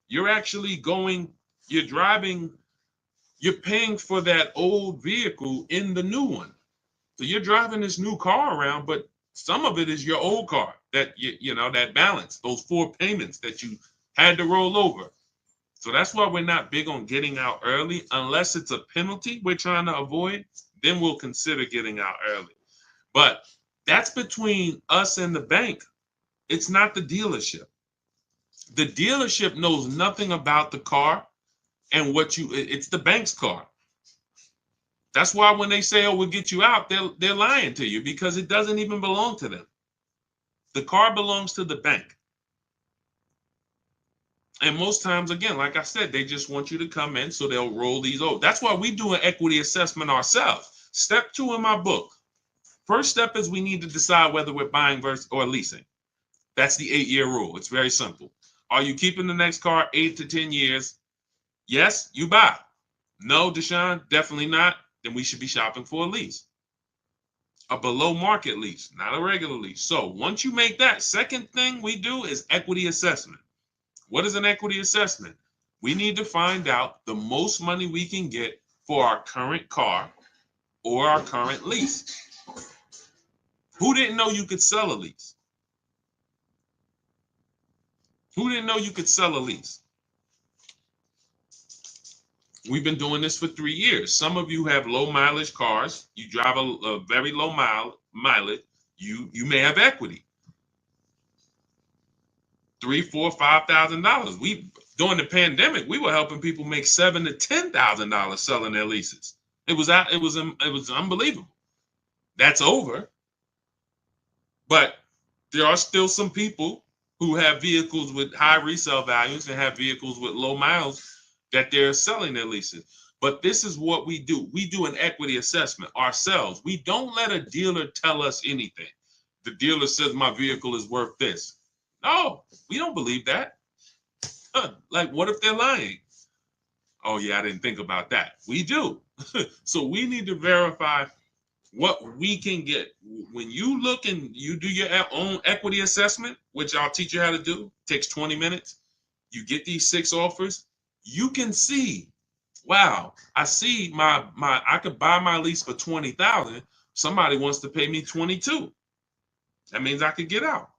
you're actually you're paying for that old vehicle in the new one. So you're driving this new car around, but some of it is your old car that that balance, those 4 payments that you had to roll over. So that's why we're not big on getting out early unless it's a penalty we're trying to avoid. Then we'll consider getting out early. But that's between us and the bank. It's not the dealership. The dealership knows nothing about the car and it's the bank's car. That's why when they say, oh, we'll get you out, they're lying to you because it doesn't even belong to them. The car belongs to the bank. And most times, again, like I said, they just want you to come in, so they'll roll these over. That's why we do an equity assessment ourselves. Step 2 in my book. First step is we need to decide whether we're buying versus or leasing. That's the 8-year rule. It's very simple. Are you keeping the next car 8 to 10 years? Yes, you buy. No, Deshaun, definitely not. Then we should be shopping for a lease. A below market lease, not a regular lease. So once you make that, second thing we do is equity assessment. What is an equity assessment? We need to find out the most money we can get for our current car or our current lease. Who didn't know you could sell a lease? Who didn't know you could sell a lease? We've been doing this for 3 years. Some of you have low mileage cars. You drive a very low mileage. You may have equity. $3,000, $4,000, $5,000. During the pandemic, we were helping people make $7,000 to $10,000 selling their leases. It was unbelievable. That's over. But there are still some people who have vehicles with high resale values and have vehicles with low miles that they're selling their leases. But this is what we do. We do an equity assessment ourselves. We don't let a dealer tell us anything. The dealer says my vehicle is worth this. No, we don't believe that. Like, what if they're lying? Oh, yeah, I didn't think about that. We do. So we need to verify what we can get. When you look and you do your own equity assessment, which I'll teach you how to do, takes 20 minutes. You get these 6 offers. You can see, wow, I see I could buy my lease for $20,000. Somebody wants to pay me $22,000. That means I could get out.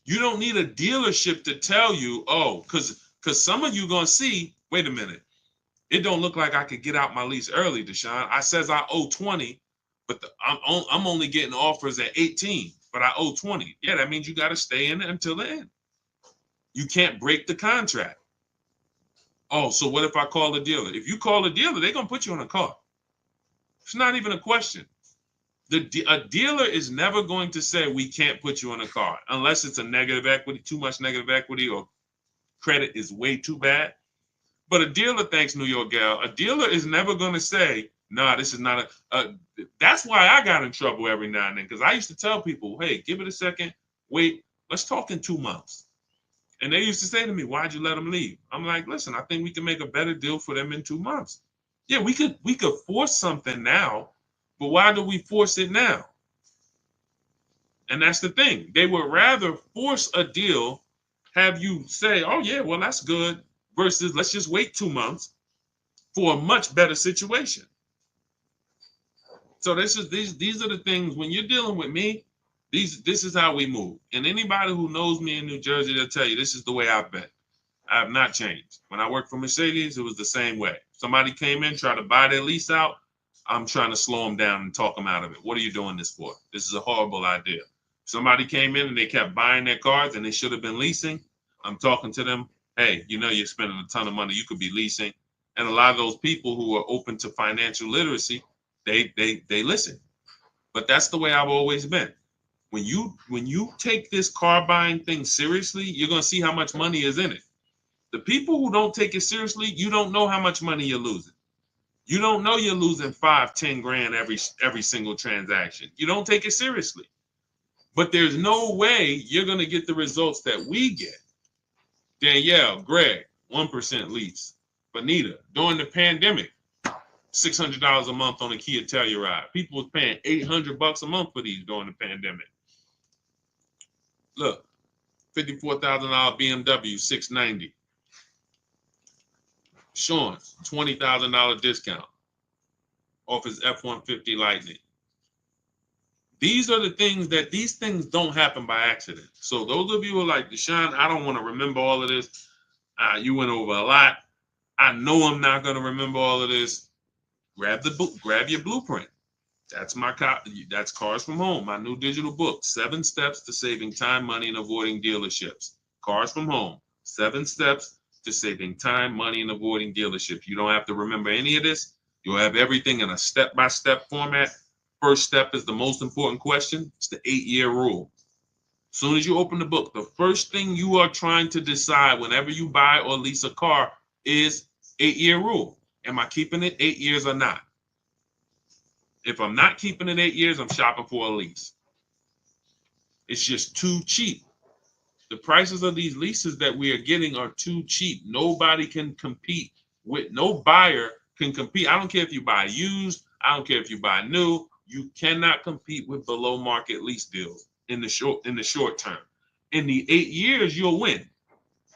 You don't need a dealership to tell you, oh, because some of you are going to see, wait a minute, It don't look like I could get out my lease early, Deshaun. I says I owe 20, but I'm only getting offers at 18, but I owe 20. Yeah, that means you got to stay in it until the end. You can't break the contract. Oh, so what if I call the dealer? If you call the dealer, they're going to put you on a car. It's not even a question. A dealer is never going to say we can't put you on a car unless it's a negative equity, too much negative equity, or credit is way too bad. But a dealer, thanks New York Gal, a dealer is never going to say, nah, this is not that's why I got in trouble every now and then, because I used to tell people, hey, give it a second, wait, let's talk in 2 months. And they used to say to me, why'd you let them leave? I'm like, listen, I think we can make a better deal for them in 2 months. Yeah, we could force something now, but why do we force it now? And that's the thing. They would rather force a deal, have you say, oh yeah, well, that's good, versus let's just wait 2 months for a much better situation. So these are the things when you're dealing with me, this is how we move. And anybody who knows me in New Jersey, they'll tell you this is the way I've been. I have not changed. When I worked for Mercedes, it was the same way. Somebody came in, tried to buy their lease out, I'm trying to slow them down and talk them out of it. What are you doing this for? This is a horrible idea. Somebody came in and they kept buying their cars and they should have been leasing. I'm talking to them. Hey, you know you're spending a ton of money. You could be leasing. And a lot of those people who are open to financial literacy, they listen. But that's the way I've always been. When you take this car buying thing seriously, you're gonna see how much money is in it. The people who don't take it seriously, you don't know how much money you're losing. You don't know you're losing 5-10 grand every single transaction. You don't take it seriously. But there's no way you're gonna get the results that we get. Danielle, Greg, 1% lease. Bonita, during the pandemic, $600 a month on a Kia Telluride. People was paying $800 a month for these during the pandemic. Look, $54,000 BMW 690. Sean's $20,000 discount off his F-150 Lightning. These are the things these things don't happen by accident. So those of you who are like, Deshaun, I don't want to remember all of this. You went over a lot. I know I'm not going to remember all of this. Grab the book, grab your blueprint. That's that's Cars from Home, my new digital book, 7 steps to saving time, money, and avoiding dealerships. Cars from Home, 7 steps to saving time, money, and avoiding dealerships. You don't have to remember any of this. You'll have everything in a step-by-step format. First step is the most important question. It's the 8-year rule. As soon as you open the book, the first thing you are trying to decide whenever you buy or lease a car is 8-year rule. Am I keeping it 8 years or not? If I'm not keeping it 8 years, I'm shopping for a lease. It's just too cheap. The prices of these leases that we are getting are too cheap. Nobody can compete with, no buyer can compete. I don't care if you buy used, I don't care if you buy new, you cannot compete with below market lease deals in the short term. In the 8 years, you'll win.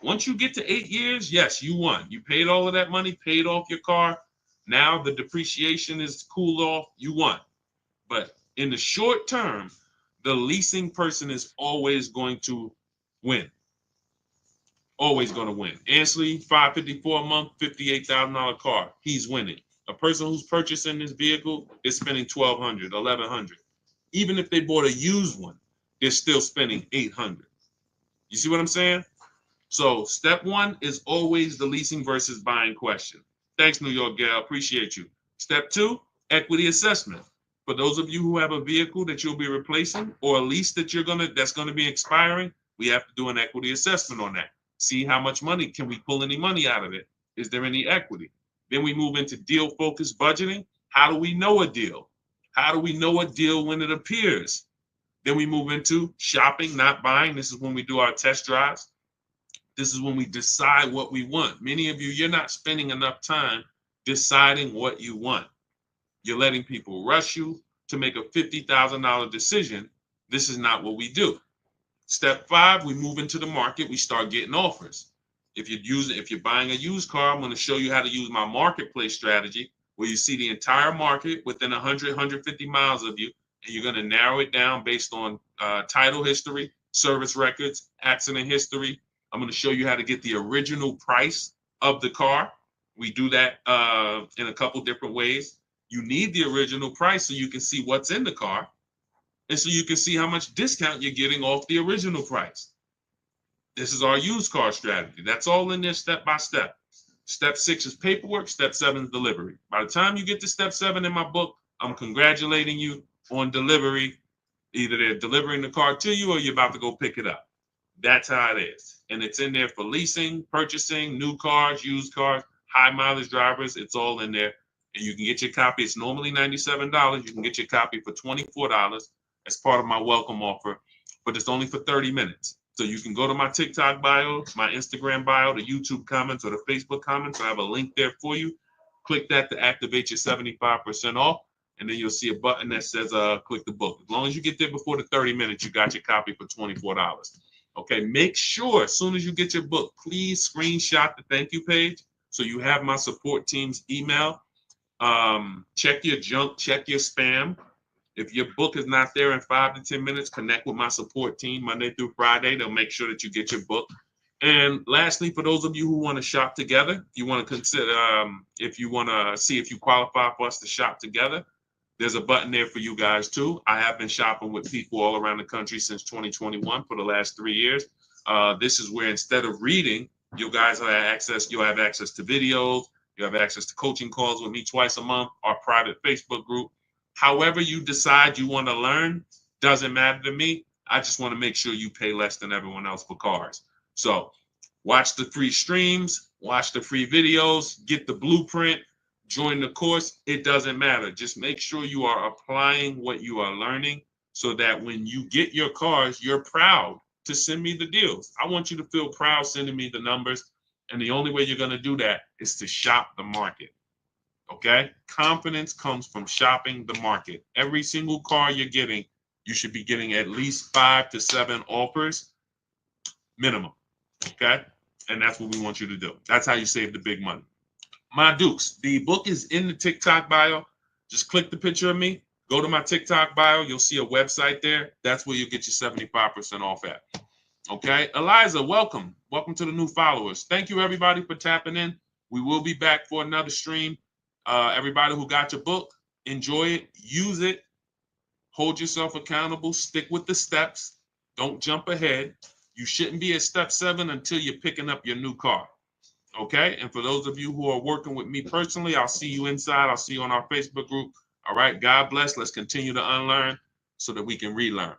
Once you get to 8 years, yes, you won. You paid all of that money, paid off your car. Now the depreciation is cooled off, you won. But in the short term, the leasing person is always going to win. Always going to win. Ansley, $554 a month, $58,000 car. He's winning. A person who's purchasing this vehicle is spending $1,200, $1,100. Even if they bought a used one, they're still spending $800. You see what I'm saying? So step 1 is always the leasing versus buying question. Thanks, New York Gal. Appreciate you. Step 2, equity assessment. For those of you who have a vehicle that you'll be replacing or a lease that that's gonna be expiring, we have to do an equity assessment on that. See how much money, can we pull any money out of it? Is there any equity? Then we move into deal-focused budgeting. How do we know a deal? How do we know a deal when it appears? Then we move into shopping, not buying. This is when we do our test drives. This is when we decide what we want. Many of you, you're not spending enough time deciding what you want. You're letting people rush you to make a $50,000 decision. This is not what we do. Step 5, we move into the market. We start getting offers. If you're buying a used car, I'm going to show you how to use my marketplace strategy, where you see the entire market within 100, 150 miles of you, and you're going to narrow it down based on title history, service records, accident history. I'm going to show you how to get the original price of the car, We do that in a couple different ways. You need the original price so you can see what's in the car, and so you can see how much discount you're getting off the original price. This is our used car strategy. That's all in there step by step. Step 6 is paperwork. Step 7 is delivery. By the time you get to step 7 in my book, I'm congratulating you on delivery. Either they're delivering the car to you or you're about to go pick it up. That's how it is. And it's in there for leasing, purchasing, new cars, used cars, high mileage drivers. It's all in there. And you can get your copy. It's normally $97. You can get your copy for $24 as part of my welcome offer, but it's only for 30 minutes. So you can go to my TikTok bio, my Instagram bio, the YouTube comments, or the Facebook comments. I have a link there for you. Click that to activate your 75% off. And then you'll see a button that says click the book. As long as you get there before the 30 minutes, you got your copy for $24. Okay, make sure as soon as you get your book, please screenshot the thank you page so you have my support team's email. Check your junk, check your spam. If your book is not there in 5 to 10 minutes, connect with my support team Monday through Friday. They'll make sure that you get your book. And lastly, for those of you who want to shop together, you want to consider, if you want to see if you qualify for us to shop together, there's a button there for you guys too. I have been shopping with people all around the country since 2021 for the last 3 years. This is where instead of reading, you guys have access. You'll have access to videos. You have access to coaching calls with me twice a month, our private Facebook group. However you decide you want to learn, doesn't matter to me. I just want to make sure you pay less than everyone else for cars. So watch the free streams, watch the free videos, get the blueprint, join the course. It doesn't matter. Just make sure you are applying what you are learning so that when you get your cars, you're proud to send me the deals. I want you to feel proud sending me the numbers. And the only way you're going to do that is to shop the market. Okay? Confidence comes from shopping the market. Every single car you're getting, you should be getting at least 5 to 7 offers minimum. Okay? And that's what we want you to do. That's how you save the big money. My Dukes, the book is in the TikTok bio. Just click the picture of me. Go to my TikTok bio. You'll see a website there. That's where you'll get your 75% off at. Okay? Eliza, welcome. Welcome to the new followers. Thank you, everybody, for tapping in. We will be back for another stream. Everybody who got your book, enjoy it, use it, hold yourself accountable, stick with the steps, don't jump ahead. You shouldn't be at step 7 until you're picking up your new car. Okay? And for those of you who are working with me personally, I'll see you inside. I'll see you on our Facebook group. All right? God bless. Let's continue to unlearn so that we can relearn.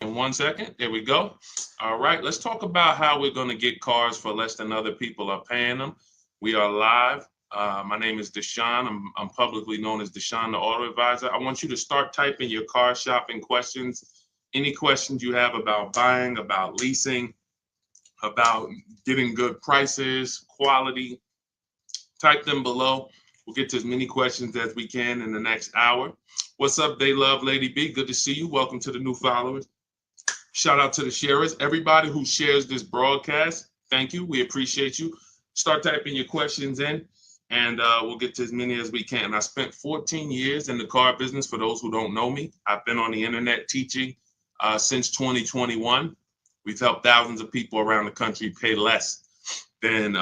In 1 second, there we go. All right, let's talk about how we're going to get cars for less than other people are paying them. We are live. My name is Deshaun. I'm publicly known as Deshaun, the Auto Advisor. I want you to start typing your car shopping questions. Any questions you have about buying, about leasing, about getting good prices, quality, type them below. We'll get to as many questions as we can in the next hour. What's up, They Love Lady B? Good to see you. Welcome to the new followers. Shout out to the sharers. Everybody who shares this broadcast, thank you. We appreciate you. Start typing your questions in, and we'll get to as many as we can. I spent 14 years in the car business. For those who don't know me, I've been on the internet teaching since 2021. We've helped thousands of people around the country pay less than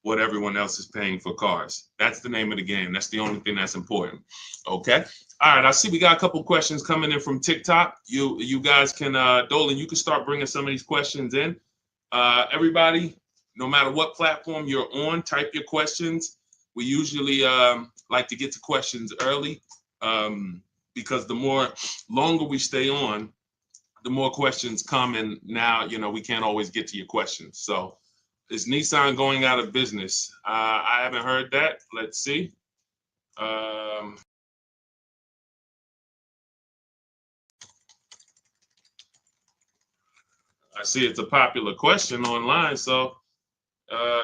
what everyone else is paying for cars. That's the name of the game. That's the only thing that's important. Okay. All right. I see we got a couple questions coming in from TikTok. You guys can, Dolan, you can start bringing some of these questions in. Everybody, no matter what platform you're on, type your questions. We usually like to get to questions early because the more longer we stay on, the more questions come. And now, we can't always get to your questions. So is Nissan going out of business? I haven't heard that. Let's see. I see it's a popular question online. So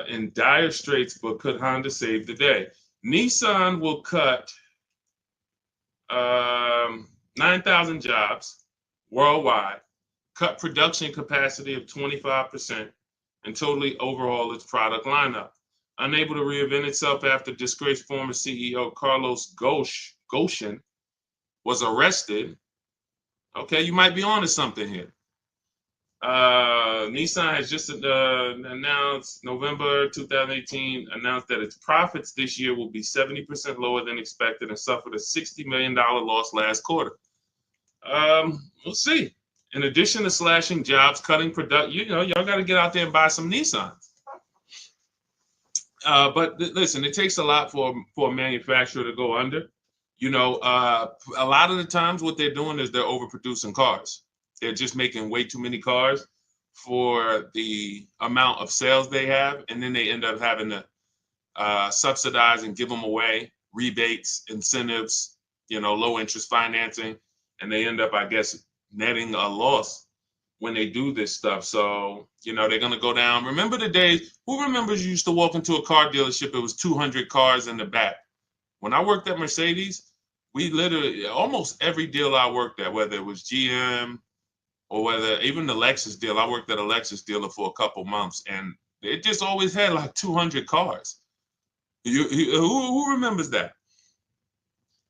in dire straits, but could Honda save the day? Nissan will cut 9,000 jobs worldwide, cut production capacity of 25%, and totally overhaul its product lineup. Unable to reinvent itself after disgraced former CEO Carlos Ghosn was arrested. Okay, you might be onto something here. Nissan has just announced, November 2018, announced that its profits this year will be 70% lower than expected and suffered a $60 million loss last quarter. We'll see. In addition to slashing jobs, cutting production, y'all got to get out there and buy some Nissans. But listen, it takes a lot for a manufacturer to go under. A lot of the times what they're doing is they're overproducing cars. They're just making way too many cars for the amount of sales they have, and then they end up having to subsidize and give them away, rebates, incentives, low interest financing, and they end up, I guess, netting a loss when they do this stuff. So, they're going to go down. Remember the days, who remembers you used to walk into a car dealership, it was 200 cars in the back. When I worked at Mercedes, we literally, almost every deal I worked at, whether it was GM, or whether even the Lexus deal, I worked at a Lexus dealer for a couple months, and it just always had like 200 cars. Who remembers that?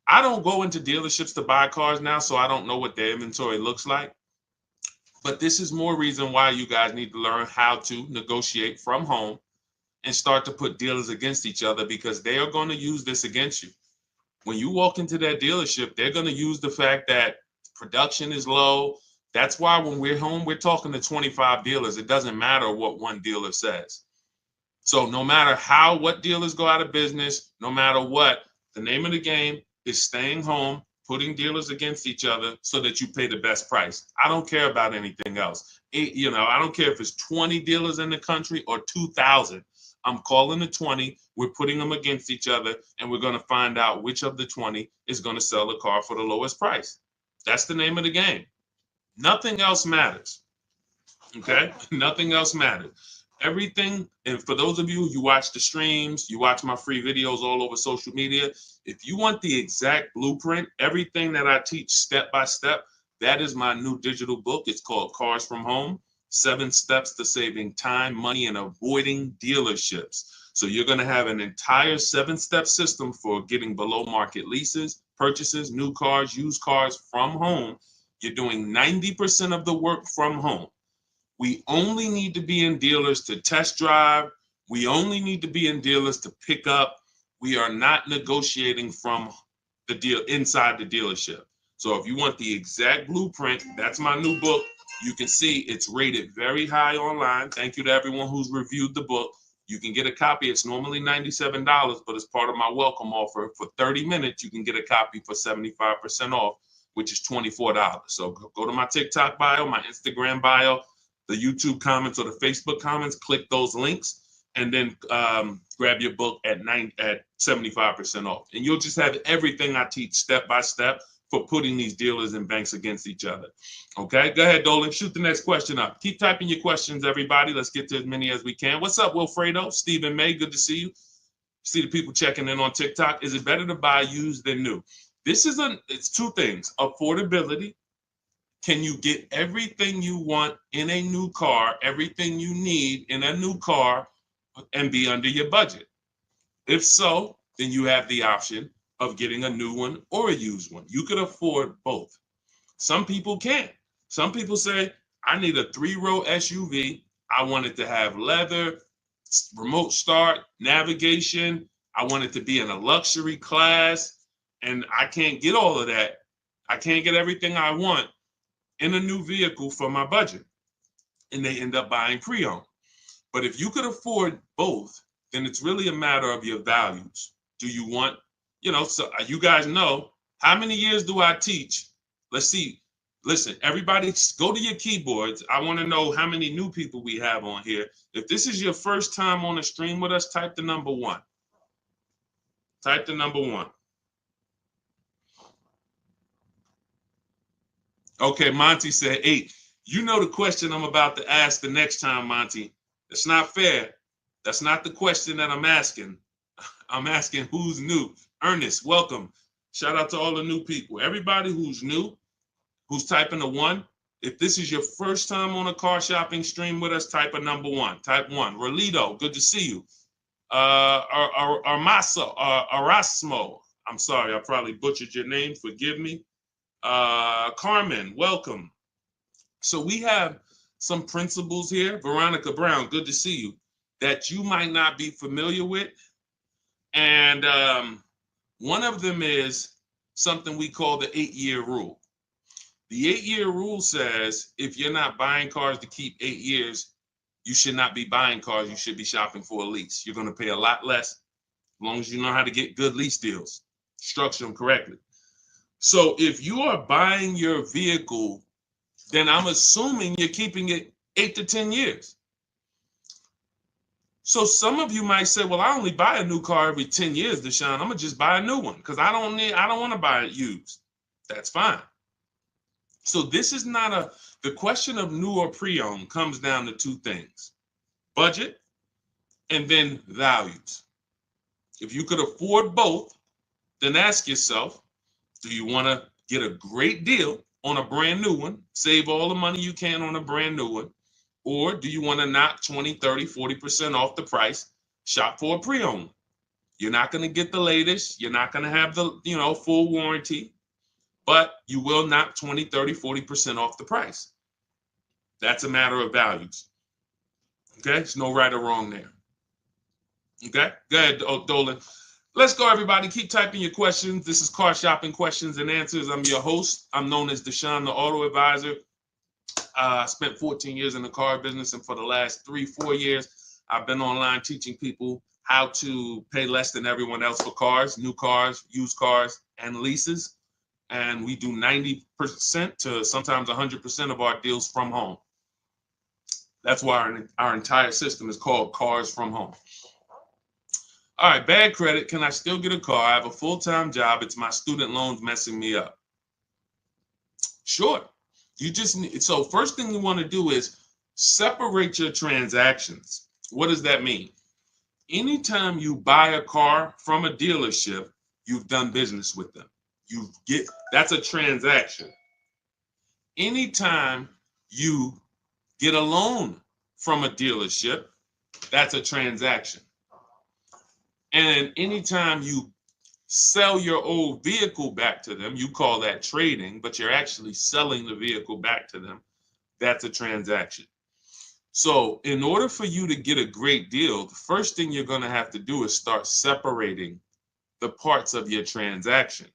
I don't go into dealerships to buy cars now, so I don't know what their inventory looks like. But this is more reason why you guys need to learn how to negotiate from home and start to put dealers against each other, because they are going to use this against you. When you walk into that dealership, they're going to use the fact that production is low. That's why when we're home, we're talking to 25 dealers. It doesn't matter what one dealer says. So no matter what dealers go out of business, no matter what, the name of the game is staying home, putting dealers against each other so that you pay the best price. I don't care about anything else. I don't care if it's 20 dealers in the country or 2,000. I'm calling the 20. We're putting them against each other, and we're going to find out which of the 20 is going to sell the car for the lowest price. That's the name of the game. Nothing else matters. Okay? Nothing else matters. Everything, and for those of you who watch the streams, you watch my free videos all over social media, if you want the exact blueprint, everything that I teach step by step, that is my new digital book. It's called Cars from Home, 7 Steps to Saving Time, Money, and Avoiding Dealerships. So you're going to have an entire 7-step system for getting below market leases, purchases, new cars, used cars from home. You're doing 90% of the work from home. We only need to be in dealers to test drive. We only need to be in dealers to pick up. We are not negotiating from the deal inside the dealership. So if you want the exact blueprint, that's my new book. You can see it's rated very high online. Thank you to everyone who's reviewed the book. You can get a copy. It's normally $97, but as part of my welcome offer, for 30 minutes, you can get a copy for 75% off, which is $24. So go to my TikTok bio, my Instagram bio, the YouTube comments or the Facebook comments, click those links, and then grab your book at 75% off. And you'll just have everything I teach step by step for putting these dealers and banks against each other. Okay, go ahead, Dolan, shoot the next question up. Keep typing your questions, everybody. Let's get to as many as we can. What's up, Wilfredo? Stephen May, good to see you. See the people checking in on TikTok. Is it better to buy used than new? It's two things. Affordability. Can you get everything you want in a new car, everything you need in a new car, and be under your budget? If so, then you have the option of getting a new one or a used one. You could afford both. Some people can't. Some people say, I need a 3-row SUV. I want it to have leather, remote start, navigation. I want it to be in a luxury class. And I can't get all of that. I can't get everything I want in a new vehicle for my budget. And they end up buying pre-owned. But if you could afford both, then it's really a matter of your values. Do you want, so you guys know, how many years do I teach? Let's see. Listen, everybody go to your keyboards. I want to know how many new people we have on here. If this is your first time on the stream with us, type the number 1. Type the number 1. Okay, Monty said 8. You know the question I'm about to ask the next time, Monty. It's not fair. That's not the question that I'm asking. I'm asking who's new. Ernest, welcome. Shout out to all the new people. Everybody who's new, who's typing a 1. If this is your first time on a car shopping stream with us, type a number 1. Type 1. Rolito, good to see you. Erasmo. I'm sorry, I probably butchered your name. Forgive me. Carmen, welcome. So we have some principles here. Veronica Brown, good to see you, that you might not be familiar with. And one of them is something we call the 8-year rule. The 8-year rule says if you're not buying cars to keep 8 years, you should not be buying cars. You should be shopping for a lease. You're going to pay a lot less as long as you know how to get good lease deals, structure them correctly. So if you are buying your vehicle, then I'm assuming you're keeping it 8 to 10 years. So some of you might say, well, I only buy a new car every 10 years, Deshaun. I'm gonna just buy a new one because I don't want to buy it used. That's fine. So this is not the question of new or pre-owned comes down to 2 things: budget and then values. If you could afford both, then ask yourself, do you want to get a great deal on a brand new one, save all the money you can on a brand new one, or do you want to knock 20, 30, 40% off the price, shop for a pre-owned? You're not going to get the latest. You're not going to have the, full warranty, but you will knock 20, 30, 40% off the price. That's a matter of values. Okay? There's no right or wrong there. Okay? Go ahead, Dolan. Let's go, everybody. Keep typing your questions. This is Car Shopping Questions and Answers. I'm your host. I'm known as Deshaun, the Auto Advisor. I spent 14 years in the car business, and for the last 3-4 years, I've been online teaching people how to pay less than everyone else for cars, new cars, used cars, and leases. And we do 90% to sometimes 100% of our deals from home. That's why our entire system is called Cars from Home. All right, bad credit. Can I still get a car? I have a full-time job. It's my student loans messing me up. Sure. You just need, so first thing you want to do is separate your transactions. What does that mean? Anytime you buy a car from a dealership, you've done business with them. That's a transaction. Anytime you get a loan from a dealership, that's a transaction. And anytime you sell your old vehicle back to them, you call that trading, but you're actually selling the vehicle back to them. That's a transaction. So in order for you to get a great deal, the first thing you're going to have to do is start separating the parts of your transaction.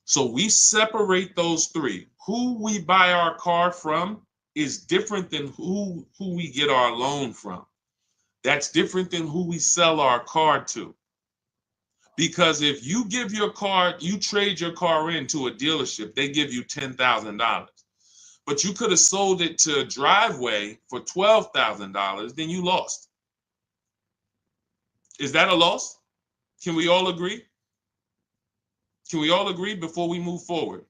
So we separate those 3. Who we buy our car from is different than who we get our loan from. That's different than who we sell our car to. Because if you trade your car into a dealership, they give you $10,000. But you could have sold it to Driveway for $12,000, then you lost. Is that a loss? Can we all agree? Can we all agree before we move forward?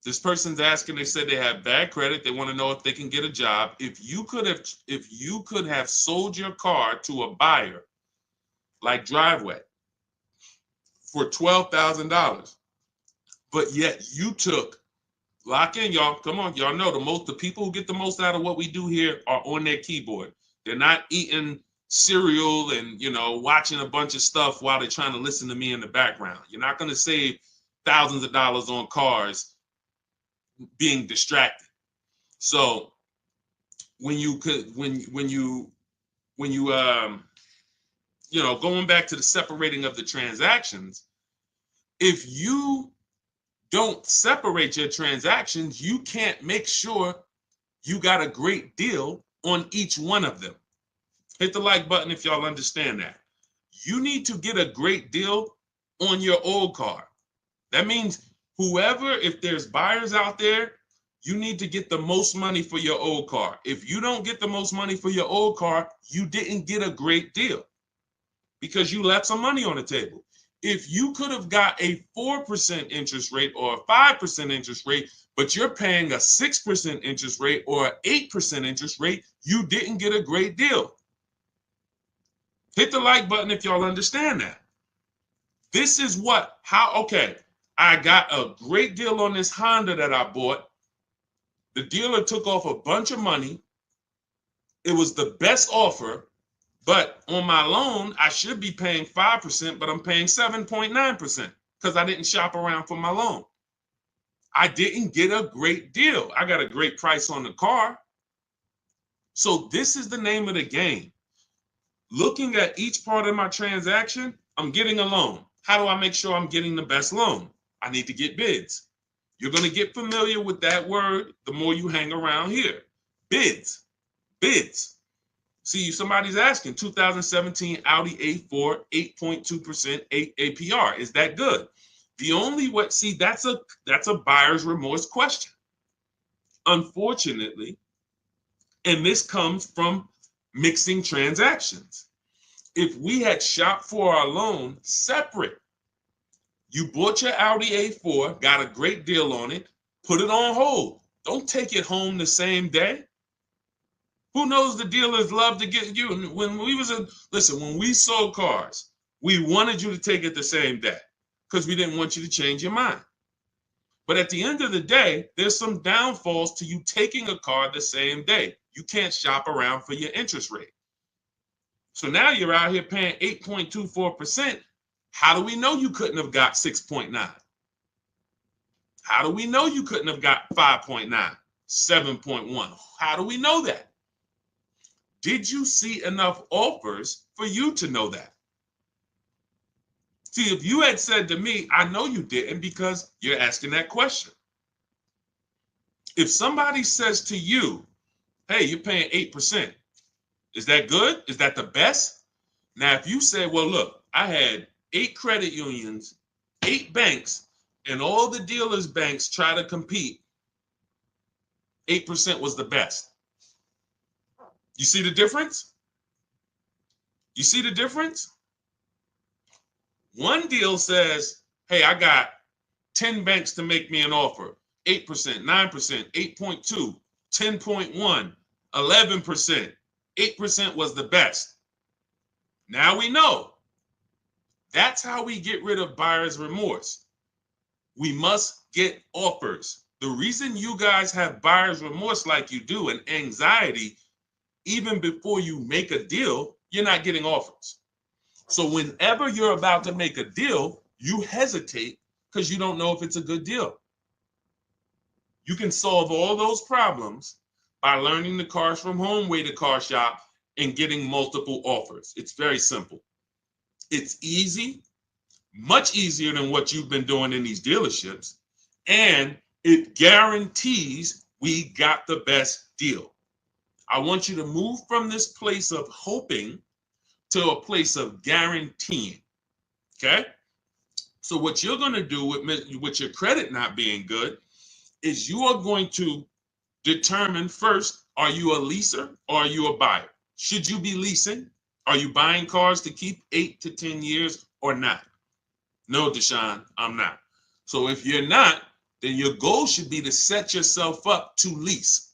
This person's asking, they said they have bad credit. They want to know if they can get a job. If you could have sold your car to a buyer like Driveway for $12,000, but yet you took, lock in, y'all. Come on, y'all know the people who get the most out of what we do here are on their keyboard. They're not eating cereal and watching a bunch of stuff while they're trying to listen to me in the background. You're not going to save thousands of dollars on cars being distracted. So when you going back to the separating of the transactions, if you don't separate your transactions, you can't make sure you got a great deal on each one of them. Hit the like button if y'all understand that. You need to get a great deal on your old car. That means whoever, if there's buyers out there, you need to get the most money for your old car. If you don't get the most money for your old car, you didn't get a great deal because you left some money on the table. If you could have got a 4% interest rate or a 5% interest rate, but you're paying a 6% interest rate or an 8% interest rate, you didn't get a great deal. Hit the like button if y'all understand that. This is okay, I got a great deal on this Honda that I bought. The dealer took off a bunch of money. It was the best offer, but on my loan, I should be paying 5%, but I'm paying 7.9% because I didn't shop around for my loan. I didn't get a great deal. I got a great price on the car. So this is the name of the game. Looking at each part of my transaction, I'm getting a loan. How do I make sure I'm getting the best loan? I need to get bids. You're going to get familiar with that word the more you hang around here. Bids. Bids. See, somebody's asking, 2017 Audi A4, 8.2% APR. Is that good? The only way, see, that's a buyer's remorse question. Unfortunately, and this comes from mixing transactions. If we had shopped for our loan separate, you bought your Audi A4, got a great deal on it, put it on hold. Don't take it home the same day. Who knows, the dealers love to get you. When we sold cars, we wanted you to take it the same day because we didn't want you to change your mind. But at the end of the day, there's some downfalls to you taking a car the same day. You can't shop around for your interest rate. So now you're out here paying 8.24%. How do we know you couldn't have got 6.9? How do we know you couldn't have got 5.9, 7.1? How do we know that? Did you see enough offers for you to know that? See, if you had said to me, I know you didn't because you're asking that question. If somebody says to you, hey, you're paying 8%, is that good? Is that the best? Now, if you say, well, look, I had 8 credit unions, 8 banks, and all the dealers' banks try to compete, 8% was the best. You see the difference? You see the difference? One deal says, hey, I got 10 banks to make me an offer. 8%, 9%, 8.2, 10.1, 11%. 8% was the best. Now we know. That's how we get rid of buyer's remorse. We must get offers. The reason you guys have buyer's remorse like you do and anxiety, even before you make a deal, you're not getting offers. So whenever you're about to make a deal, you hesitate because you don't know if it's a good deal. You can solve all those problems by learning the Cars from Home way to car shop and getting multiple offers. It's very simple. It's easy, much easier than what you've been doing in these dealerships, and it guarantees we got the best deal. I want you to move from this place of hoping to a place of guaranteeing. Okay? So what you're going to do with your credit not being good is you are going to determine first, are you a leaser or are you a buyer? Should you be leasing? Are you buying cars to keep 8 to 10 years or not? No, Deshaun, I'm not. So if you're not, then your goal should be to set yourself up to lease.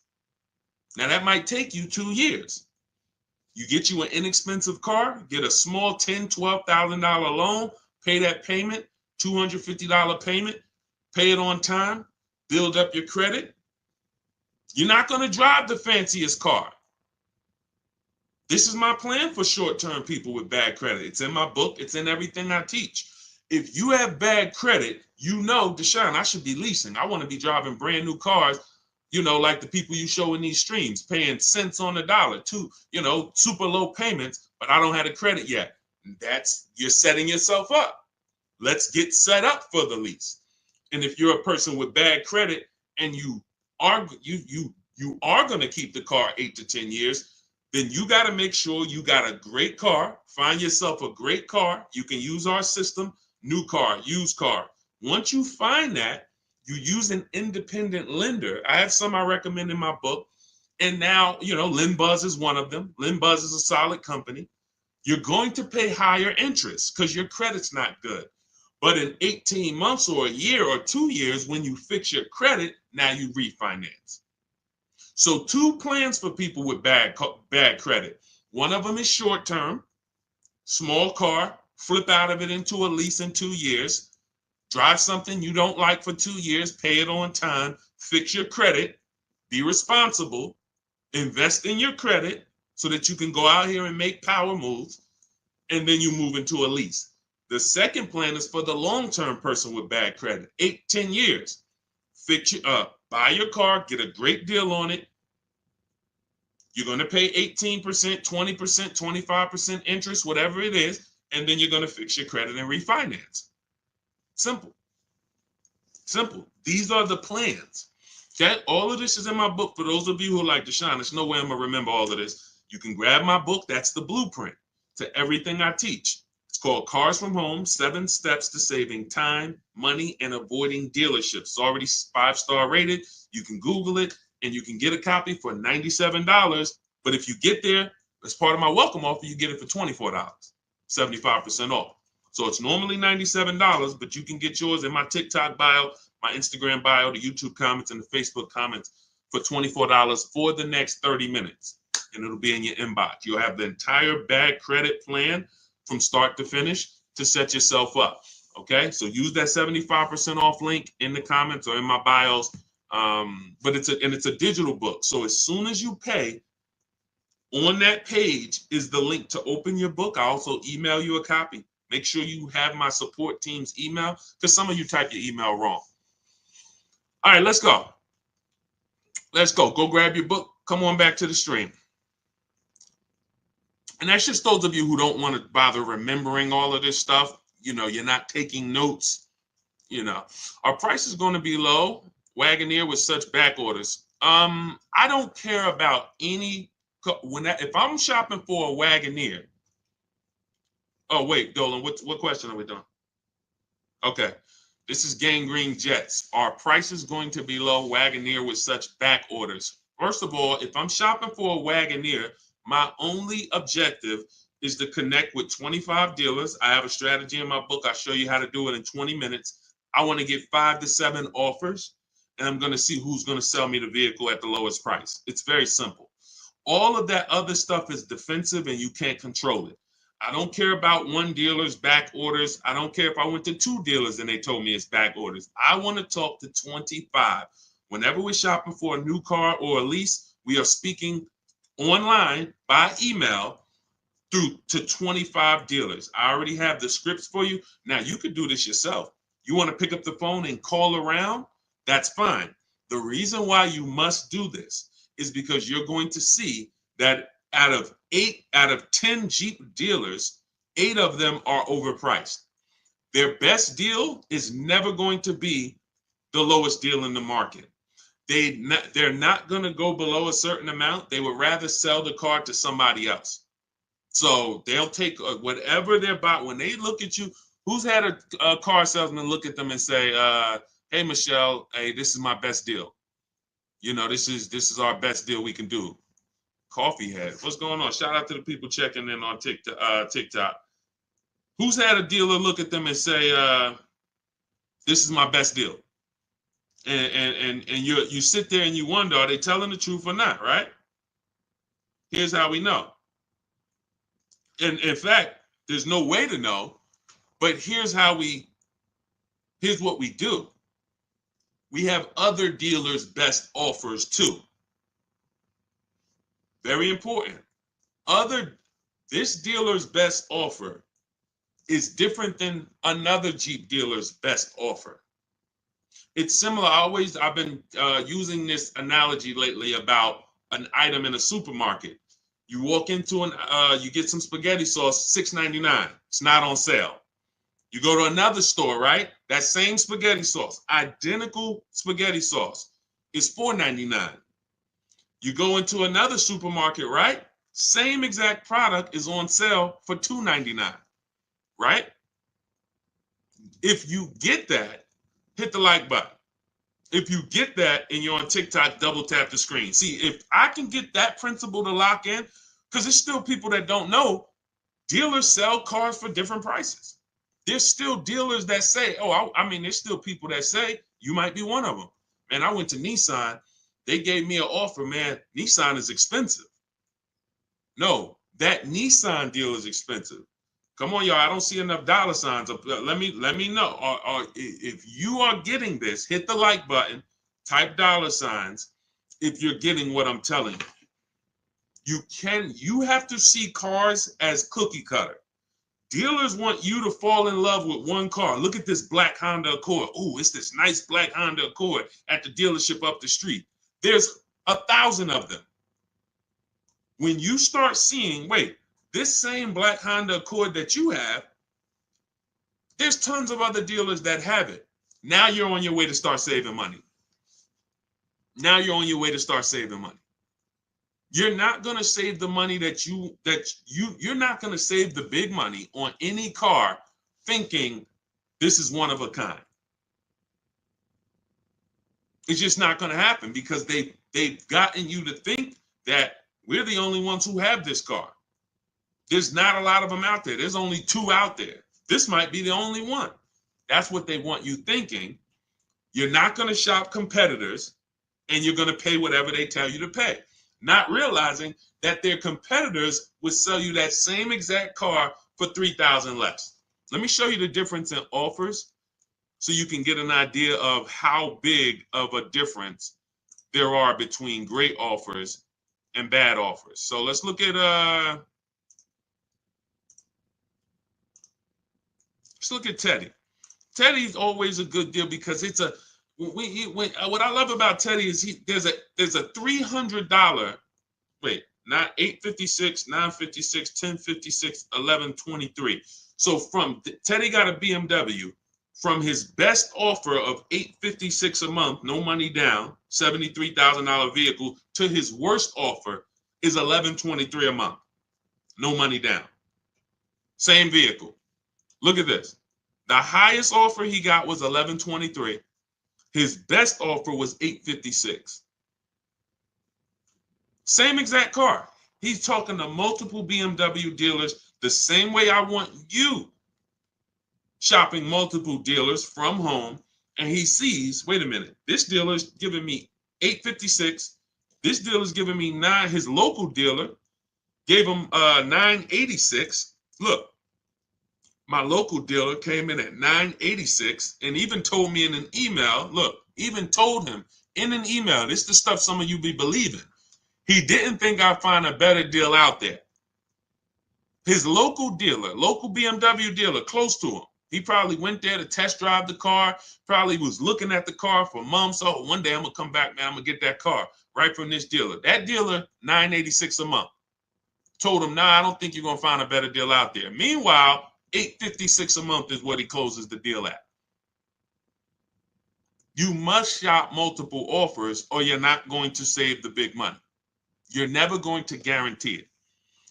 Now that might take you 2 years. You get you an inexpensive car, get a small $10,000, $12,000 loan, pay that payment, $250 payment, pay it on time, build up your credit. You're not going to drive the fanciest car. This is my plan for short-term people with bad credit. It's in my book. It's in everything I teach. If you have bad credit, you know, Deshaun, I should be leasing. I want to be driving brand new cars, you know, like the people you show in these streams, paying cents on the dollar, super low payments, but I don't have the credit yet. You're setting yourself up. Let's get set up for the lease. And if you're a person with bad credit and you are going to keep the car 8 to 10 years, then you got to make sure you got a great car. Find yourself a great car. You can use our system, new car, used car. Once you find that, you use an independent lender. I have some I recommend in my book. And now, LendBuzz is one of them. LendBuzz is a solid company. You're going to pay higher interest because your credit's not good. But in 18 months or a year or 2 years, when you fix your credit, now you refinance. So 2 plans for people with bad credit. One of them is short term, small car, flip out of it into a lease in 2 years, drive something you don't like for 2 years, pay it on time, fix your credit, be responsible, invest in your credit so that you can go out here and make power moves, and then you move into a lease. The second plan is for the long-term person with bad credit, 8-10 years. Fix your buy your car, get a great deal on it. You're going to pay 18%, 20%, 25% interest, whatever it is, and then you're going to fix your credit and refinance. Simple. Simple. These are the plans. Okay? All of this is in my book. For those of you who like Deshaun, there's no way I'm going to remember all of this. You can grab my book. That's the blueprint to everything I teach. It's called Cars from Home, 7 Steps to Saving Time, Money, and Avoiding Dealerships. It's already 5-star rated. You can Google it, and you can get a copy for $97. But if you get there, as part of my welcome offer, you get it for $24, 75% off. So it's normally $97, but you can get yours in my TikTok bio, my Instagram bio, the YouTube comments, and the Facebook comments for $24 for the next 30 minutes. And it'll be in your inbox. You'll have the entire bad credit plan from start to finish to set yourself up. Okay, so use that 75% off link in the comments or in my bios. But it's a digital book. So as soon as you pay, on that page is the link to open your book. I also email you a copy. Make sure you have my support team's email because some of you type your email wrong. All right, let's go. Let's go. Go grab your book. Come on back to the stream. And that's just those of you who don't want to bother remembering all of this stuff. You're not taking notes. Our price is going to be low. Wagoneer with such back orders. I don't care about any. If I'm shopping for a Wagoneer. Oh, wait, Dolan, what question are we doing? Okay. This is Gangrene Jets. Our price is going to be low. Wagoneer with such back orders. First of all, if I'm shopping for a Wagoneer, my only objective is to connect with 25 dealers. I have a strategy in my book. I'll show you how to do it in 20 minutes. I want to get 5 to 7 offers, and I'm going to see who's going to sell me the vehicle at the lowest price. It's very simple. All of that other stuff is defensive, and you can't control it. I don't care about one dealer's back orders. I don't care if I went to 2 dealers and they told me it's back orders. I want to talk to 25. Whenever we're shopping for a new car or a lease, we are speaking online by email through to 25 dealers. I already have the scripts for you. Now you could do this yourself. You want to pick up the phone and call around? That's fine. The reason why you must do this is because you're going to see that out of 10 Jeep dealers, 8 of them are overpriced. Their best deal is never going to be the lowest deal in the market. They're not going to go below a certain amount. They would rather sell the car to somebody else. So they'll take whatever they're buying. When they look at you, who's had a car salesman look at them and say, hey, Michelle, hey, this is my best deal. This is our best deal we can do. Coffee head. What's going on? Shout out to the people checking in on TikTok. Who's had a dealer look at them and say, this is my best deal? And you sit there and you wonder, are they telling the truth or not, right? Here's how we know. And in fact, there's no way to know, but here's what we do. We have other dealers' best offers too. Very important. This dealer's best offer is different than another Jeep dealer's best offer. It's similar. I've been using this analogy lately about an item in a supermarket. You walk into you get some spaghetti sauce, $6.99. It's not on sale. You go to another store, right? That same spaghetti sauce, identical spaghetti sauce, is $4.99. You go into another supermarket, right? Same exact product is on sale for $2.99, right? If you get that, hit the like button. If you get that and you're on TikTok, double tap the screen. See, if I can get that principle to lock in, because there's still people that don't know, dealers sell cars for different prices. There's still dealers that say, oh, I mean, there's still people that say, you might be one of them. Man, I went to Nissan. They gave me an offer, man. Nissan is expensive. No, that Nissan deal is expensive. Come on, y'all. I don't see enough dollar signs up. Let me know. Or if you are getting this, hit the like button, type dollar signs if you're getting what I'm telling you. You have to see cars as cookie cutter. Dealers want you to fall in love with one car. Look at this black Honda Accord. Oh, it's this nice black Honda Accord at the dealership up the street. There's 1,000 of them. When you start seeing, wait, this same black Honda Accord that you have, there's tons of other dealers that have it. Now you're on your way to start saving money. Now you're on your way to start saving money. You're not going to save the money you're not going to save the big money on any car thinking this is one of a kind. It's just not going to happen because they've gotten you to think that we're the only ones who have this car. There's not a lot of them out there. There's only 2 out there. This might be the only one. That's what they want you thinking. You're not going to shop competitors and you're going to pay whatever they tell you to pay. Not realizing that their competitors would sell you that same exact car for $3,000 less. Let me show you the difference in offers so you can get an idea of how big of a difference there are between great offers and bad offers. So let's look at Teddy. Teddy's always a good deal because it's a what I love about Teddy is there's a $300, wait, not 856, 956, 1056, 1123. So from Teddy got a BMW from his best offer of $856 a month, no money down, $73,000 vehicle, to his worst offer is $1123 a month, no money down. Same vehicle. Look at this. The highest offer he got was $1123. His best offer was $856. Same exact car. He's talking to multiple BMW dealers the same way I want you shopping multiple dealers from home. And he sees, wait a minute, this dealer's giving me $856. This dealer's giving me $9. His local dealer gave him $986. Look. My local dealer came in at $986 and even told me in an email, look, even told him in an email, this is the stuff some of you be believing. He didn't think I'd find a better deal out there. His local dealer, local BMW dealer close to him, he probably went there to test drive the car, probably was looking at the car for months. Oh, one day I'm going to come back, man, I'm going to get that car right from this dealer. That dealer, $986 a month. Told him, nah, I don't think you're going to find a better deal out there. Meanwhile, $856 a month is what he closes the deal at. You must shop multiple offers or you're not going to save the big money. You're never going to guarantee it.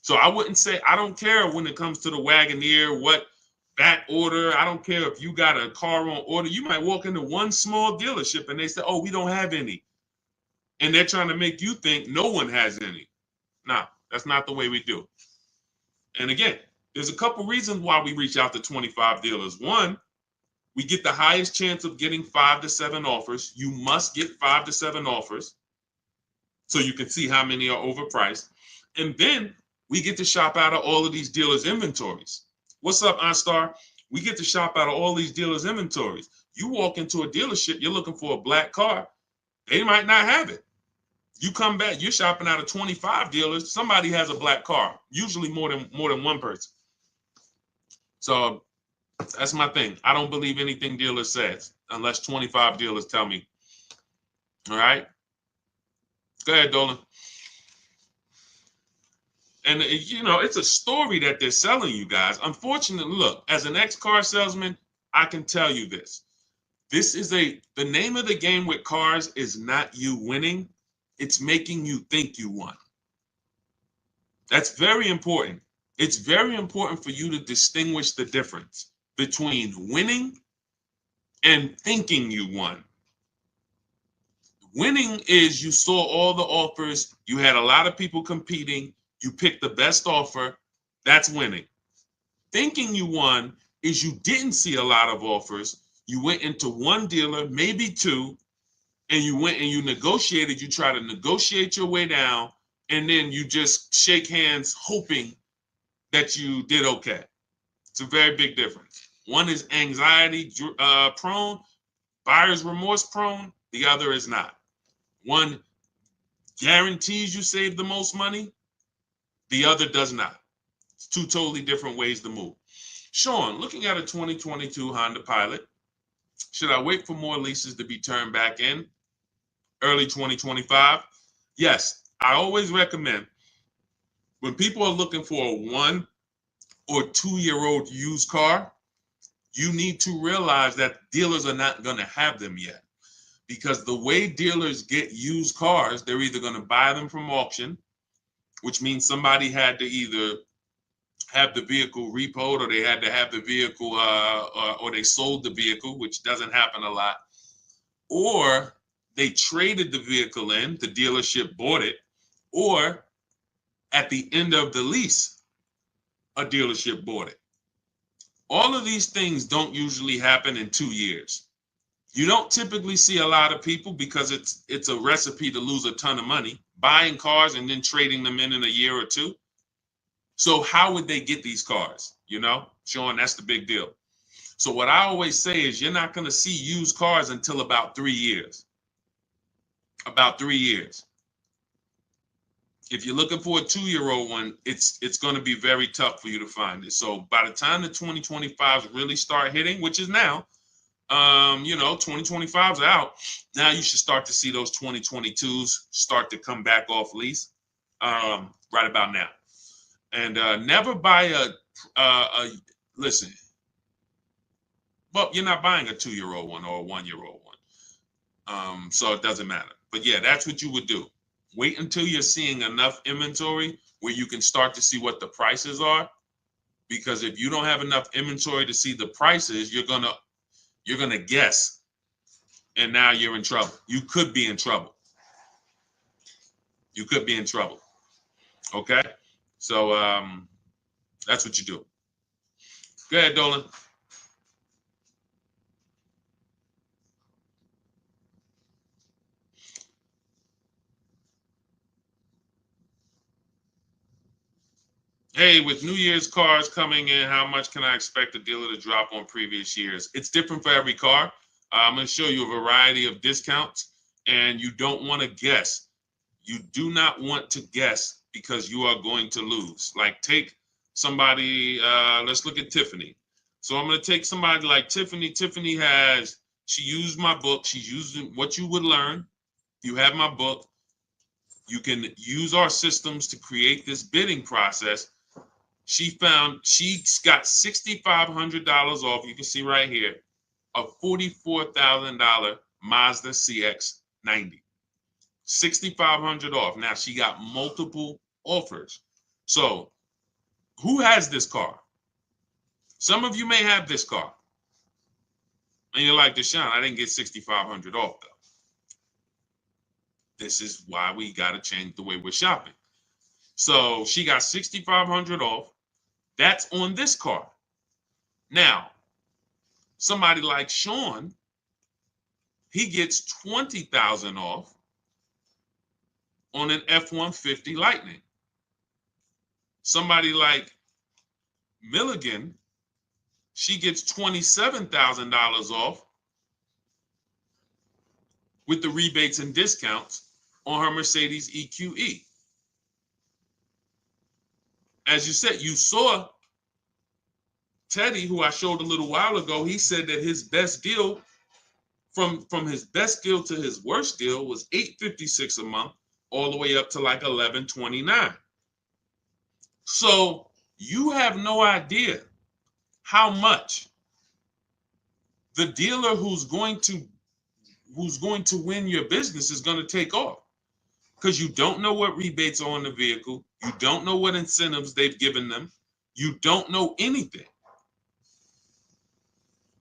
So I wouldn't say, I don't care when it comes to the Wagoneer, what back order. I don't care if you got a car on order. You might walk into one small dealership and they say, oh, we don't have any. And they're trying to make you think no one has any. No, that's not the way we do it. And again, there's a couple reasons why we reach out to 25 dealers. One, we get the highest chance of getting 5 to 7 offers. You must get 5 to 7 offers so you can see how many are overpriced. And then we get to shop out of all of these dealers' inventories. What's up, OnStar? We get to shop out of all these dealers' inventories. You walk into a dealership, you're looking for a black car. They might not have it. You come back, you're shopping out of 25 dealers. Somebody has a black car, usually more than one person. So that's my thing. I don't believe anything dealer says unless 25 dealers tell me. All right. Go ahead, Dolan. And, you know, it's a story that they're selling you guys. Unfortunately, look, as an ex-car salesman, I can tell you this. The name of the game with cars is not you winning. It's making you think you won. That's very important. It's very important for you to distinguish the difference between winning and thinking you won. Winning is you saw all the offers, you had a lot of people competing, you picked the best offer. That's winning. Thinking you won is you didn't see a lot of offers. You went into one dealer, maybe two, and you went and you negotiated. You try to negotiate your way down, and then you just shake hands hoping that you did okay. It's a very big difference. One is anxiety prone, buyer's remorse prone. The other is not. One guarantees you save the most money. The other does not. It's two totally different ways to move. Sean, looking at a 2022 Honda Pilot, should I wait for more leases to be turned back in early 2025? Yes, I always recommend when people are looking for a 1 or 2-year-old used car, you need to realize that dealers are not going to have them yet. Because the way dealers get used cars, they're either going to buy them from auction, which means somebody had to either have the vehicle repoed, or they had to have the vehicle, or they sold the vehicle, which doesn't happen a lot, or they traded the vehicle in, the dealership bought it, or at the end of the lease, a dealership bought it. All of these things don't usually happen in 2 years. You don't typically see a lot of people, because it's a recipe to lose a ton of money, buying cars and then trading them in a year or two. So how would they get these cars? You know, Sean, that's the big deal. So what I always say is you're not going to see used cars until about 3 years. About 3 years. If you're looking for a 2-year-old one, it's going to be very tough for you to find it. So by the time the 2025s really start hitting, which is now, 2025's out. Now you should start to see those 2022s start to come back off lease right about now. And never buy listen, well, you're not buying a 2-year-old one or a 1-year-old one. So it doesn't matter. But yeah, that's what you would do. Wait until you're seeing enough inventory where you can start to see what the prices are. Because if you don't have enough inventory to see the prices, you're gonna guess. And now you're in trouble. You could be in trouble. You could be in trouble. Okay? So that's what you do. Go ahead, Dolan. Hey, with New Year's cars coming in, how much can I expect the dealer to drop on previous years? It's different for every car. I'm going to show you a variety of discounts, and you don't want to guess. You do not want to guess, because you are going to lose. Like, take somebody, let's look at Tiffany. So I'm going to take somebody like Tiffany. Tiffany she used my book. She's using What You Would Learn. You have my book. You can use our systems to create this bidding process. She got $6,500 off. You can see right here, a $44,000 Mazda CX-90. $6,500 off. Now she got multiple offers. So who has this car? Some of you may have this car. And you're like, Deshaun, I didn't get $6,500 off though. This is why we got to change the way we're shopping. So she got $6,500 off. That's on this car. Now, somebody like Sean, he gets $20,000 off on an F-150 Lightning. Somebody like Milligan, she gets $27,000 off with the rebates and discounts on her Mercedes EQE. As you said, you saw Teddy, who I showed a little while ago. He said that his best deal, from his best deal to his worst deal, was $856 a month, all the way up to like $1129. So you have no idea how much the dealer who's going to win your business is going to take off. because you don't know what rebates are on the vehicle. You don't know what incentives they've given them. You don't know anything.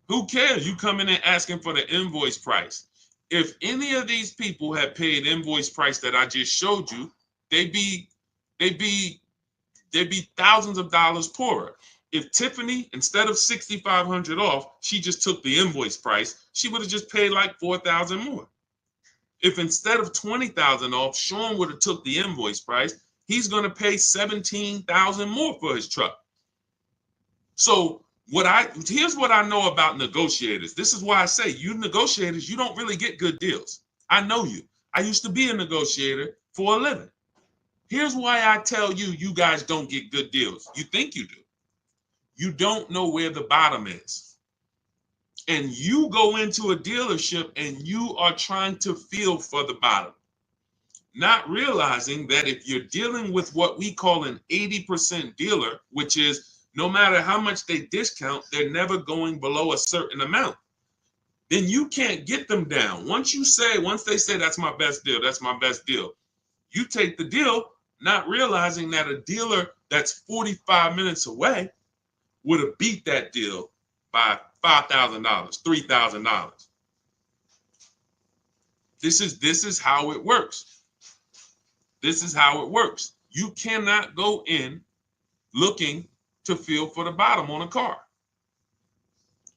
Who cares? You come in and asking for the invoice price. If any of these people had paid invoice price that I just showed you, they'd be thousands of dollars poorer. If Tiffany, instead of $6,500 off, she just took the invoice price, she would have just paid like $4,000 more. If instead of $20,000 off, Sean would have took the invoice price, he's going to pay $17,000 more for his truck. So here's what I know about negotiators. This is why I say, you negotiators, you don't really get good deals. I know you. I used to be a negotiator for a living. Here's why I tell you, you guys don't get good deals. You think you do. You don't know where the bottom is. And you go into a dealership and you are trying to feel for the bottom, not realizing that if you're dealing with what we call an 80% dealer, which is no matter how much they discount, they're never going below a certain amount, then you can't get them down. Once they say that's my best deal, that's my best deal, you take the deal, not realizing that a dealer that's 45 minutes away would have beat that deal by $5,000, $3,000. This is how it works. This is how it works. You cannot go in looking to feel for the bottom on a car.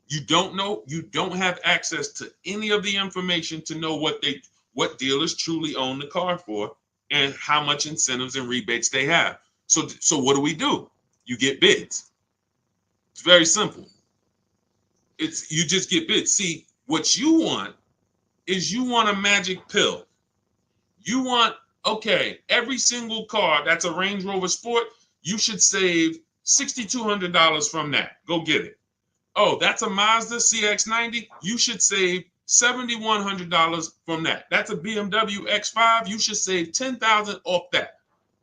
You don't know, you don't have access to any of the information to know what dealers truly own the car for and how much incentives and rebates they have. So what do? You get bids. It's very simple. You just get bids. See, what you want is you want a magic pill. You want, okay, every single car that's a Range Rover Sport, you should save $6,200 from that. Go get it. Oh, that's a Mazda CX-90. You should save $7,100 from that. That's a BMW X5. You should save $10,000 off that.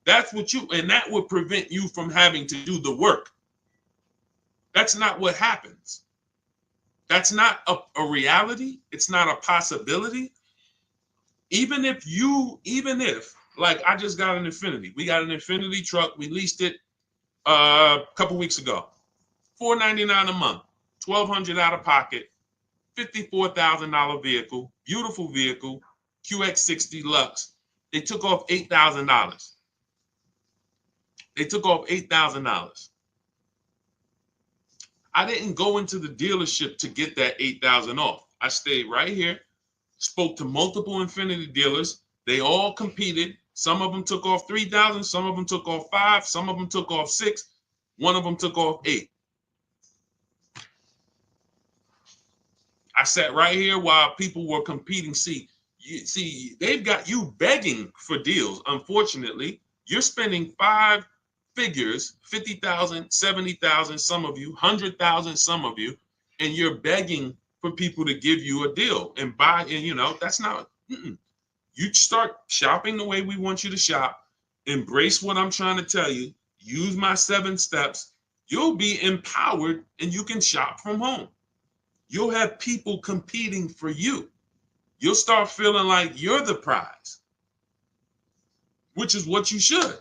That's what and that would prevent you from having to do the work. That's not what happens. That's not a reality. It's not a possibility. Even if, like I just got an Infiniti. We got an Infiniti truck. We leased it a couple weeks ago. $499 a month, $1,200 out of pocket, $54,000 vehicle, beautiful vehicle, QX60 Lux. They took off $8,000. They took off $8,000. I didn't go into the dealership to get that $8,000 off. I stayed right here, spoke to multiple Infiniti dealers. They all competed. Some of them took off $3,000. Some of them took off $5,000. Some of them took off $6,000. One of them took off $8,000. I sat right here while people were competing. See, they've got you begging for deals. Unfortunately, you're spending 5 figures, 50,000, 70,000, some of you, 100,000, some of you, and you're begging for people to give you a deal and buy. And that's not. You start shopping the way we want you to shop. Embrace what I'm trying to tell you. Use my 7 steps. You'll be empowered and you can shop from home. You'll have people competing for you. You'll start feeling like you're the prize, which is what you should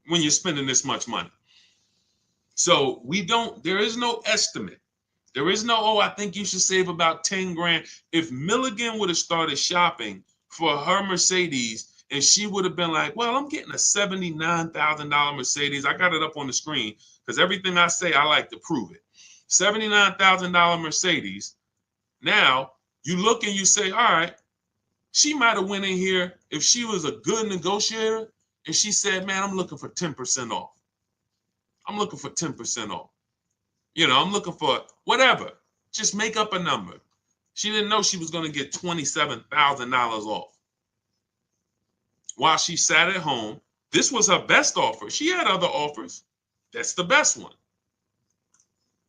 when you're spending this much money. So there is no estimate. There is no, I think you should save about 10 grand. If Milligan would have started shopping for her Mercedes and she would have been like, well, I'm getting a $79,000 Mercedes. I got it up on the screen because everything I say, I like to prove it. $79,000 Mercedes. Now you look and you say, all right, she might have went in here if she was a good negotiator and she said, man, I'm looking for 10% off. I'm looking for 10% off. I'm looking for whatever. Just make up a number. She didn't know she was going to get $27,000 off. While she sat at home, this was her best offer. She had other offers. That's the best one.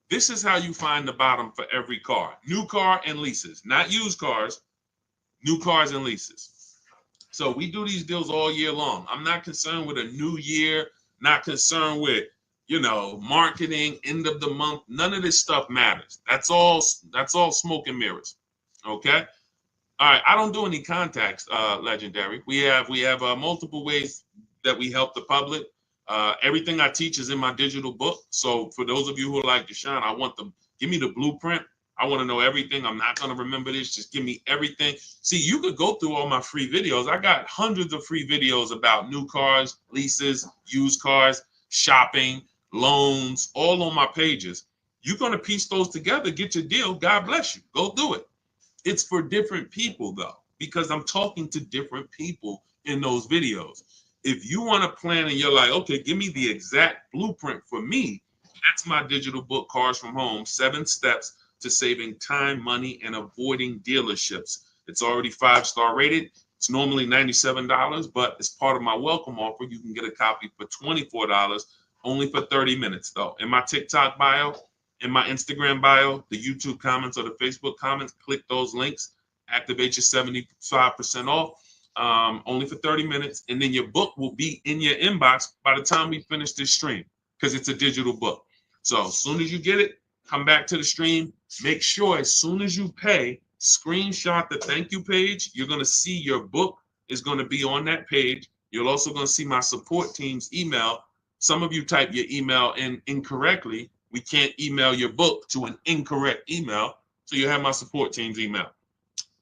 This is how you find the bottom for every car. New car and leases, not used cars, new cars and leases. So we do these deals all year long. I'm not concerned with a new year, not concerned with, marketing, end of the month. None of this stuff matters. That's all smoke and mirrors. Okay? All right, I don't do any contacts, Legendary. We have multiple ways that we help the public. Everything I teach is in my digital book. So for those of you who are like Deshaun, I want them, give me the blueprint. I want to know everything. I'm not going to remember this. Just give me everything. See, you could go through all my free videos. I got hundreds of free videos about new cars, leases, used cars, shopping, loans, all on my pages. You're going to piece those together, get your deal. God bless you. Go do it. It's for different people though, because I'm talking to different people in those videos. If you want to plan and you're like, okay, give me the exact blueprint for me, that's my digital book, Cars from Home, 7 Steps to Saving Time, Money, and Avoiding Dealerships. It's already 5-star rated. It's normally $97, but as part of my welcome offer, you can get a copy for $24, only for 30 minutes though. In my TikTok bio, in my Instagram bio, the YouTube comments or the Facebook comments, click those links, activate your 75% off, only for 30 minutes. And then your book will be in your inbox by the time we finish this stream, because it's a digital book. So as soon as you get it, come back to the stream. Make sure as soon as you pay, screenshot the thank you page. You're going to see your book is going to be on that page. You're also going to see my support team's email. Some of you type your email in incorrectly. We can't email your book to an incorrect email. So you have my support team's email.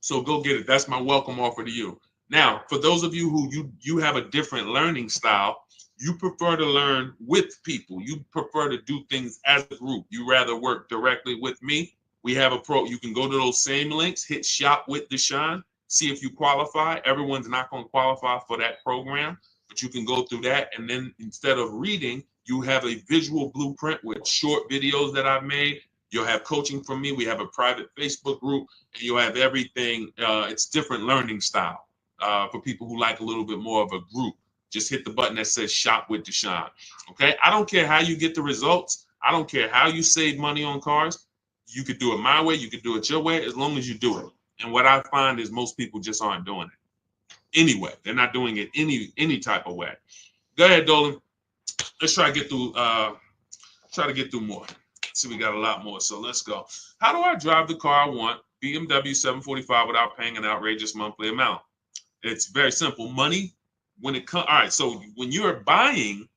So go get it. That's my welcome offer to you. Now, for those of you who you have a different learning style, you prefer to learn with people. You prefer to do things as a group. You rather work directly with me. We have a pro. You can go to those same links, hit shop with Deshaun, see if you qualify. Everyone's not going to qualify for that program, but you can go through that. And then instead of reading, you have a visual blueprint with short videos that I've made. You'll have coaching from me. We have a private Facebook group, and you'll have everything. It's different learning style for people who like a little bit more of a group. Just hit the button that says shop with Deshaun. Okay. I don't care how you get the results. I don't care how you save money on cars. You could do it my way. You could do it your way, as long as you do it. And what I find is most people just aren't doing it anyway. They're not doing it any type of way. Go ahead, Dolan. Let's try to get through more. See, we got a lot more, so let's go. How do I drive the car I want, BMW 745, without paying an outrageous monthly amount? It's very simple. Money, when it comes, all right, so when you're buying,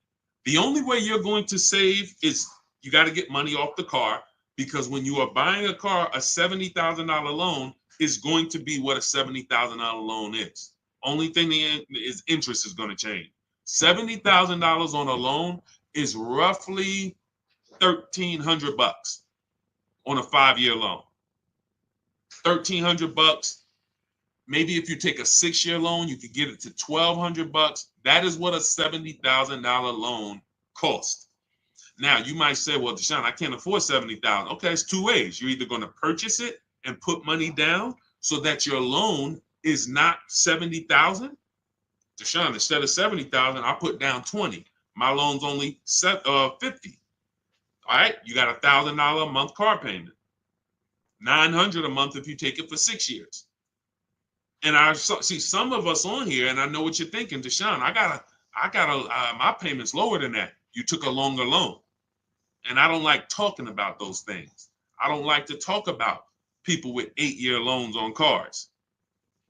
the only way you're going to save is you got to get money off the car, because when you are buying a car, a $70,000 loan is going to be what a $70,000 loan is. Only thing is interest is going to change. $70,000 on a loan is roughly $1,300 on a 5-year loan. $1,300. Maybe if you take a 6-year loan, you could get it to $1,200. That is what a $70,000 loan costs. Now you might say, well, Deshaun, I can't afford $70,000. Okay, it's 2 ways. You're either going to purchase it and put money down so that your loan is not $70,000. Deshaun, instead of $70,000, I put down $20,000. My loan's only $50,000. All right, you got $1,000 a month car payment, $900 a month if you take it for 6 years. And I see some of us on here, and I know what you're thinking, Deshaun. My payment's lower than that. You took a longer loan, and I don't like talking about those things. I don't like to talk about people with 8-year loans on cars,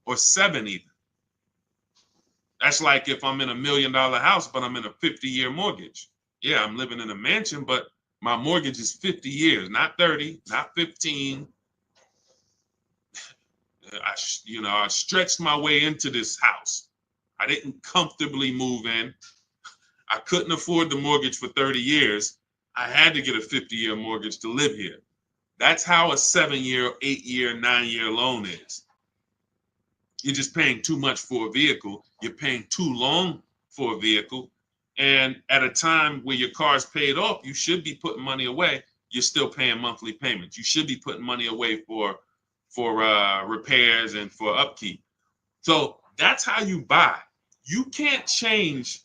or 7 even. That's like if I'm in a $1 million house, but I'm in a 50-year mortgage. Yeah, I'm living in a mansion, but my mortgage is 50 years, not 30, not 15. I stretched my way into this house. I didn't comfortably move in. I couldn't afford the mortgage for 30 years. I had to get a 50-year mortgage to live here. That's how a 7-year, 8-year, 9-year loan is. You're just paying too much for a vehicle. You're paying too long for a vehicle. And at a time where your car's paid off, you should be putting money away. You're still paying monthly payments. You should be putting money away for repairs and for upkeep. So that's how you buy. You can't change.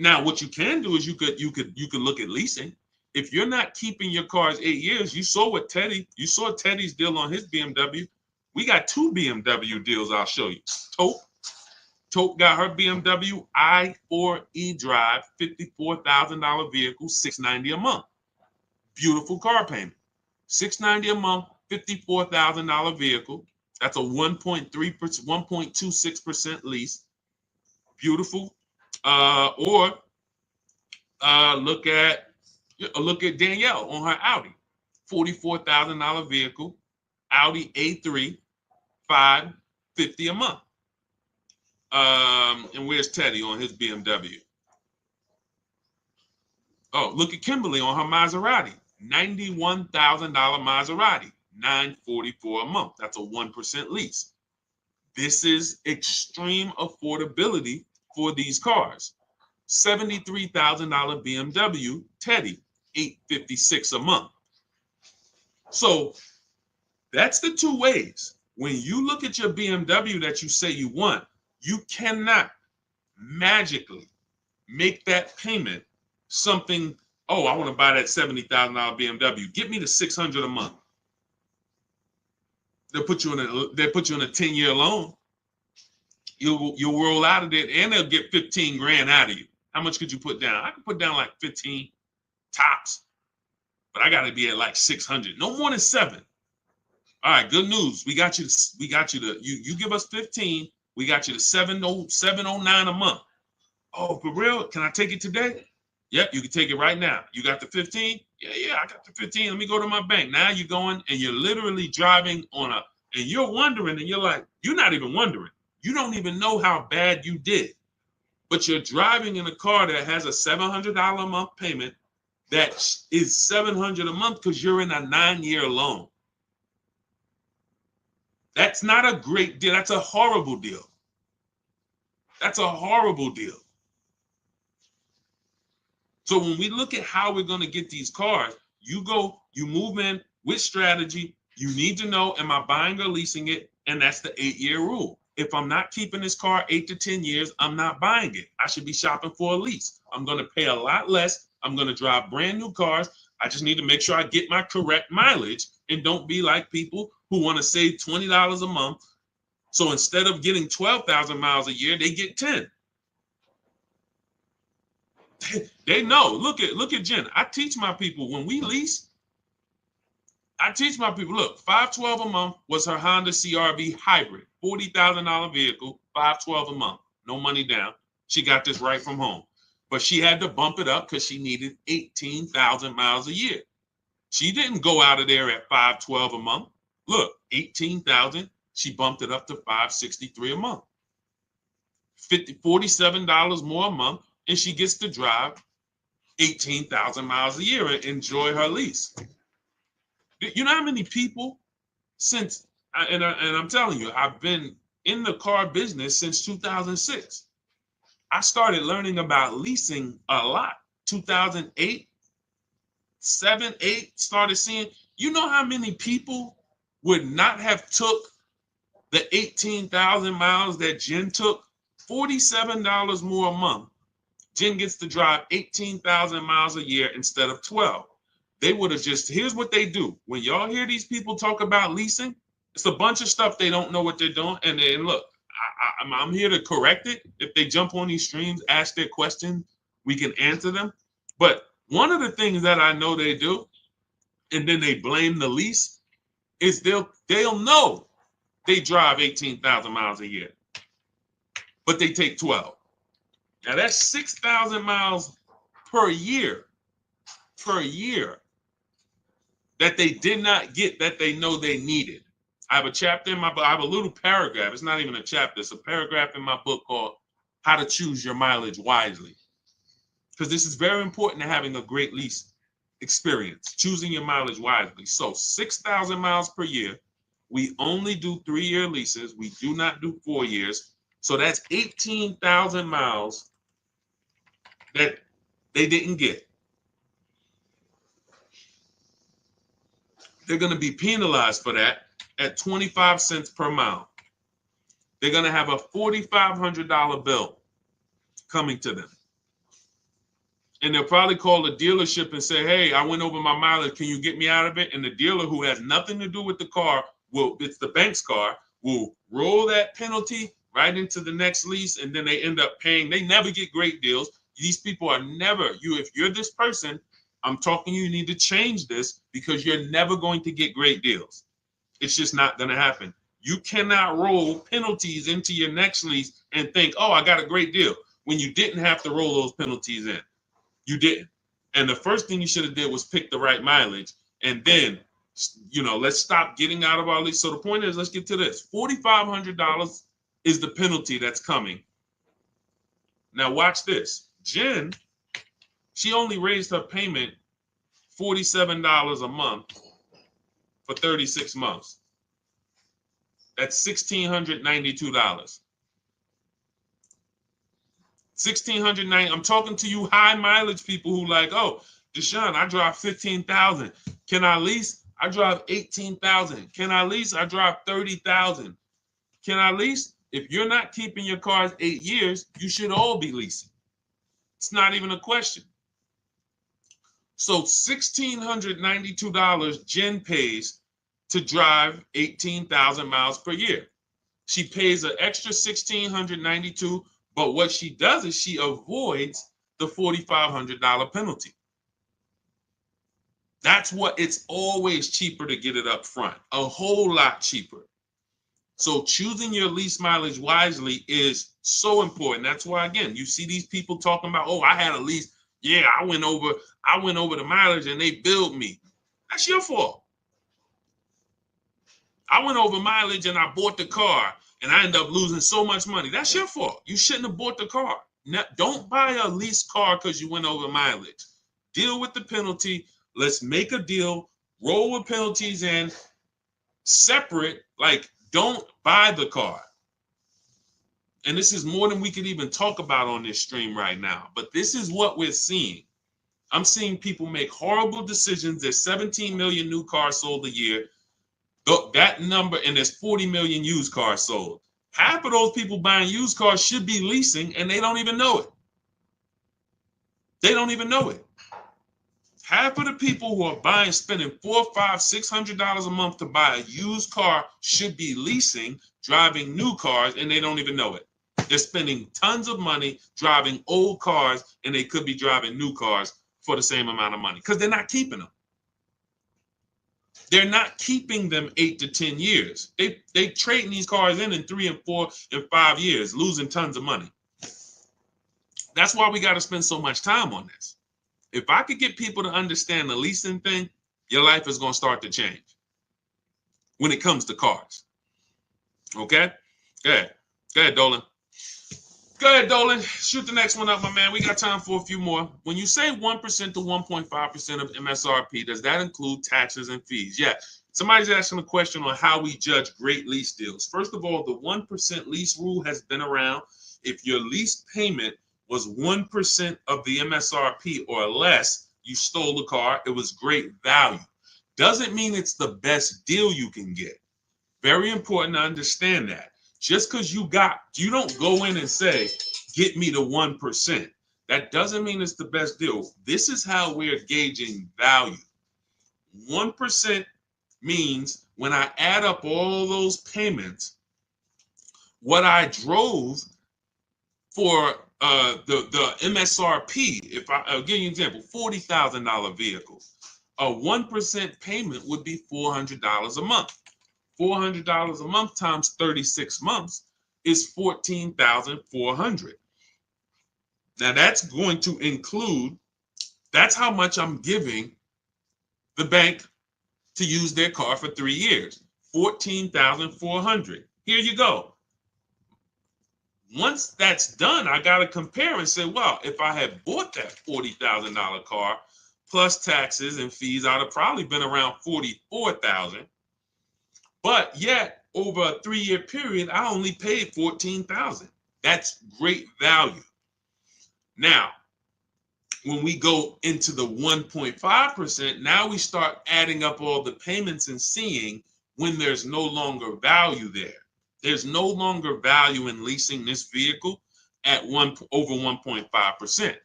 Now, what you can do is you could look at leasing. If you're not keeping your cars 8 years, you saw Teddy's deal on his BMW. We got 2 BMW deals I'll show you. Tope got her BMW i4 eDrive, $54,000 vehicle, $690 a month. Beautiful car payment. $690 a month, $54,000 vehicle. That's a 1.3%, 1.26% lease. Beautiful. Or look at Danielle on her Audi, $44,000 vehicle, Audi A3, $550 a month. And where's Teddy on his BMW? Oh, look at Kimberly on her Maserati, $91,000 Maserati, $944 a month. That's a 1% lease. This is extreme affordability for these cars. $73,000 BMW Teddy, $856 a month. So that's the two ways. When you look at your BMW that you say you want, you cannot magically make that payment something, oh, I want to buy that $70,000 BMW. Get me the $600 a month. They'll put you in a 10-year loan. You'll roll out of it, and they'll get 15 grand out of you. How much could you put down? I could put down like 15 tops, but I got to be at like 600. No more than 7. All right, good news. We got you to you give us 15. We got you to 709 a month. Oh, for real? Can I take it today? Yep, you can take it right now. You got the 15? Yeah, I got the 15. Let me go to my bank. Now you're going and you're literally driving and you're wondering, and you're like, you're not even wondering. You don't even know how bad you did. But you're driving in a car that has a $700 a month payment that is $700 a month because you're in a 9-year loan. That's not a great deal. That's a horrible deal. That's a horrible deal. So when we look at how we're going to get these cars, you move in with strategy. You need to know, am I buying or leasing it? And that's the 8-year rule. If I'm not keeping this car 8 to 10 years, I'm not buying it. I should be shopping for a lease. I'm going to pay a lot less. I'm going to drive brand new cars. I just need to make sure I get my correct mileage and don't be like people who want to save $20 a month. So instead of getting 12,000 miles a year, they get 10. They know. Look at Jen. I teach my people when we lease. I teach my people, look, $512 a month was her Honda CRV hybrid, $40,000 vehicle, $512 a month, no money down. She got this right from home, but she had to bump it up because she needed 18,000 miles a year. She didn't go out of there at $512 a month. Look, 18,000. She bumped it up to $563 a month, $47 more a month, and she gets to drive 18,000 miles a year and enjoy her lease. You know how many people and I'm telling you, I've been in the car business since 2006. I started learning about leasing a lot. 2008, 7, 8, started seeing, you know how many people would not have took the 18,000 miles that Jen took? $47 more a month. Jen gets to drive 18,000 miles a year instead of 12. They would have here's what they do. When y'all hear these people talk about leasing, it's a bunch of stuff they don't know what they're doing. And then look, I'm here to correct it. If they jump on these streams, ask their questions, we can answer them. But one of the things that I know they do, and then they blame the lease, is they'll know they drive 18,000 miles a year, but they take 12. Now that's 6,000 miles per year that they did not get that they know they needed. I have a chapter in my book. I have a little paragraph. It's not even a chapter. It's a paragraph in my book called How to Choose Your Mileage Wisely. Because this is very important to having a great lease experience, choosing your mileage wisely. So 6,000 miles per year. We only do 3-year leases. We do not do 4 years. So that's 18,000 miles that they didn't get. They're going to be penalized for that at 25 cents per mile. They're going to have a $4,500 bill coming to them. And they'll probably call the dealership and say, hey, I went over my mileage. Can you get me out of it? And the dealer, who has nothing to do with the car, it's the bank's car, will roll that penalty right into the next lease. And then they end up paying. They never get great deals. These people are never, if you're this person, I'm talking you need to change this because you're never going to get great deals. It's just not going to happen. You cannot roll penalties into your next lease and think, oh, I got a great deal, when you didn't have to roll those penalties in. You didn't. And the first thing you should have did was pick the right mileage. And then, let's stop getting out of our lease. So the point is, let's get to this. $4,500 is the penalty that's coming. Now watch this. Jen, she only raised her payment $47 a month for 36 months. That's $1,692. $1,690. I'm talking to you high mileage people who like, oh, Deshaun, I drive 15,000. Can I lease? I drive 18,000. Can I lease? I drive 30,000. Can I lease? If you're not keeping your cars 8 years, you should all be leasing. It's not even a question. So $1,692 Jen pays to drive 18,000 miles per year. She pays an extra $1,692, but what she does is she avoids the $4,500 penalty. That's what, it's always cheaper to get it up front, a whole lot cheaper. So choosing your lease mileage wisely is so important. That's why, again, you see these people talking about, oh, I had a lease. Yeah, I went over the mileage and they billed me. That's your fault. I went over mileage and I bought the car and I ended up losing so much money. That's your fault. You shouldn't have bought the car. Now, don't buy a leased car because you went over mileage. Deal with the penalty. Let's make a deal. Roll with penalties in separate. Like, don't buy the car. And this is more than we could even talk about on this stream right now. But this is what we're seeing. I'm seeing people make horrible decisions. There's 17 million new cars sold a year. That number, and there's 40 million used cars sold. Half of those people buying used cars should be leasing, and they don't even know it. They don't even know it. Half of the people who are buying, spending $400, $500, $600 a month to buy a used car should be leasing, driving new cars, and they don't even know it. They're spending tons of money driving old cars, and they could be driving new cars for the same amount of money because they're not keeping them. They're not keeping them 8 to 10 years. They trading these cars in 3 and 4 and 5 years, losing tons of money. That's why we got to spend so much time on this. If I could get people to understand the leasing thing, your life is going to start to change when it comes to cars. Okay? Go ahead. Go ahead, Dolan. Go ahead, Dolan. Shoot the next one up, my man. We got time for a few more. When you say 1% to 1.5% of MSRP, does that include taxes and fees? Yeah. Somebody's asking a question on how we judge great lease deals. First of all, the 1% lease rule has been around. If your lease payment was 1% of the MSRP or less, you stole the car, it was great value. Doesn't mean it's the best deal you can get. Very important to understand that. Just because you don't go in and say, get me to 1%. That doesn't mean it's the best deal. This is how we're gauging value. 1% means when I add up all those payments, what I drove for the MSRP, if I'll give you an example, $40,000 vehicle, a 1% payment would be $400 a month. $400 a month times 36 months is $14,400. Now that's going to include, that's how much I'm giving the bank to use their car for 3 years, $14,400. Here you go. Once that's done, I got to compare and say, well, if I had bought that $40,000 car plus taxes and fees, I'd have probably been around $44,000. But yet, over a 3-year period, I only paid $14,000. That's great value. Now, when we go into the 1.5%, now we start adding up all the payments and seeing when there's no longer value there. There's no longer value in leasing this vehicle at over 1.5%.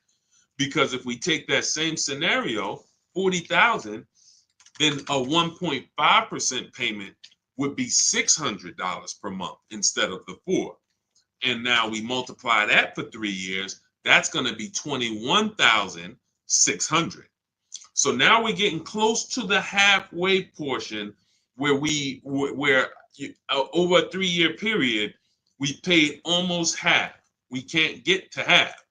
Because if we take that same scenario, $40,000, then a 1.5% payment would be $600 per month instead of the $400. And now we multiply that for 3 years, that's going to be $21,600. So now we're getting close to the halfway portion where over a 3-year period, we paid almost half. We can't get to half.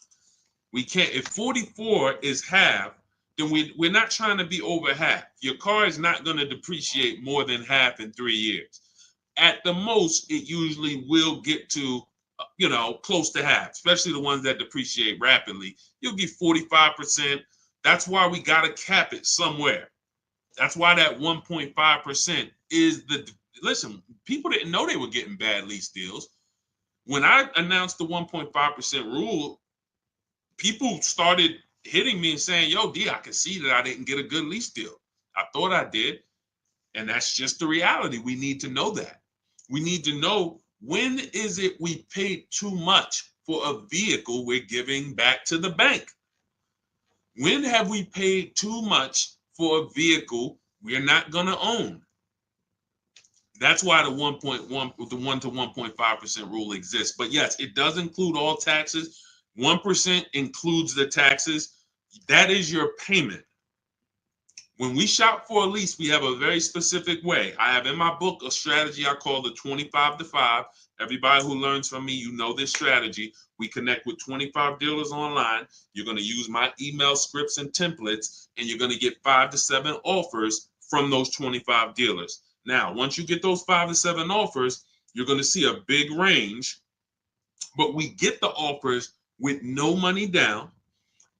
We can't. If 44 is half, then we're not trying to be over half. Your car is not going to depreciate more than half in 3 years. At the most, it usually will get to, close to half, especially the ones that depreciate rapidly. You'll get 45%. That's why we got to cap it somewhere. That's why that 1.5% is listen, people didn't know they were getting bad lease deals. When I announced the 1.5% rule, people started hitting me and saying, yo, D, I can see that I didn't get a good lease deal. I thought I did. And that's just the reality. We need to know that. We need to know, when is it we paid too much for a vehicle we're giving back to the bank? When have we paid too much for a vehicle we're not going to own? That's why the 1 to 1.5% rule exists. But yes, it does include all taxes. 1% includes the taxes. That is your payment. When we shop for a lease, we have a very specific way. I have in my book a strategy I call the 25 to 5. Everybody who learns from me, you know this strategy. We connect with 25 dealers online. You're going to use my email scripts and templates, and you're going to get 5 to 7 offers from those 25 dealers. Now, once you get those 5 to 7 offers, you're going to see a big range, but we get the offers with no money down.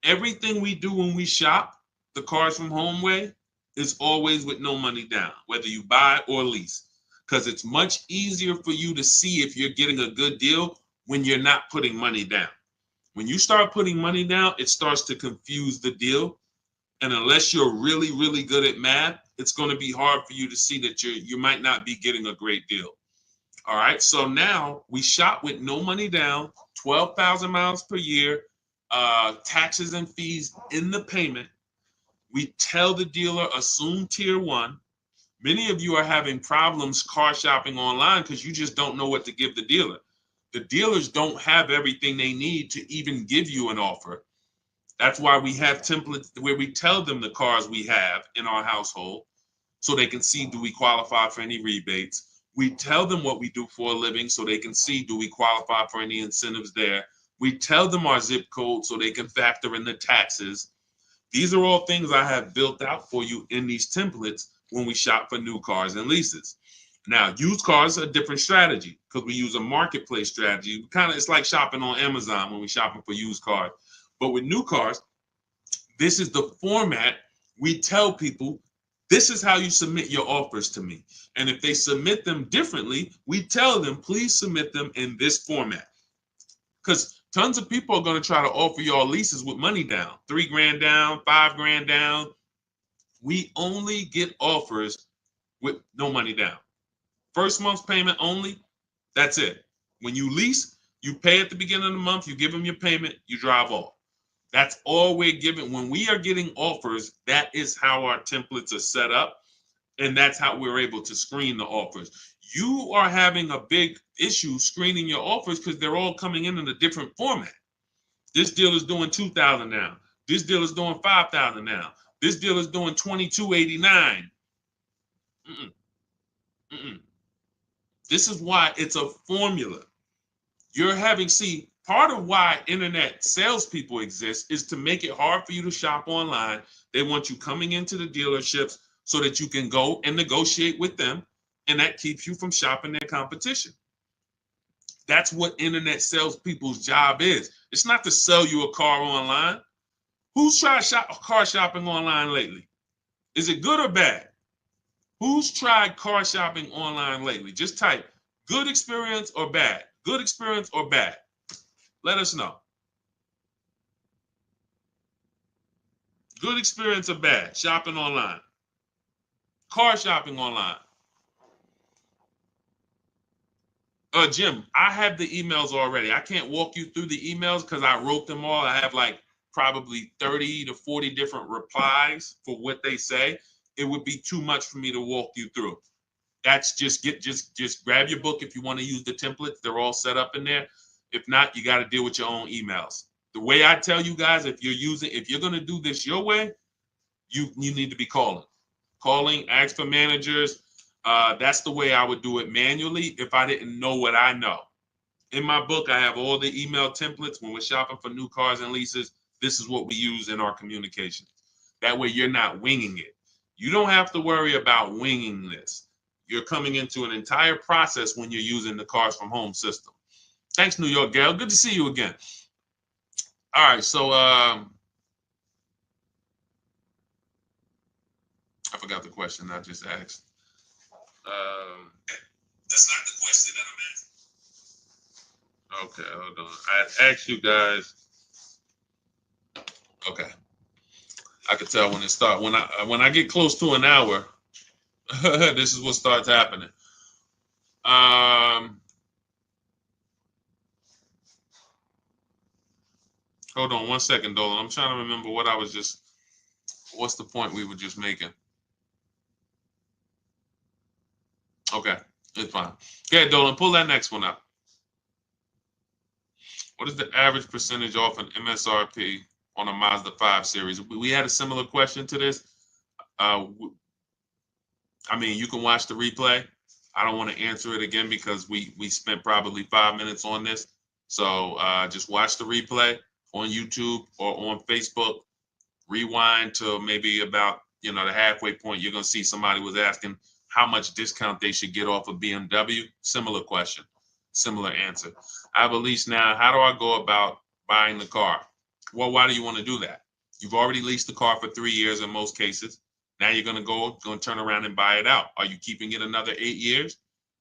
Everything we do when we shop, the Cars from Home way, is always with no money down, whether you buy or lease, because it's much easier for you to see if you're getting a good deal when you're not putting money down. When you start putting money down, it starts to confuse the deal. And unless you're really, really good at math, it's going to be hard for you to see that you might not be getting a great deal. All right. So now we shop with no money down, 12,000 miles per year, taxes and fees in the payment. We tell the dealer, assume tier 1. Many of you are having problems car shopping online because you just don't know what to give the dealer. The dealers don't have everything they need to even give you an offer. That's why we have templates where we tell them the cars we have in our household so they can see, do we qualify for any rebates? We tell them what we do for a living so they can see, do we qualify for any incentives there? We tell them our zip code so they can factor in the taxes. These are all things I have built out for you in these templates when we shop for new cars and leases. Now, used cars are a different strategy because we use a marketplace strategy. It's like shopping on Amazon when we're shopping for used cars. But with new cars, this is the format. We tell people, this is how you submit your offers to me. And if they submit them differently, we tell them, please submit them in this format. Because tons of people are going to try to offer y'all leases with money down, $3,000 down, $5,000 down. We only get offers with no money down. First month's payment only, that's it. When you lease, you pay at the beginning of the month, you give them your payment, you drive off. That's all we're giving. When we are getting offers, that is how our templates are set up, and that's how we're able to screen the offers. You are having a big issue screening your offers because they're all coming in a different format. This deal is doing $2,000 now. This deal is doing $5,000 now. This deal is doing $2,289. This is why it's a formula. Part of why internet salespeople exist is to make it hard for you to shop online. They want you coming into the dealerships so that you can go and negotiate with them, and that keeps you from shopping their competition. That's what internet salespeople's job is. It's not to sell you a car online. Who's tried car shopping online lately? Is it good or bad? Who's tried car shopping online lately? Just type good experience or bad. Good experience or bad. Let us know. Good experience or bad shopping online. Car shopping online. Jim, I have the emails already. I can't walk you through the emails because I wrote them all. I have like probably 30 to 40 different replies for what they say. It would be too much for me to walk you through. That's just grab your book if you want to use the templates. They're all set up in there. If not, you got to deal with your own emails. The way I tell you guys, if you're going to do this your way, you need to be calling, ask for managers. That's the way I would do it manually if I didn't know what I know. In my book, I have all the email templates. When we're shopping for new cars and leases, this is what we use in our communication. That way you're not winging it. You don't have to worry about winging this. You're coming into an entire process when you're using the Cars from Home system. Thanks, New York Gail. Good to see you again. All right, so I forgot the question I just asked. That's not the question that I'm asking. Okay, hold on. I asked you guys. Okay, I could tell when it starts. When I get close to an hour, this is what starts happening. Hold on one second, Dolan. I'm trying to remember what I was just. What's the point we were just making? Okay, it's fine. Okay, Dolan, pull that next one up. What is the average percentage off an MSRP on a Mazda 5 Series? We had a similar question to this. I mean, you can watch the replay. I don't want to answer it again because we spent probably 5 minutes on this. So just watch the replay on YouTube or on Facebook. Rewind to maybe about the halfway point. You're gonna see somebody was asking how much discount they should get off of BMW. Similar question, similar answer. I have a lease now. How do I go about buying the car? Well, why do you want to do that? You've already leased the car for 3 years in most cases. Now you're going to turn around and buy it out. Are you keeping it another 8 years?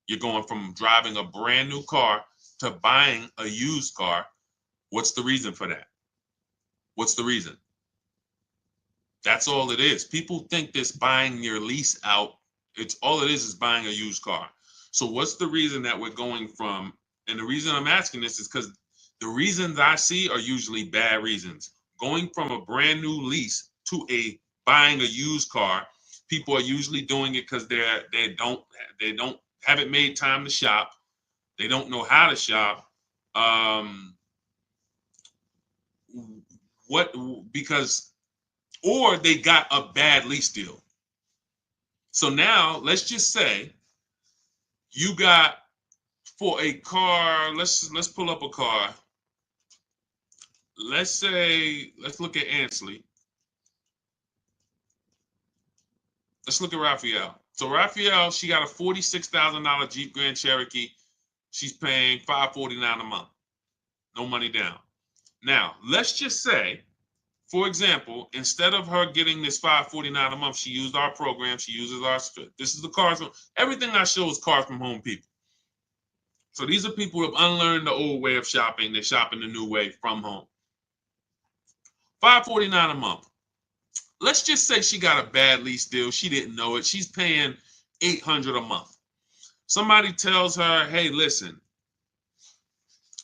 You're going from driving a brand new car to buying a used car. What's the reason for that? What's the reason? That's all it is. People think this buying your lease out, it's all it is buying a used car. So what's the reason that we're going from, and the reason I'm asking this is because the reasons I see are usually bad reasons. Going from a brand new lease to buying a used car, people are usually doing it because they haven't made time to shop. They don't know how to shop. Or they got a bad lease deal. So now let's just say you got for a car, let's pull up a car. Let's look at Ansley. Let's look at Raphael. So Raphael, she got a $46,000 Jeep Grand Cherokee. She's paying $549 a month. No money down. Now, let's just say, for example, instead of her getting this $549 a month, she used our program. She uses our, this is the Cars from, everything I show is Cars from Home people. So these are people who have unlearned the old way of shopping. They're shopping the new way from home. $549 a month. Let's just say she got a bad lease deal. She didn't know it. She's paying $800 a month. Somebody tells her, hey, listen,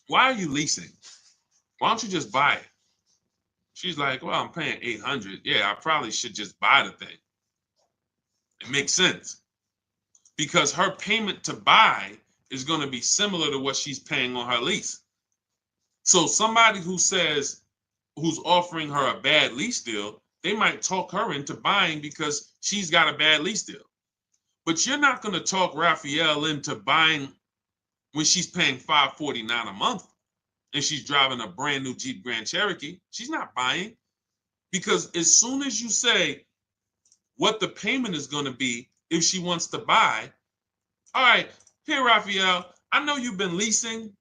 why are you leasing? Why don't you just buy it? She's like, well, I'm paying $800. Yeah, I probably should just buy the thing. It makes sense because her payment to buy is going to be similar to what she's paying on her lease. So somebody who's offering her a bad lease deal, they might talk her into buying because she's got a bad lease deal. But you're not going to talk Raphael into buying when she's paying $549 a month and she's driving a brand new Jeep Grand Cherokee. She's not buying because as soon as you say what the payment is going to be if she wants to buy, all right, here, Raphael, I know you've been leasing,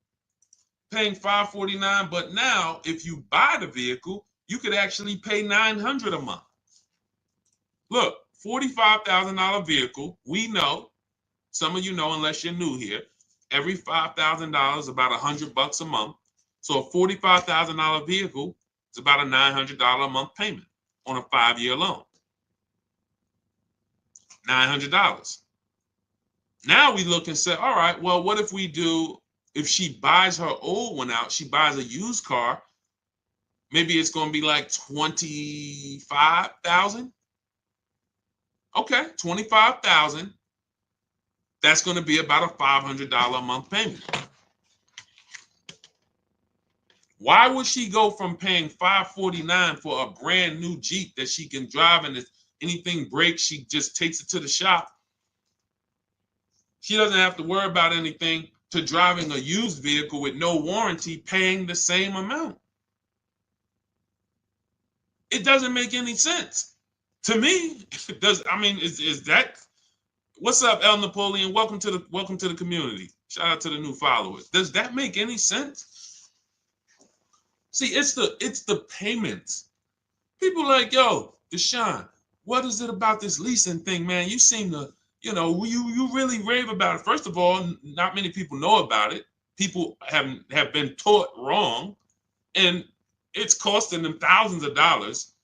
paying $549, but now if you buy the vehicle, you could actually pay $900 a month. Look, $45,000 vehicle. We know, some of you know, unless you're new here, every $5,000 is about $100 a month. So a $45,000 vehicle is about a $900 a month payment on a 5-year loan. $900. Now we look and say, all right, well, what if we do, if she buys her old one out, she buys a used car, maybe it's going to be like $25,000. Okay, $25,000. That's going to be about a $500 a month payment. Why would she go from paying $549 for a brand new Jeep that she can drive and if anything breaks, she just takes it to the shop? She doesn't have to worry about anything to driving a used vehicle with no warranty paying the same amount. It doesn't make any sense. To me, it does. I mean, is that what's up, El Napoleon? Welcome to the community. Shout out to the new followers. Does that make any sense? See, it's the payments. People like, yo, Deshaun, what is it about this leasing thing, man? You seem to, you really rave about it. First of all, not many people know about it. People have been taught wrong, and it's costing them thousands of dollars.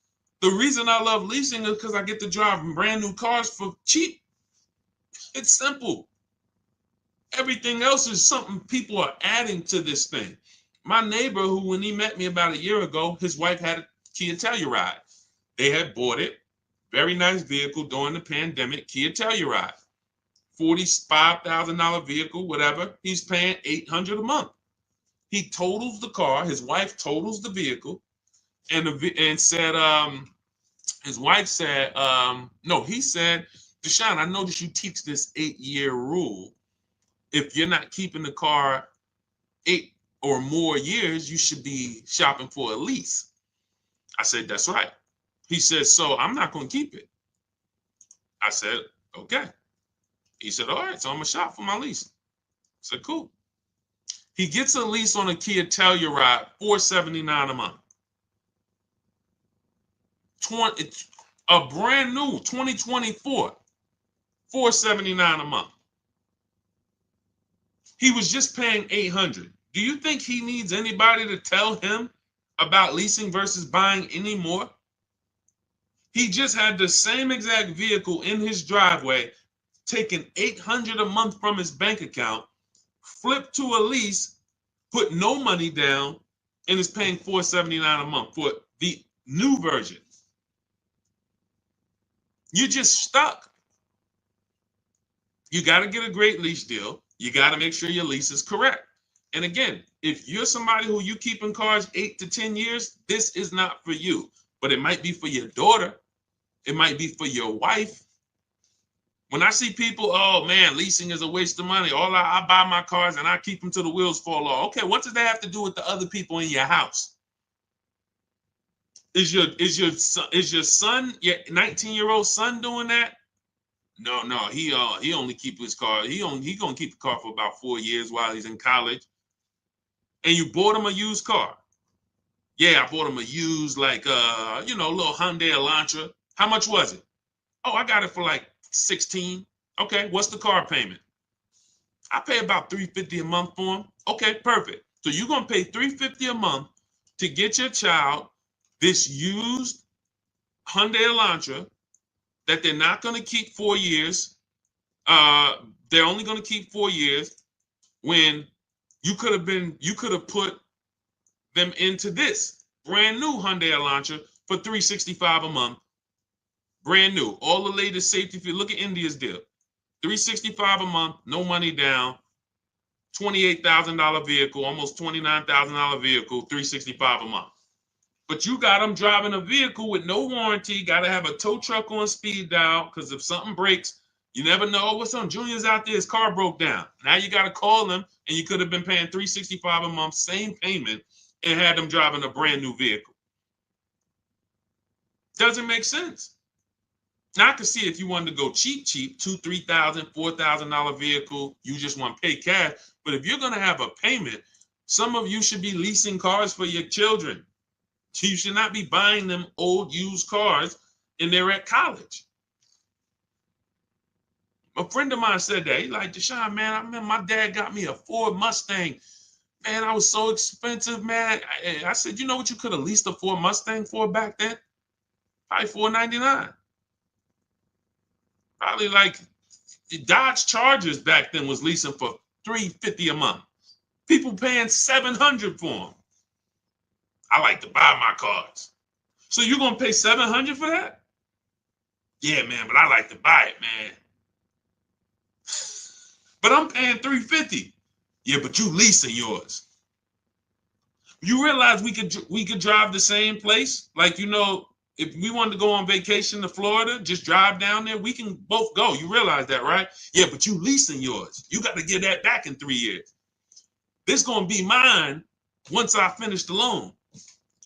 The reason I love leasing is because I get to drive brand new cars for cheap. It's simple. Everything else is something people are adding to this thing. My neighbor, who when he met me about a year ago, his wife had a Kia Telluride. They had bought it. Very nice vehicle during the pandemic, Kia Telluride. $45,000 vehicle, whatever. He's paying $800 a month. He totals the car. His wife totals the vehicle, and said, his wife said, no, he said, Deshaun, I noticed you teach this 8-year rule. If you're not keeping the car 8 or more years, you should be shopping for a lease. I said, that's right. He said, so I'm not going to keep it. I said, okay. He said, all right, so I'm going to shop for my lease. I said, cool. He gets a lease on a Kia Telluride, $479 a month. A brand new 2024, $479 a month. He was just paying $800. Do you think he needs anybody to tell him about leasing versus buying anymore? He just had the same exact vehicle in his driveway, taking $800 a month from his bank account, flipped to a lease, put no money down, and is paying $479 a month for the new version. You're just stuck. You got to get a great lease deal. You got to make sure your lease is correct. And again, if you're somebody who you keep in cars 8 to 10 years, this is not for you. But it might be for your daughter. It might be for your wife. When I see people, oh man, leasing is a waste of money. I buy my cars and I keep them till the wheels fall off. Okay, what does that have to do with the other people in your house? Is your son, your 19-year-old son doing that? No, he only keep his car. He gonna keep the car for about 4 years while he's in college. And you bought him a used car. Yeah, I bought him a used, like little Hyundai Elantra. How much was it? Oh, I got it for like 16. Okay, what's the car payment? I pay about $350 a month for him. Okay, perfect. So you're gonna pay $350 a month to get your child this used Hyundai Elantra that they're not gonna keep 4 years. They're only gonna keep 4 years when you could have put them into this brand new Hyundai Elantra for $365 a month. Brand new, all the latest safety. If you look at India's deal, $365 a month, no money down, $28,000 vehicle, almost $29,000 vehicle, $365 a month. But you got them driving a vehicle with no warranty. Got to have a tow truck on speed dial because if something breaks, you never know. What's on? Junior's out there, his car broke down. Now you got to call them, and you could have been paying $365 a month, same payment, and had them driving a brand new vehicle. Doesn't make sense. Now I can see if you wanted to go cheap, $2,000, $3,000, $4,000 vehicle, you just want to pay cash. But if you're going to have a payment, some of you should be leasing cars for your children. You should not be buying them old used cars and they're at college. A friend of mine said that. He's like, Deshaun, man, I remember my dad got me a Ford Mustang. Man, I was so expensive, man. I said, you know what you could have leased a Ford Mustang for back then? Probably $499. Probably like the Dodge Chargers back then was leasing for $350 a month. People paying $700 for them. I like to buy my cars. So you're gonna pay $700 for that? Yeah, man, but I like to buy it, man. But I'm paying $350. Yeah, but you leasing yours. You realize we could drive the same place? Like, If we wanted to go on vacation to Florida, just drive down there, we can both go. You realize that, right? Yeah, but you leasing yours. You got to get that back in 3 years. This is going to be mine once I finish the loan.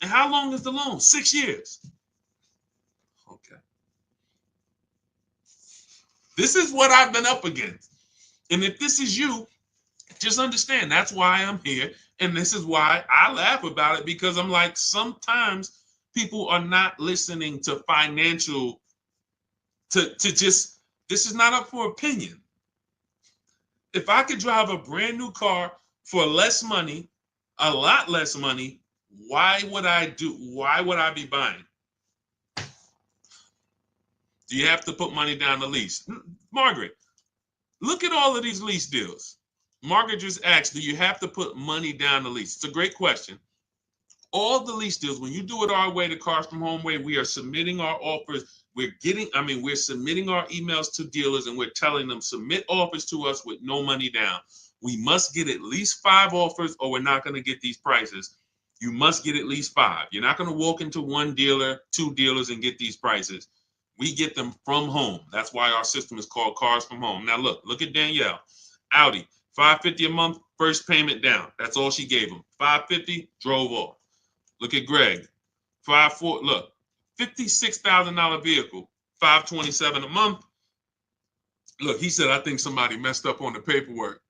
And how long is the loan? 6 years. Okay. This is what I've been up against. And if this is you, just understand that's why I'm here. And this is why I laugh about it, because I'm like, sometimes people are not listening to financial, to just, this is not up for opinion. If I could drive a brand new car for less money, a lot less money, why would I be buying? Do you have to put money down the lease? Margaret, look at all of these lease deals. Margaret just asked, do you have to put money down the lease? It's a great question. All the lease deals, when you do it our way, the Cars from Home way, we are submitting our offers. We're submitting our emails to dealers, and we're telling them, submit offers to us with no money down. We must get at least 5 offers, or we're not going to get these prices. You must get at least 5. You're not going to walk into one dealer, 2 dealers, and get these prices. We get them from home. That's why our system is called Cars from Home. Now look at Danielle. Audi, $550 a month, first payment down. That's all she gave him. $550, drove off. Look at Greg. Look, $56,000 vehicle, $527 a month. Look, he said, I think somebody messed up on the paperwork.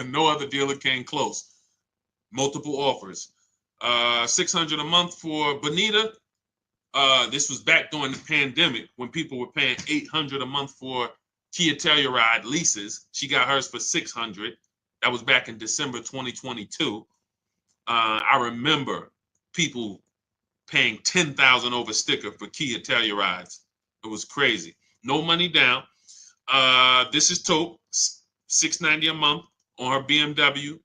No other dealer came close. Multiple offers. $600 a month for Bonita. This was back during the pandemic when people were paying $800 a month for Kia Telluride leases. She got hers for $600. That was back in December 2022. I remember people paying $10,000 over sticker for Kia Tellurides. It was crazy. No money down. This is Taupe, $690 a month on her BMW.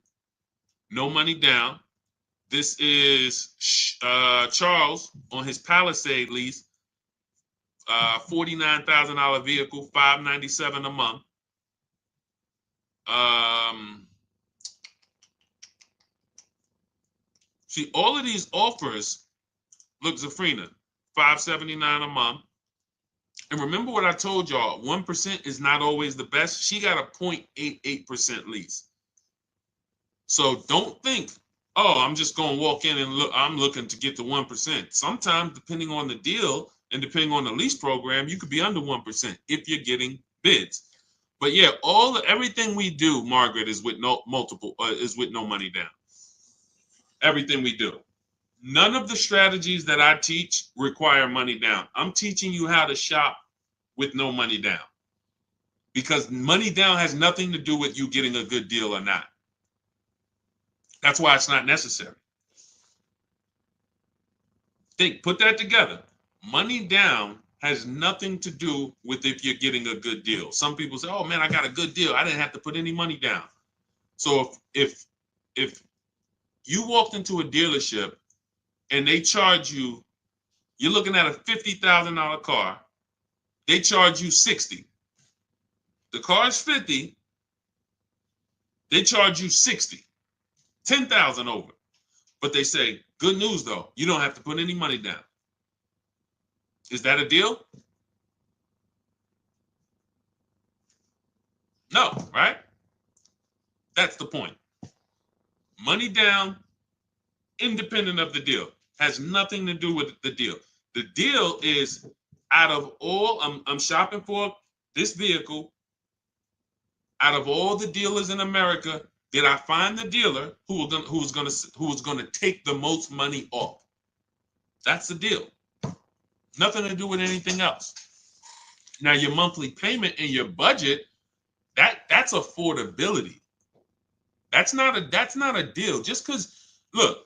No money down. This is Charles on his Palisade lease, $49,000 vehicle, $597 a month. See, all of these offers, look, Zafrina, $579 a month. And remember what I told y'all, 1% is not always the best. She got a 0.88% lease. So don't think, oh, I'm just going to walk in and look, I'm looking to get the 1%. Sometimes, depending on the deal and depending on the lease program, you could be under 1% if you're getting bids. But yeah, everything we do, Margaret, is with no money down. Everything we do. None of the strategies that I teach require money down. I'm teaching you how to shop with no money down, because money down has nothing to do with you getting a good deal or not. That's why it's not necessary. Put that together. Money down has nothing to do with if you're getting a good deal. Some people say, oh man, I got a good deal. I didn't have to put any money down. So if you walked into a dealership and they charge you, you're looking at a $50,000 car, they charge you $60,000. The car's $50,000, they charge you $60,000, $10,000 over. But they say, good news though, you don't have to put any money down. Is that a deal? No, right? That's the point. Money down, independent of the deal, has nothing to do with the deal. The deal is, out of all, I'm shopping for this vehicle. Out of all the dealers in America, did I find the dealer who was going to take the most money off? That's the deal. Nothing to do with anything else. Now, your monthly payment and your budget, that's affordability. That's not a deal. Just because, look,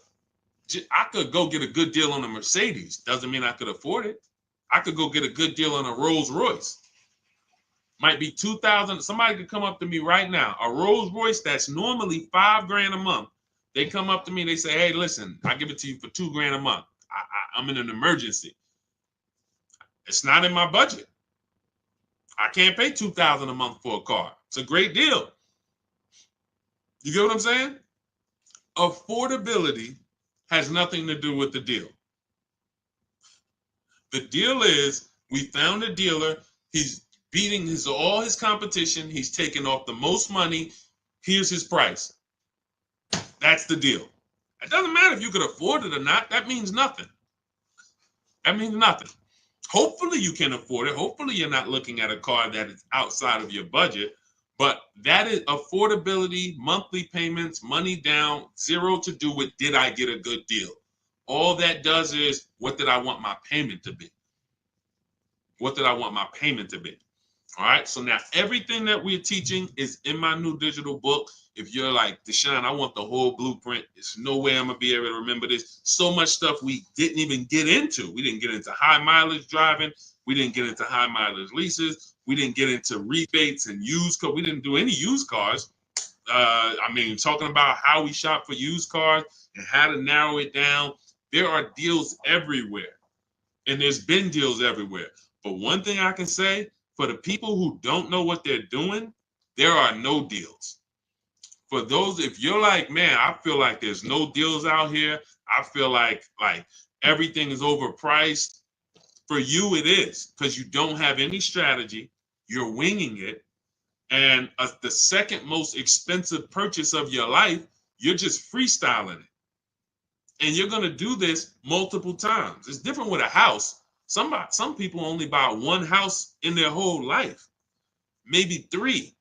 I could go get a good deal on a Mercedes. Doesn't mean I could afford it. I could go get a good deal on a Rolls Royce. Might be $2,000. Somebody could come up to me right now. A Rolls Royce that's normally $5,000 a month. They come up to me and they say, hey, listen, I give it to you for $2,000 a month. I'm in an emergency. It's not in my budget. I can't pay $2,000 a month for a car. It's a great deal. You get what I'm saying? Affordability has nothing to do with the deal. The deal is we found a dealer. He's beating all his competition. He's taking off the most money. Here's his price. That's the deal. It doesn't matter if you could afford it or not. That means nothing. That means nothing. Hopefully you can afford it. Hopefully you're not looking at a car that is outside of your budget. But that is affordability, monthly payments, money down, zero to do with did I get a good deal. All that does is what did I want my payment to be? What did I want my payment to be? All right. So now everything that we're teaching is in my new digital book. If you're like, Deshaun, I want the whole blueprint. There's no way I'm going to be able to remember this. So much stuff we didn't even get into. We didn't get into high mileage driving. We didn't get into high mileage leases. We didn't get into rebates and used cars. We didn't do any used cars. Talking about how we shop for used cars and how to narrow it down. There are deals everywhere. And there's been deals everywhere. But one thing I can say, for the people who don't know what they're doing, there are no deals. For those, if you're like, man, I feel like there's no deals out here. I feel like everything is overpriced. For you, it is, because you don't have any strategy. You're winging it. And the second most expensive purchase of your life, you're just freestyling it. And you're going to do this multiple times. It's different with a house. Some people only buy one house in their whole life, maybe 3.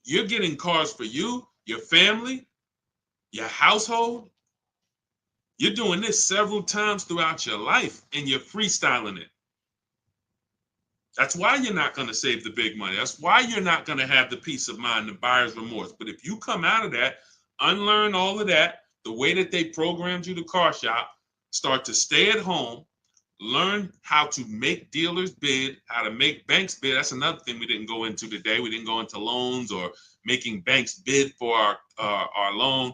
You're getting cars for you, your family, your household. You're doing this several times throughout your life, and you're freestyling it. That's why you're not going to save the big money. That's why you're not going to have the peace of mind, the buyer's remorse. But if you come out of that, unlearn all of that, the way that they programmed you to car shop, start to stay at home, learn how to make dealers bid, how to make banks bid. That's another thing we didn't go into today. We didn't go into loans or making banks bid for our loan.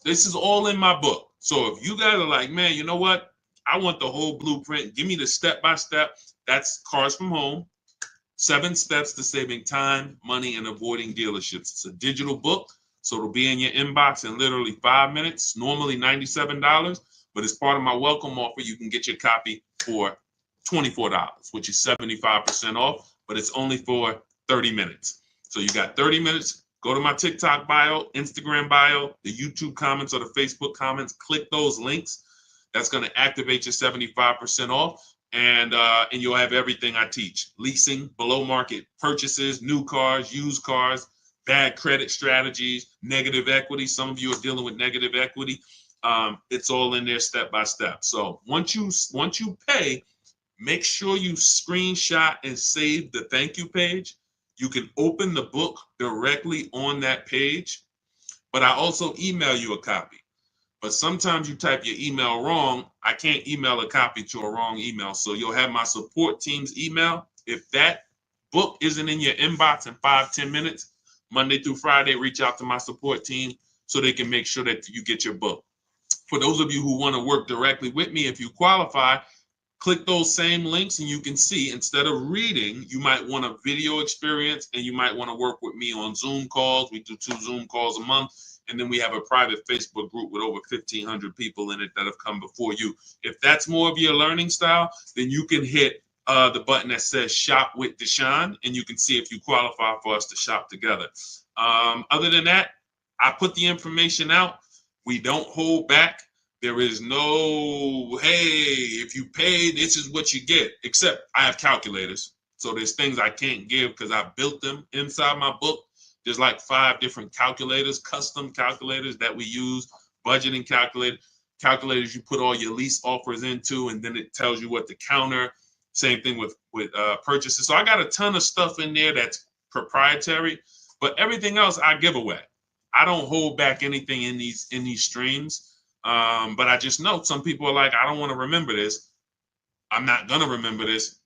This is all in my book. So if you guys are like, man, you know what? I want the whole blueprint. Give me the step-by-step. That's Cars from Home. 7 steps to saving time, money, and avoiding dealerships. It's a digital book, so it'll be in your inbox in literally 5 minutes, normally $97. But as part of my welcome offer, you can get your copy for $24, which is 75% off, but it's only for 30 minutes. So you got 30 minutes. Go to my TikTok bio, Instagram bio, the YouTube comments or the Facebook comments. Click those links. That's going to activate your 75% off. And you'll have everything I teach. Leasing, below market purchases, new cars, used cars, bad credit strategies, negative equity. Some of you are dealing with negative equity. It's all in there step by step. So once you pay, make sure you screenshot and save the thank you page. You can open the book directly on that page, but I also email you a copy. But sometimes you type your email wrong. I can't email a copy to a wrong email. So you'll have my support team's email. If that book isn't in your inbox in 5-10 minutes, Monday through Friday, reach out to my support team so they can make sure that you get your book. For those of you who want to work directly with me, if you qualify, click those same links and you can see, instead of reading, you might want a video experience and you might want to work with me on Zoom calls. We do 2 Zoom calls a month. And then we have a private Facebook group with over 1,500 people in it that have come before you. If that's more of your learning style, then you can hit the button that says Shop with Deshaun, and you can see if you qualify for us to shop together. Other than that, I put the information out. We don't hold back. There is no, hey, if you pay, this is what you get, except I have calculators. So there's things I can't give because I built them inside my book. There's like 5 different calculators, custom calculators that we use, budgeting calculators you put all your lease offers into, and then it tells you what to counter. Same thing with purchases. So I got a ton of stuff in there that's proprietary, but everything else I give away. I don't hold back anything in these streams. But I just know some people are like, I don't want to remember this. I'm not gonna remember this.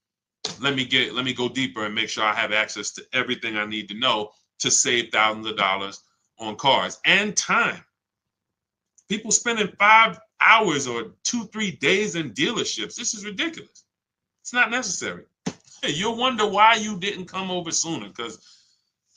Let me go deeper and make sure I have access to everything I need to know to save thousands of dollars on cars and time. People spending 5 hours or 2-3 days in dealerships. This is ridiculous. It's not necessary. Hey, you'll wonder why you didn't come over sooner, because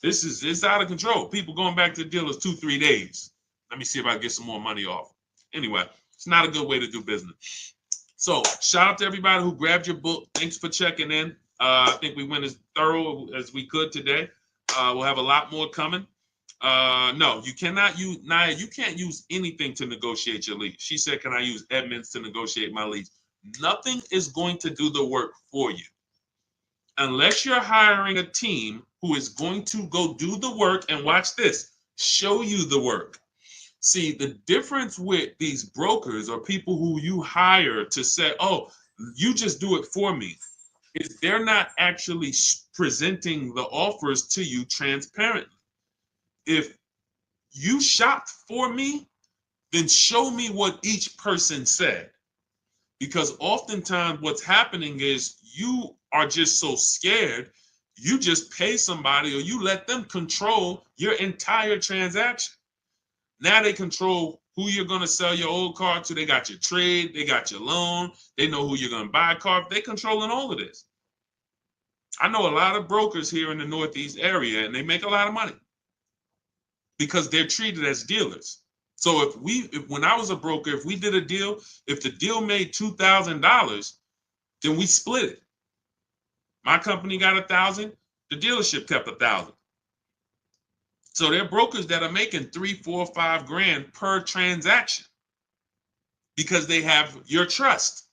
it's out of control. People going back to the dealers 2-3 days. Let me see if I can get some more money off. Anyway, it's not a good way to do business. So shout out to everybody who grabbed your book. Thanks for checking in. I think we went as thorough as we could today. We'll have a lot more coming. No, you cannot use, Naya, you can't use anything to negotiate your lease. She said, can I use Edmunds to negotiate my lease? Nothing is going to do the work for you. Unless you're hiring a team who is going to go do the work and watch this, show you the work. See, the difference with these brokers or people who you hire to say, oh, you just do it for me, is they're not actually presenting the offers to you transparently. If you shopped for me, then show me what each person said. Because oftentimes what's happening is you are just so scared, you just pay somebody or you let them control your entire transaction. Now they control who you're going to sell your old car to. They got your trade, they got your loan, they know who you're going to buy a car. They're controlling all of this. I know a lot of brokers here in the Northeast area, and they make a lot of money because they're treated as dealers. So if when I was a broker, if we did a deal, if the deal made $2,000, then we split it. My company got 1,000, the dealership kept 1,000. So there are brokers that are making 3, 4, 5 grand per transaction because they have your trust.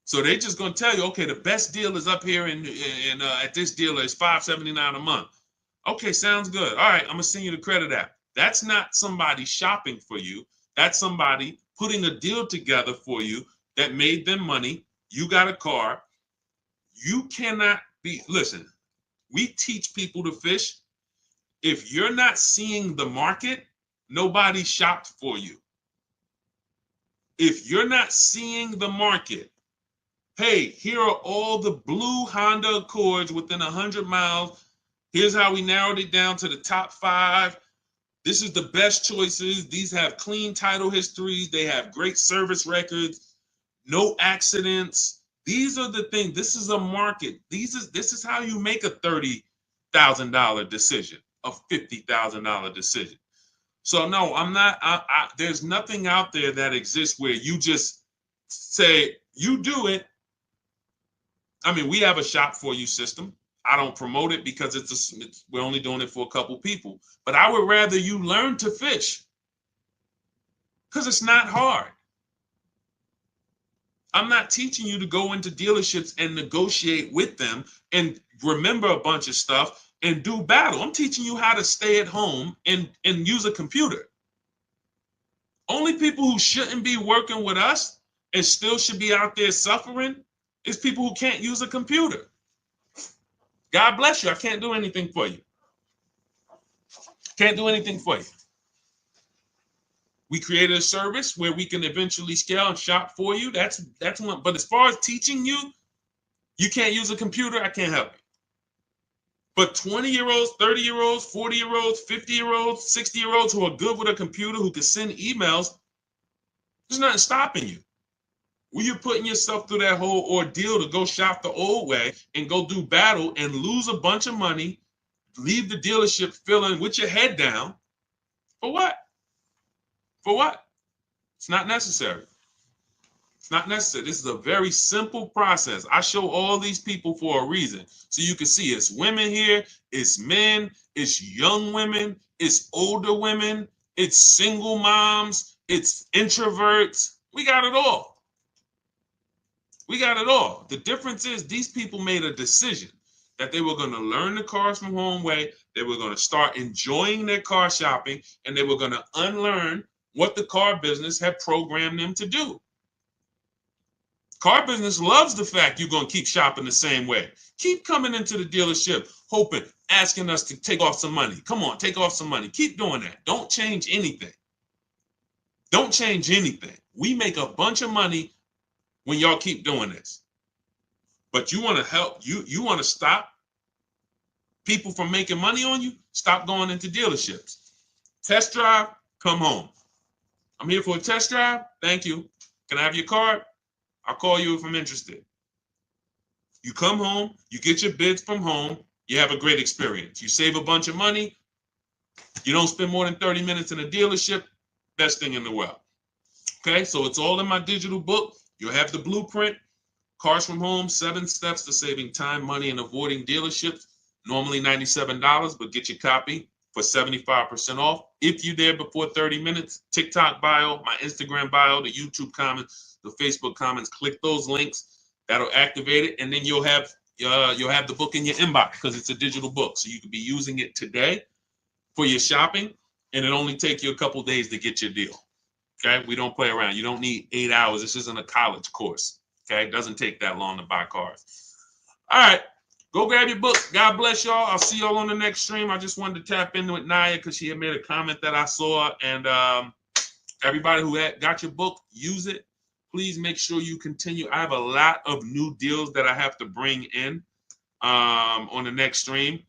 So they're just going to tell you, okay, the best deal is up here at this dealer is $579 a month. Okay, sounds good. All right, I'm going to send you the credit app. That's not somebody shopping for you. That's somebody putting a deal together for you that made them money. You got a car. You cannot listen, we teach people to fish. If you're not seeing the market, nobody shopped for you. If you're not seeing the market, hey, here are all the blue Honda Accords within 100 miles. Here's how we narrowed it down to the top 5. This is the best choices. These have clean title histories. They have great service records, no accidents. These are the things. This is a market. This is how you make a $30,000 decision, a $50,000 decision. So no, I'm not. There's nothing out there that exists where you just say you do it. I mean, we have a shop for you system. I don't promote it because we're only doing it for a couple people. But I would rather you learn to fish because it's not hard. I'm not teaching you to go into dealerships and negotiate with them and remember a bunch of stuff and do battle. I'm teaching you how to stay at home and use a computer. Only people who shouldn't be working with us and still should be out there suffering is people who can't use a computer. God bless you. I can't do anything for you. Can't do anything for you. We created a service where we can eventually scale and shop for you. That's one. But as far as teaching you, you can't use a computer. I can't help you. But 20-year-olds, 30-year-olds, 40-year-olds, 50-year-olds, 60-year-olds who are good with a computer, who can send emails, there's nothing stopping you. Well, you're putting yourself through that whole ordeal to go shop the old way and go do battle and lose a bunch of money, leave the dealership feeling with your head down. For what? For what? It's not necessary. It's not necessary. This is a very simple process. I show all these people for a reason. So you can see it's women here, it's men, it's young women, it's older women, it's single moms, it's introverts. We got it all. We got it all. The difference is these people made a decision that they were going to learn the cars from home way. They were going to start enjoying their car shopping, and they were going to unlearn what the car business had programmed them to do. Car business loves the fact you're going to keep shopping the same way. Keep coming into the dealership, hoping, asking us to take off some money. Come on, take off some money. Keep doing that. Don't change anything. Don't change anything. We make a bunch of money when y'all keep doing this. But you want to help, you want to stop people from making money on you? Stop going into dealerships. Test drive, come home. I'm here for a test drive. Thank you. Can I have your card? I'll call you if I'm interested. You come home, you get your bids from home, you have a great experience. You save a bunch of money. You don't spend more than 30 minutes in a dealership. Best thing in the world. Okay, so it's all in my digital book. You'll have the blueprint, Cars from Home, 7 steps to saving time, money, and avoiding dealerships. Normally $97, but get your copy for 75% off. If you're there before 30 minutes, TikTok bio, my Instagram bio, the YouTube comments, the Facebook comments, click those links. That'll activate it, and then you'll have the book in your inbox because it's a digital book. So you can be using it today for your shopping, and it only take you a couple days to get your deal. Okay, we don't play around. You don't need 8 hours. This isn't a college course. Okay, it doesn't take that long to buy cars. All right, go grab your book. God bless y'all. I'll see y'all on the next stream. I just wanted to tap in with Naya because she had made a comment that I saw. And everybody who got your book, use it. Please make sure you continue. I have a lot of new deals that I have to bring in on the next stream.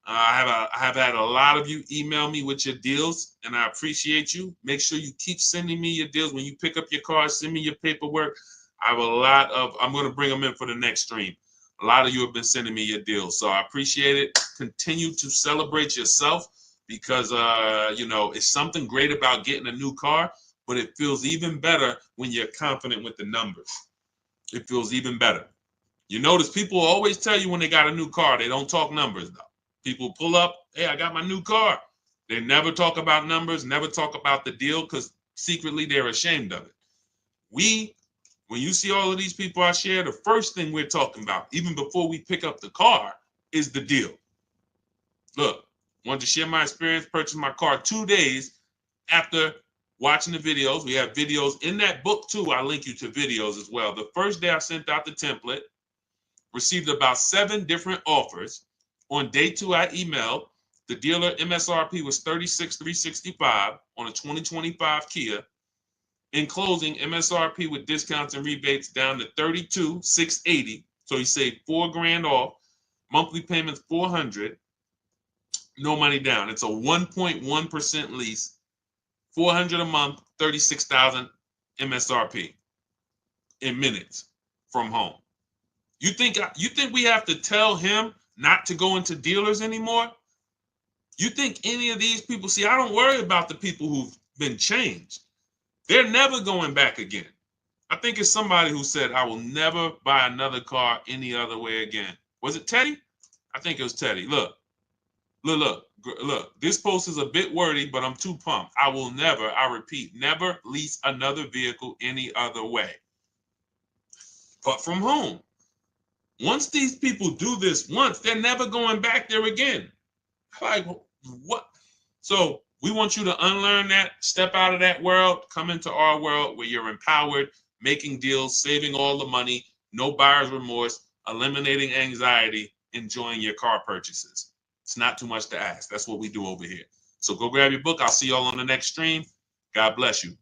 I have had a lot of you email me with your deals, and I appreciate you. Make sure you keep sending me your deals. When you pick up your car, send me your paperwork. I have a lot of, I'm going to bring them in for the next stream. A lot of you have been sending me your deals, so I appreciate it. Continue to celebrate yourself because, you know, it's something great about getting a new car, but it feels even better when you're confident with the numbers. It feels even better. You notice people always tell you when they got a new car, they don't talk numbers, though. People pull up, hey, I got my new car. They never talk about numbers, never talk about the deal because secretly they're ashamed of it. When you see all of these people I share, the first thing we're talking about, even before we pick up the car, is the deal. Look, wanted to share my experience, purchased my car 2 days after watching the videos. We have videos in that book too. I link you to videos as well. The first day I sent out the template, received about 7 different offers. On day 2, I emailed. The dealer MSRP was $36,365 on a 2025 Kia. In closing, MSRP with discounts and rebates down to $32,680. So he saved $4,000 off. Monthly payments $400. No money down. It's a 1.1% lease. $400 a month, $36,000 MSRP in minutes from home. You think we have to tell him not to go into dealers anymore? You think any of these people, see, I don't worry about the people who've been changed. They're never going back again. I think it's somebody who said, I will never buy another car any other way again. Was it Teddy? I think it was Teddy. Look. This post is a bit wordy, but I'm too pumped. I will never, I repeat, never lease another vehicle any other way but from home. Once these people do this once, they're never going back there again. Like, what? So we want you to unlearn that, step out of that world, come into our world where you're empowered, making deals, saving all the money, no buyer's remorse, eliminating anxiety, enjoying your car purchases. It's not too much to ask. That's what we do over here. So go grab your book. I'll see y'all on the next stream. God bless you.